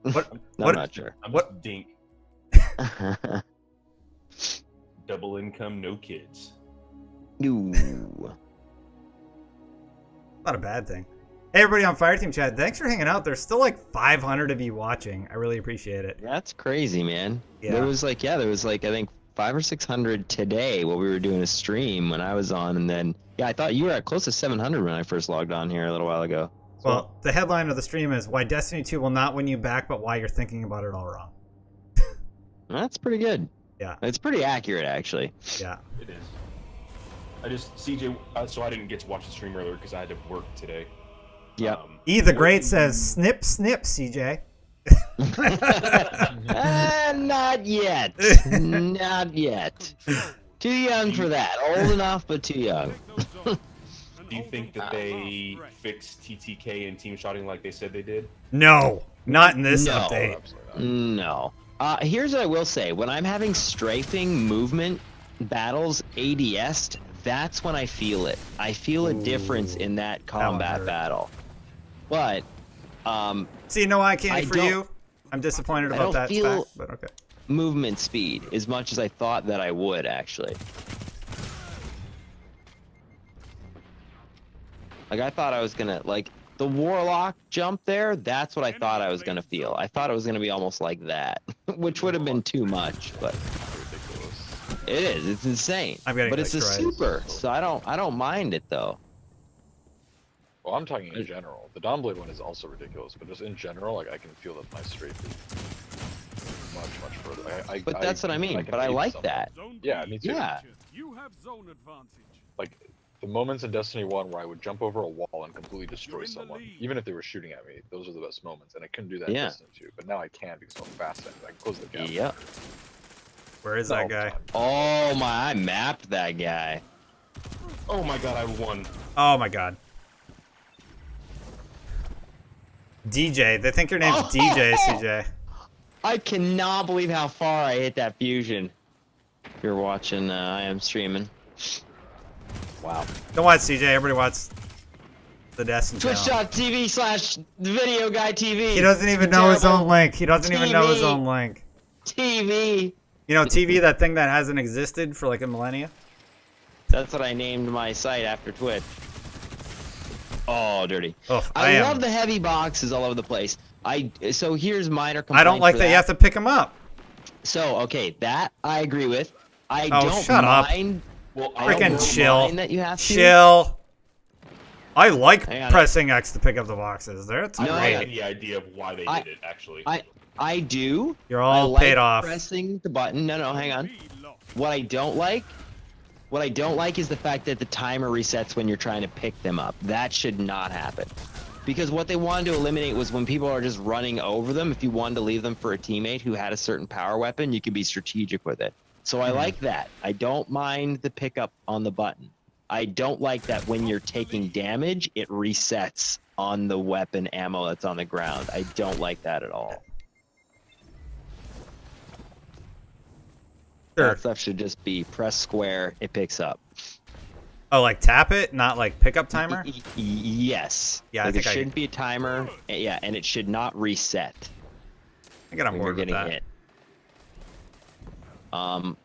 What? I'm not sure. I'm what dink. Double income, no kids. Ooh. Not a bad thing. Hey, everybody on Fireteam Chat, thanks for hanging out. There's still like 500 of you watching. I really appreciate it. That's crazy, man. Yeah. There was like I think 500 or 600 today while we were doing a stream when I was on, and then I thought you were at close to 700 when I first logged on here a little while ago. Well, the headline of the stream is why Destiny 2 will not win you back, but why you're thinking about it all wrong. That's pretty good. Yeah. It's pretty accurate, actually. Yeah. It is. CJ, so I didn't get to watch the stream earlier because I had to work today. Yep. E the Great says, snip, snip, CJ. Not yet. Not yet. Too young for that. Old enough, but too young. Do you think that they fixed TTK and team shotting like they said they did? No. Not in this update. No. Here's what I will say. When I'm having strafing movement battles ADS'd, that's when I feel it. I feel a difference in that combat battle. But, see, no eye candy for you. I'm disappointed about that fact, but okay. Movement speed as much as I thought that I would, actually. Like, I thought I was gonna, like, the Warlock jump there, that's what I thought I was gonna feel. I thought it was gonna be almost like that, which would have been too much, but it is, it's insane. But it's a super, so I don't mind it, though. Well, I'm talking in general. The Dawnblade one is also ridiculous, but just in general, like I can feel that my strafe is much further. But that's what I mean. But I like that. Yeah, me too. Yeah. You have zone advantage. Like the moments in Destiny 1 where I would jump over a wall and completely destroy someone, even if they were shooting at me, those are the best moments. And I couldn't do that in Destiny 2, but now I can because I'm fast and I can close the gap. Yep. Where is that guy? Oh my! I mapped that guy. Oh my god! I won. Oh my god. DJ. They think your name's DJ, CJ. I cannot believe how far I hit that fusion. If you're watching, I am streaming. Wow. Don't watch CJ. Everybody watch the Destin channel. Twitch.tv/VideoGuyTV. He doesn't even know his own link. He doesn't even know his own link. TV. You know, TV, that thing that hasn't existed for like a millennia? That's what I named my site after Twitch. Oh, dirty. Oh, I love the heavy boxes all over the place. So here's minor complaint. I don't like that you have to pick them up. So, okay, that I agree with. I Oh, don't shut up. mind. Well, Freaking chill. That you have to. Chill. I like Hang on. pressing X to pick up the boxes. That's I great. like the idea of why they did it, actually. I do. You're all I like paid off. Pressing the button. No, hang on. What I don't like is the fact that the timer resets when you're trying to pick them up. That should not happen. Because what they wanted to eliminate was when people are just running over them. If you wanted to leave them for a teammate who had a certain power weapon, you could be strategic with it. So I like that. I don't mind the pickup on the button. I don't like that when you're taking damage, it resets on the weapon ammo that's on the ground. I don't like that at all. Sure. That stuff should just be press square, it picks up. Oh, like tap it, not like pickup timer? Yes. Yeah, Like, I think it shouldn't be a timer. Yeah, and it should not reset. I got on when you're board with getting that. hit.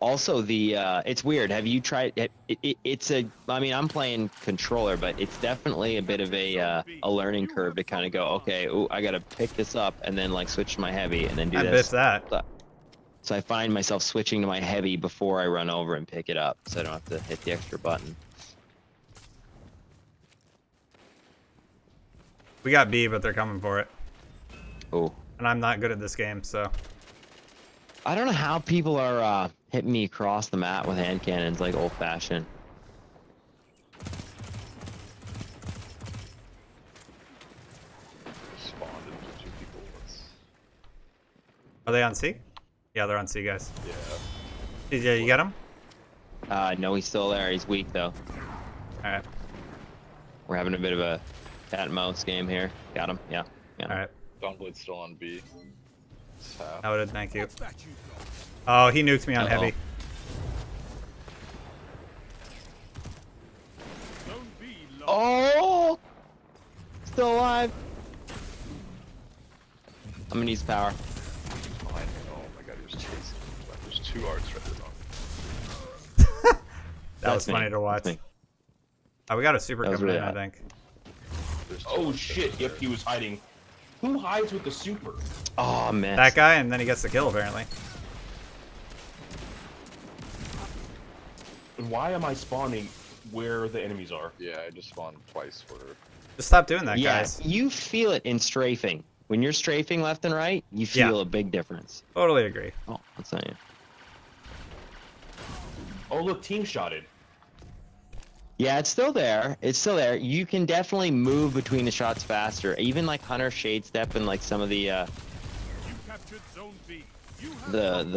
Also, it's weird. Have you tried? It's a. I mean, I'm playing controller, but it's definitely a bit of a learning curve to kind of go. Okay, ooh, I gotta pick this up and then like switch to my heavy and then do I this. missed that. So I find myself switching to my heavy before I run over and pick it up, so I don't have to hit the extra button. We got B, but they're coming for it. Oh. And I'm not good at this game, so. I don't know how people are hitting me across the map with hand cannons like old-fashioned. Are they on C? Yeah, they're on C, guys. Yeah. CJ, you got him? No, he's still there. He's weak, though. Alright. We're having a bit of a cat and mouse game here. Got him. Yeah. Alright. Dawnblade's still on B. Noted, thank you. Oh, he nuked me on heavy. Oh! Still alive. I'm gonna need power. Oh my god, he was chasing. There's 2 arts right there. That was funny to watch. Oh, we got a super That was coming really in, I hot. think. Oh shit, yep, he was hiding. Who hides with the super? Oh, man. That guy, and then he gets the kill, apparently. And why am I spawning where the enemies are? Yeah, I just spawned twice for... Just stop doing that, Yeah, guys. you feel it in strafing. When you're strafing left and right, you feel a big difference. Totally agree. Oh, I'll tell you. Oh look, team shotted. Yeah, it's still there. It's still there. You can definitely move between the shots faster. Even like Hunter Shade Step and like some of the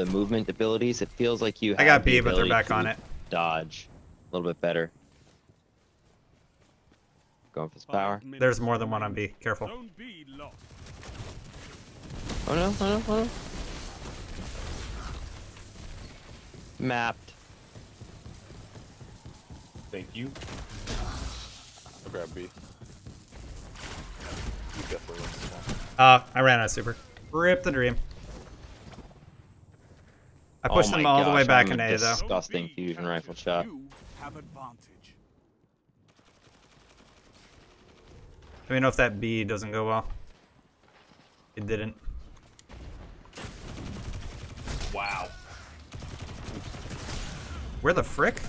movement abilities, it feels like you have I got the B, but they're ability back to on it. Dodge a little bit better. Going for his power. There's more than one on B. Careful. Oh no, oh no, oh no. Mapped. Thank you. I'll grab B. You definitely went small. I ran out of super. Rip the dream. I pushed Oh them my all the way gosh, back I'm in a A, though. disgusting fusion rifle shot. Have advantage. Let me know if that B doesn't go well. It didn't. Wow. Where the frick?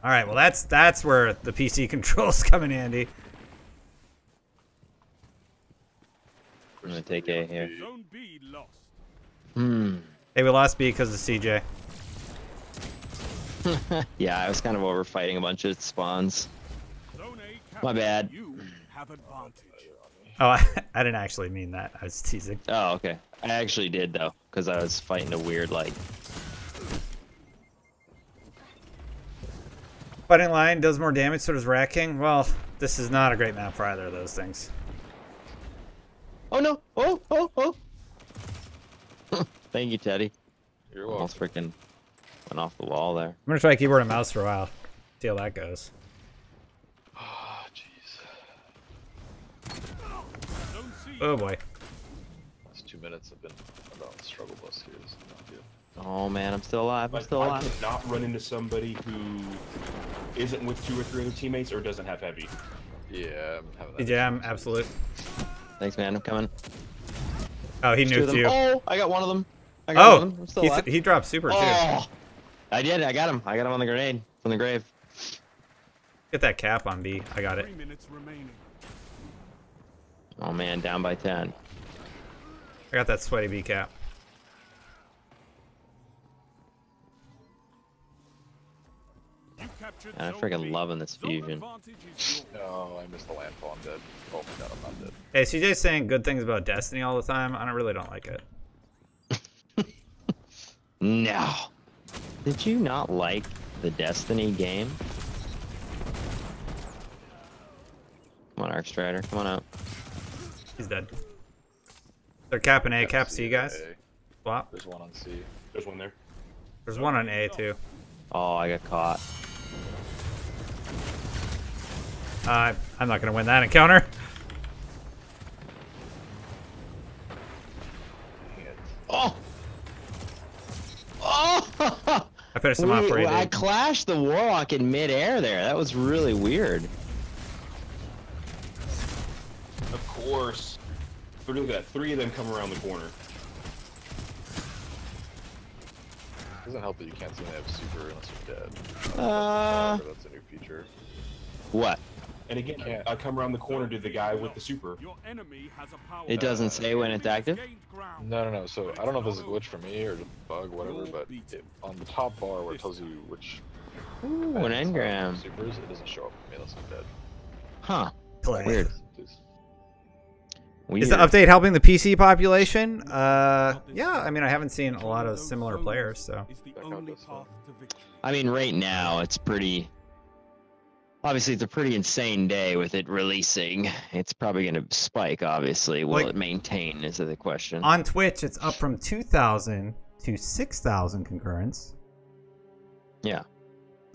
All right, well that's where the PC controls come in handy. I'm gonna take A here. Zone B lost. Hey, we lost B because of CJ. Yeah, I was kind of over fighting a bunch of spawns. Zone A My bad. You have advantage. Oh, I didn't actually mean that. I was teasing. Oh, okay. I actually did though, because I was fighting a weird like. Fighting Lion does more damage, so does Rat King. Well, this is not a great map for either of those things. Oh no! Oh! Thank you, Teddy. You're welcome. Almost freaking went off the wall there. I'm gonna try keyboard and mouse for a while. See how that goes. Oh, jeez. Oh boy. Last 2 minutes have been about the struggle bus here. This is not good. Oh man, I'm still alive. I'm Like, still I alive. cannot run into somebody who isn't with 2 or 3 other teammates or doesn't have heavy. Yeah, I'm having that. DJ, I'm absolute. Thanks, man. I'm coming. Oh, he There's 2 of nuked them. you. Oh, I got one of them. I got one of them. I'm still alive. He dropped super too. Oh, I did. I got him. I got him on the grenade from the grave. Get that cap on B. I got it. 3 minutes remaining. Oh man, down by 10. I got that sweaty B cap. And I'm freaking loving this fusion. No, I missed the landfall. I'm dead. Oh my god, I'm not dead. Hey, CJ's saying good things about Destiny all the time. I really don't like it. No. Did you not like the Destiny game? Come on, Arcstrider. Come on out. He's dead. They're capping A, cap C, guys. Swap. There's one on C. There's one there. There's one on A, too. Oh, I got caught. I'm not going to win that encounter. Oh! Oh! I finished him off for you, I dude. clashed the Warlock in midair there. That was really weird. Of course. But look at that. 3 of them come around the corner. Doesn't help that you can't see when they have super unless you're dead. That's a new feature. What? And again, I come around the corner to the guy with the super. It doesn't say when it's active? No. So I don't know if this is a glitch for me or just a bug, whatever, but on the top bar where it tells you which Ooh, an engram. supers, it doesn't show up for me unless I'm dead. Huh. Play. Weird. Is the update helping the PC population? Yeah, I mean, I haven't seen a lot of similar players, so. I mean, right now, it's pretty... Obviously, it's a pretty insane day with it releasing. It's probably going to spike, obviously. Will it maintain, is the question. On Twitch, it's up from 2,000 to 6,000 concurrents. Yeah.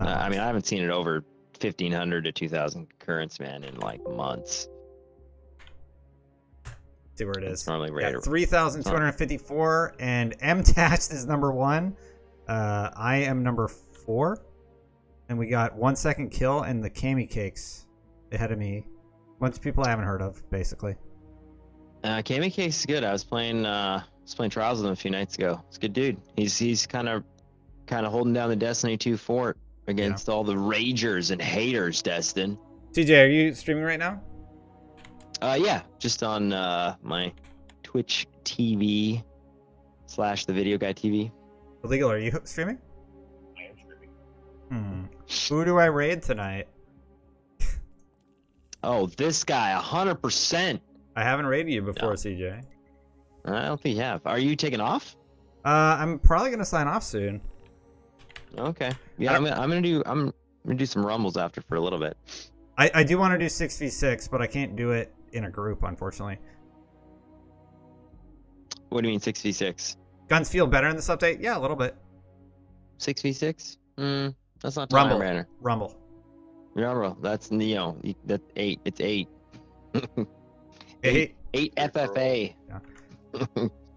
I mean, I haven't seen it over 1,500 to 2,000 concurrents, man, in, like, months. See where it is. It's normally Yeah, right 3,254, and M-Tatched is number 1. I am number 4. And we got 1 second kill and the Kami Cakes ahead of me. A bunch of people I haven't heard of, basically. Kami Cakes is good. I was playing Trials with him a few nights ago. It's a good dude. He's kind of holding down the Destiny 2 fort against all the ragers and haters, Destin. TJ, are you streaming right now? Yeah, just on my Twitch TV / the Video Guy TV. Illegal, are you streaming? I am streaming. Who do I raid tonight? Oh, this guy, 100%. I haven't raided you before, CJ. I don't think you have. Are you taking off? I'm probably gonna sign off soon. Okay. Yeah, I'm gonna do some rumbles after for a little bit. I do want to do 6v6, but I can't do it in a group, unfortunately. What do you mean 6v6? Guns feel better in this update? Yeah, a little bit. 6v6? That's not Rumble. Banner. Rumble. That's that's 8. It's 8. 8 FFA. Yeah.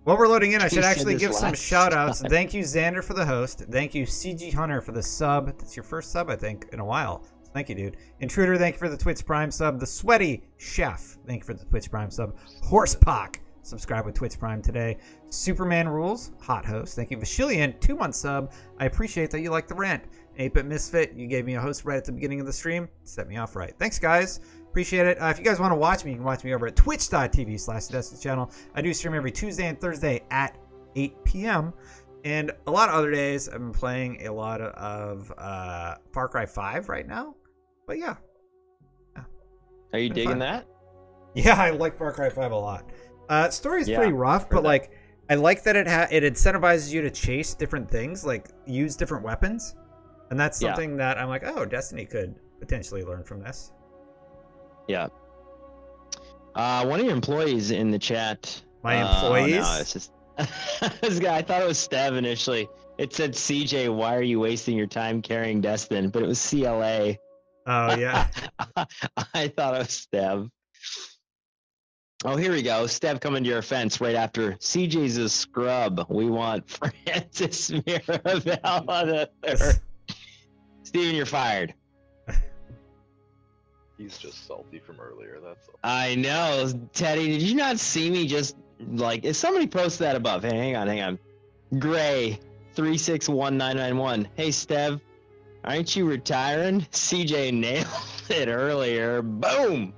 While we're loading in, I should He said actually this give some last shout outs. time. Thank you, Xander, for the host. Thank you, CG Hunter, for the sub. That's your first sub, I think, in a while. Thank you, dude. Intruder, thank you for the Twitch Prime sub. The Sweaty Chef, thank you for the Twitch Prime sub. Horsepock, subscribe with Twitch Prime today. Superman Rules, hot host. Thank you, Vashilian, 2-month sub. I appreciate that you like the rant. 8-Bit Misfit, you gave me a host right at the beginning of the stream. Set me off right. Thanks, guys. Appreciate it. If you guys want to watch me, you can watch me over at twitch.tv/Destiny channel. I do stream every Tuesday and Thursday at 8 p.m. And a lot of other days, I've been playing a lot of Far Cry 5 right now. But yeah. Are you digging that? Yeah, I like Far Cry 5 a lot. Story's Yeah, pretty rough, heard but that. like I like that it incentivizes you to chase different things, like use different weapons. And that's Yeah. something that I'm like, oh, Destiny could potentially learn from this. Yeah. One of your employees in the chat. My employees? No, it's just this guy. I thought it was Stev initially. It said, CJ, why are you wasting your time carrying Destin? But it was CLA. Oh, yeah. I thought it was Stev. Oh, here we go. Stev coming to your offense right after CJ's a scrub. We want Francis Mirabella there. Steven, you're fired. He's just salty from earlier. That's all. I know. Teddy, did you not see me just like, if somebody posted that above? Hey, hang on. Gray 361991. Hey, Stev, aren't you retiring? CJ nailed it earlier. Boom.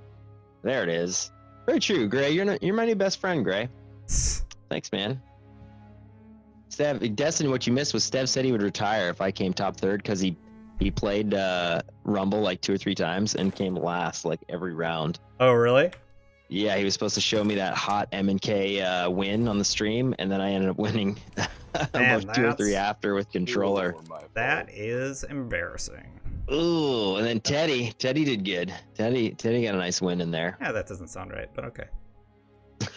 There it is. Very true, Gray. You're my new best friend, Gray. Thanks, man. Stev, Destiny, what you missed was Stev said he would retire if I came top third because he played Rumble like 2 or 3 times and came last like every round. Oh, really? Yeah, he was supposed to show me that hot M&K win on the stream, and then I ended up winning about 2 or 3 after with controller. That is embarrassing. Ooh, and then Teddy did good. Teddy got a nice win in there. Yeah, that doesn't sound right, but okay.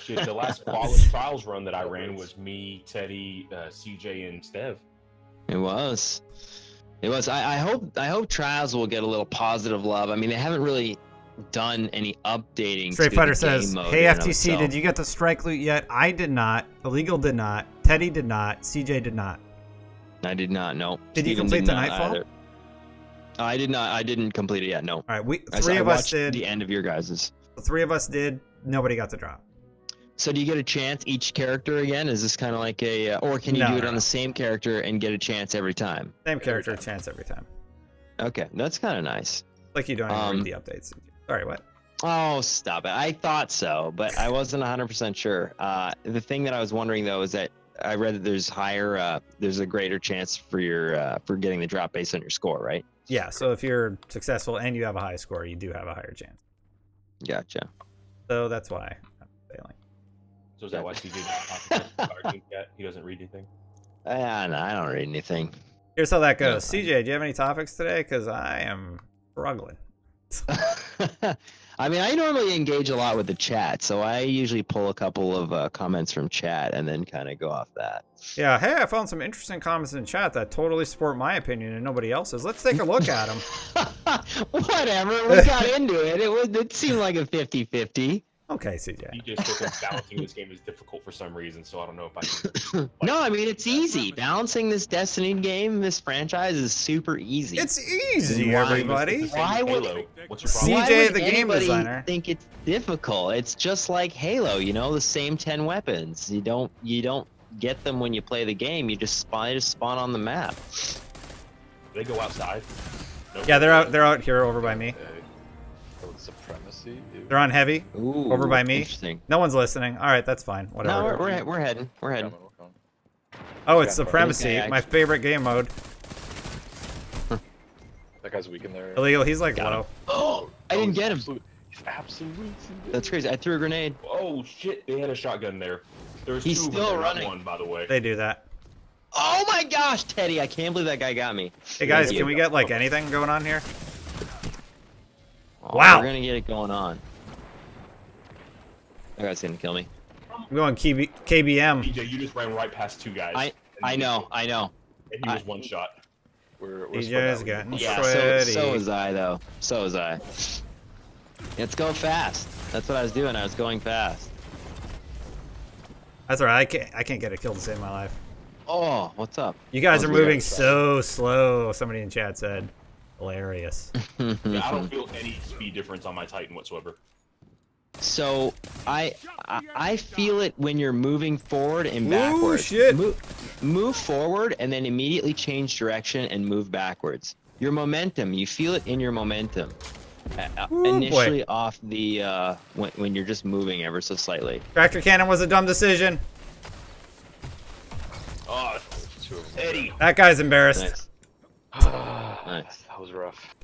Shit, the last flawless trials run that I ran was me, Teddy, CJ, and Stev. It was. I hope Trials will get a little positive love. I mean, they haven't really done any updating. Straight to Fighter the says, game mode hey, in and of FTC, itself. did you get the strike loot yet? I did not. Illegal did not. Teddy did not. CJ did not. I did not. No. Did you Steven complete did the not Nightfall? either. I did not. I didn't complete it yet. No. All right, I three of us watched did. the end of your guys's. The 3 of us did. Nobody got the drop. So do you get a chance each character again? Is this kind of like a, or can you No, do it no, on no. the same character and get a chance every time? Same character, chance every time. Okay, that's kind of nice. Like you don't even read the updates. Sorry, what? Oh, stop it. I thought so, but I wasn't 100% sure. The thing that I was wondering though is that I read that there's a greater chance for your for getting the drop based on your score, right? Yeah, so if you're successful and you have a high score, you do have a higher chance. Gotcha. So that's why I'm failing. So is that why CJ he doesn't read anything? No, I don't read anything. Here's how that goes. CJ, do you have any topics today? Because I am struggling. I mean, I normally engage a lot with the chat, so I usually pull a couple of comments from chat and then kind of go off that. Yeah, hey, I found some interesting comments in chat that totally support my opinion and nobody else's. Let's take a look at them. Whatever, we got into it. It seemed like a 50-50. Okay, CJ. He just thinks balancing this game is difficult for some reason, so I don't know if I can. No, I mean, it's easy. Balancing this Destiny game, this franchise is super easy. It's easy, everybody. Why would What's your problem? CJ, the game anybody designer, think it's difficult? It's just like Halo, you know, the same 10 weapons. You don't get them when you play the game. You just spawn on the map. They go outside. Yeah, they're out here over by me. Supremacy. They're on heavy. Ooh, over by me. interesting. No one's listening. All right, that's fine. Whatever. No, we're heading. We're heading. Oh, it's Supremacy, Okay, my favorite game mode. That guy's weak in there. Illegal. He's like low. Oh, I didn't get him. He's absolutely. That's crazy. I threw a grenade. Oh shit! They had a shotgun there. There's He's two of still them, not running. one, by the way. They do that. Oh my gosh, Teddy! I can't believe that guy got me. Hey guys, can we get like anything going on here? Oh, Wow. We're gonna get it going on. That guy's gonna kill me. I'm going KBM. DJ, you just ran right past 2 guys. I know. And he was one shot. We're DJ's getting Yeah, sweaty. so was I though. So was I. Let's go fast. That's what I was doing. I was going fast. That's alright. I can't get a kill to save my life. Oh, what's up? You guys That are was weird. moving so slow. Somebody in chat said. Hilarious. Yeah, I don't feel any speed difference on my Titan whatsoever. So I feel it when you're moving forward and backwards. Ooh, shit. Move forward and then immediately change direction and move backwards. Your momentum, you feel it in your momentum. Initially off the when you're just moving ever so slightly. Tractor cannon was a dumb decision. Oh, Eddie. That guy's embarrassed. Nice. Nice. That was rough.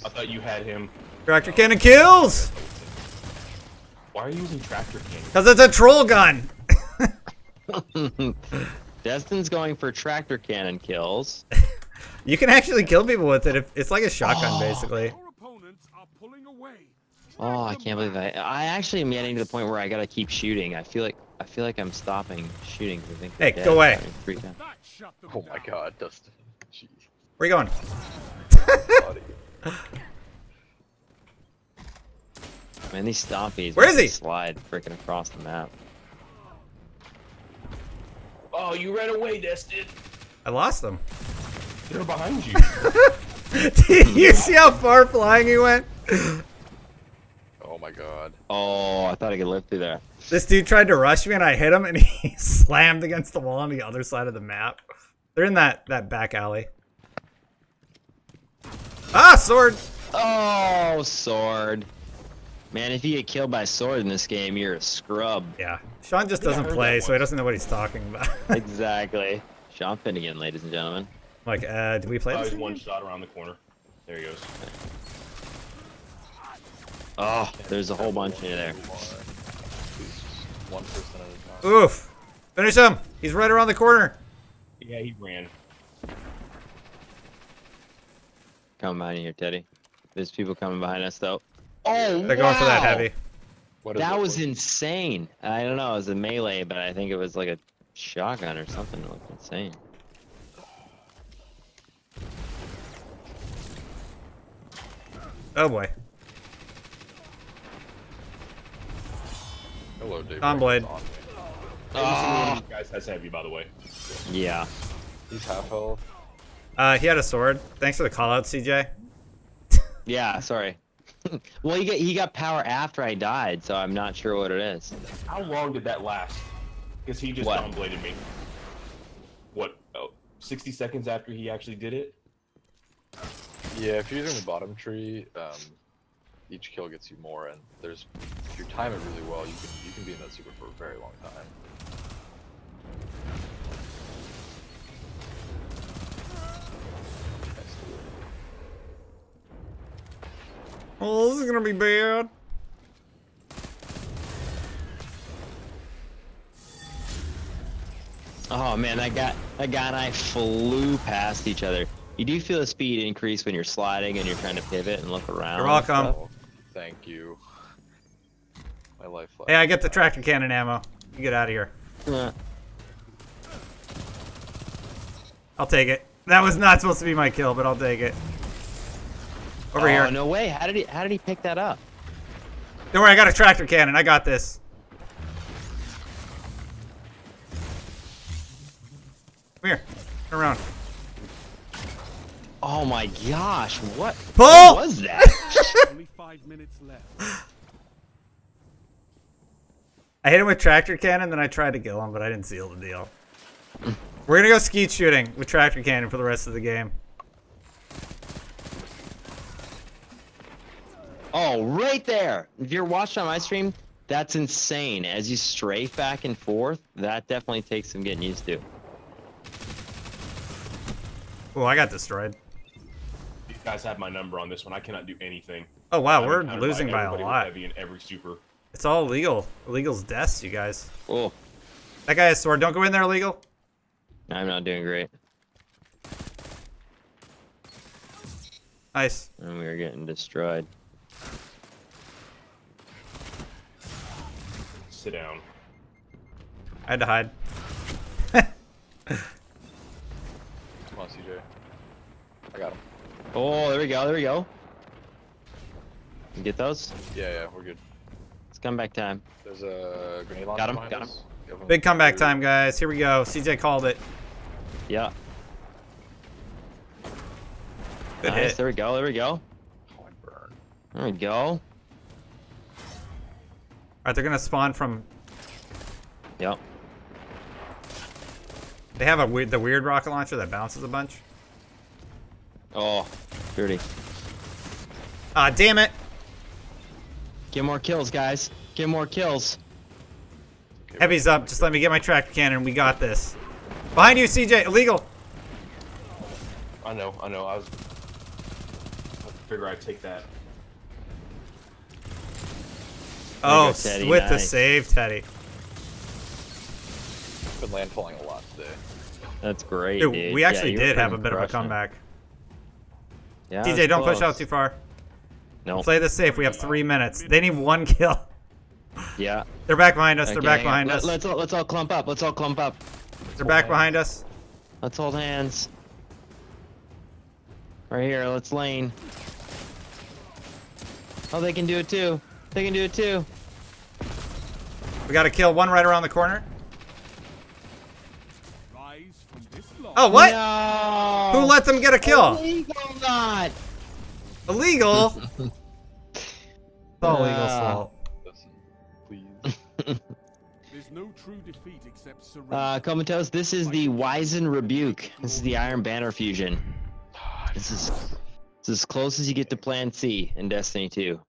I thought you had him. Tractor cannon kills! Why are you using tractor cannon? Because it's a troll gun! Destin's going for tractor cannon kills. You can actually kill people with it. It's like a shotgun, basically. Oh, I can't believe I actually am getting to the point where I gotta keep shooting. I feel like I'm stopping shooting. I think hey, go away. Oh my god, Dustin. Jeez. Where you going? Man, these stompies. Where is he? Slide freaking across the map. Oh, you ran away, Destin. I lost them. They're behind you. Did you see how far flying he went? Oh my god. Oh, I thought I could live through there. This dude tried to rush me and I hit him and he slammed against the wall on the other side of the map. They're in that back alley. Ah, sword! Oh, sword. Man, if you get killed by sword in this game, you're a scrub. Yeah. Sean just doesn't play, so he doesn't know what he's talking about. Exactly. Sean Finnegan, ladies and gentlemen. Like, do we play this? He's one shot around the corner. There he goes. Oh, there's a whole bunch in there. One person at a time. Oof! Finish him! He's right around the corner. Yeah, he ran. Come behind you here, Teddy. There's people coming behind us, though. Oh, they're going for that heavy. That was insane. I don't know. It was a melee, but I think it was like a shotgun or something. It looked insane. Oh boy. Hello, Dave. On blade. Oh. Guys has heavy, by the way. Yeah. He's half health. He had a sword. Thanks for the call out, CJ. Yeah, sorry. Well, he got power after I died, so I'm not sure what it is. How long did that last? Because he just downbladed me. What? Oh, 60 seconds after he actually did it? Yeah, if you're using the bottom tree, each kill gets you more, and if you time it really well, you can be in that super for a very long time. Oh, this is gonna be bad. Oh man, that guy and I flew past each other. You do feel the speed increase when you're sliding and you're trying to pivot and look around. You're welcome. Thank you. My life left. Hey, I get the tractor cannon ammo. You get out of here. I'll take it. That was not supposed to be my kill, but I'll take it. Over here. Oh no way! How did he pick that up? Don't worry, I got a tractor cannon. I got this. Come here. Turn around. Oh my gosh! What was that? Only 5 minutes left. I hit him with tractor cannon, then I tried to kill him, but I didn't seal the deal. We're gonna go skeet shooting with tractor cannon for the rest of the game. Oh, right there! If you're watching on my stream, that's insane. As you strafe back and forth, that definitely takes some getting used to. Oh, I got destroyed. These guys have my number on this one. I cannot do anything. Oh wow, I'm we're encountered losing by a everybody with lot. Heavy in every super. It's all illegal. Illegal's deaths, you guys. Oh. That guy has sword. Don't go in there, illegal. I'm not doing great. Nice. And we are getting destroyed. Sit down. I had to hide. Come on, CJ. I got him. Oh, there we go. There we go. You get those? Yeah, we're good. It's comeback time. There's a grenade launcher. Got him. behind Got him. us. Give him Big comeback two. time, guys. Here we go. CJ called it. Yeah. Good Nice. hit. There we go. There we go. Oh, I burned. There we go. Alright, they're gonna spawn from. Yep. They have the weird rocket launcher that bounces a bunch. Oh, dirty. Ah, damn it! Get more kills, guys. Get more kills. Okay, Heavy's up. Just let me get my tractor cannon. We got this. Behind you, CJ. Illegal. I know. I was. I figure I'd take that. Oh, Teddy, with the nice. save, Teddy. Been landfalling a lot today. That's great, Dude, dude. we Yeah, actually you were did have a freaking bit of a crushing it. comeback. Yeah, TJ, it's don't push close. out too far. No. Play this safe. We have 3 minutes. They need 1 kill. Yeah. They're back behind us. Okay, They're back hang on. behind us. Let's all clump up. Let's all clump up. They're back behind us. Let's hold hands. Right here. Let's lane. Oh, they can do it too. They can do it too. We got to kill one right around the corner. Oh, what? No. Who let them get a kill? Illegal not. Illegal? It's all legal fault. There's no true defeat except surrender. Comatose, this is the Wizen Rebuke. This is the Iron Banner fusion. This is as close as you get to Plan C in Destiny 2.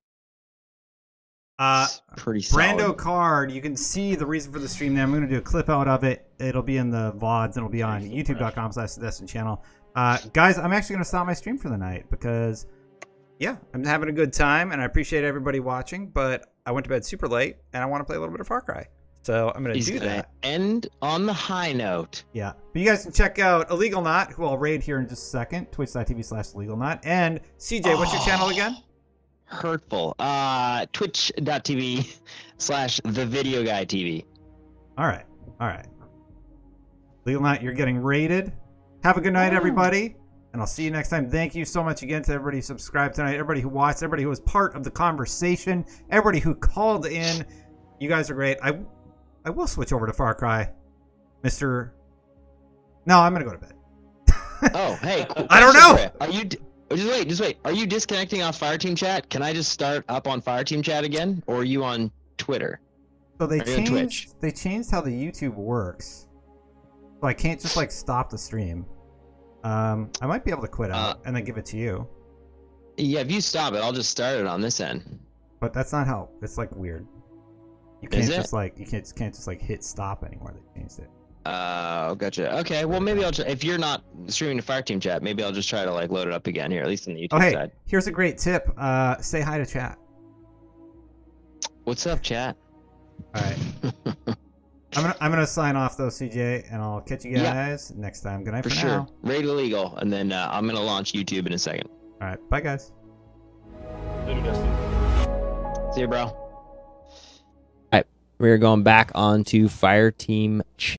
Pretty solid. Brando Card, you can see the reason for the stream there. I'm going to do a clip out of it. It'll be in the VODs, and it'll be on youtube.com/Destiny channel. Guys, I'm actually going to stop my stream for the night because, yeah, I'm having a good time, and I appreciate everybody watching, but I went to bed super late, and I want to play a little bit of Far Cry. So I'm going to do that. End on the high note. Yeah. But you guys can check out Illegal Knot, who I'll raid here in just a second. Twitch.tv/IllegalKnot. And CJ, what's your channel again? Hurtful. Twitch.tv/TheVideoGuyTV. All right. All right. Legal Knot, you're getting raided. Have a good night, everybody. And I'll see you next time. Thank you so much again to everybody who subscribed tonight, everybody who watched, everybody who was part of the conversation, everybody who called in. You guys are great. I will switch over to Far Cry, Mr. No, I'm gonna go to bed. Oh, hey. I don't know. Are you? Just wait. Are you disconnecting off Fireteam Chat? Can I just start up on Fireteam Chat again, or are you on Twitter? So they Are you on Twitch? changed how the YouTube works. So I can't just like stop the stream. I might be able to quit out and then give it to you. Yeah, if you stop it, I'll just start it on this end. But that's not how. It's like weird. You can't just like can't just like hit stop anymore. They changed it. Gotcha. Okay, well maybe I'll if you're not streaming to Fireteam Chat, maybe I'll just try to like load it up again here, at least on the YouTube Oh hey, side. here's a great tip. Say hi to chat. What's up, chat? All right. I'm gonna sign off though, CJ, and I'll catch you guys next time. Good night for For sure. now. Raid illegal, and then I'm gonna launch YouTube in a second. All right, bye guys. Later, Destiny. See you, bro. Alright, we're going back onto Fireteam Chat.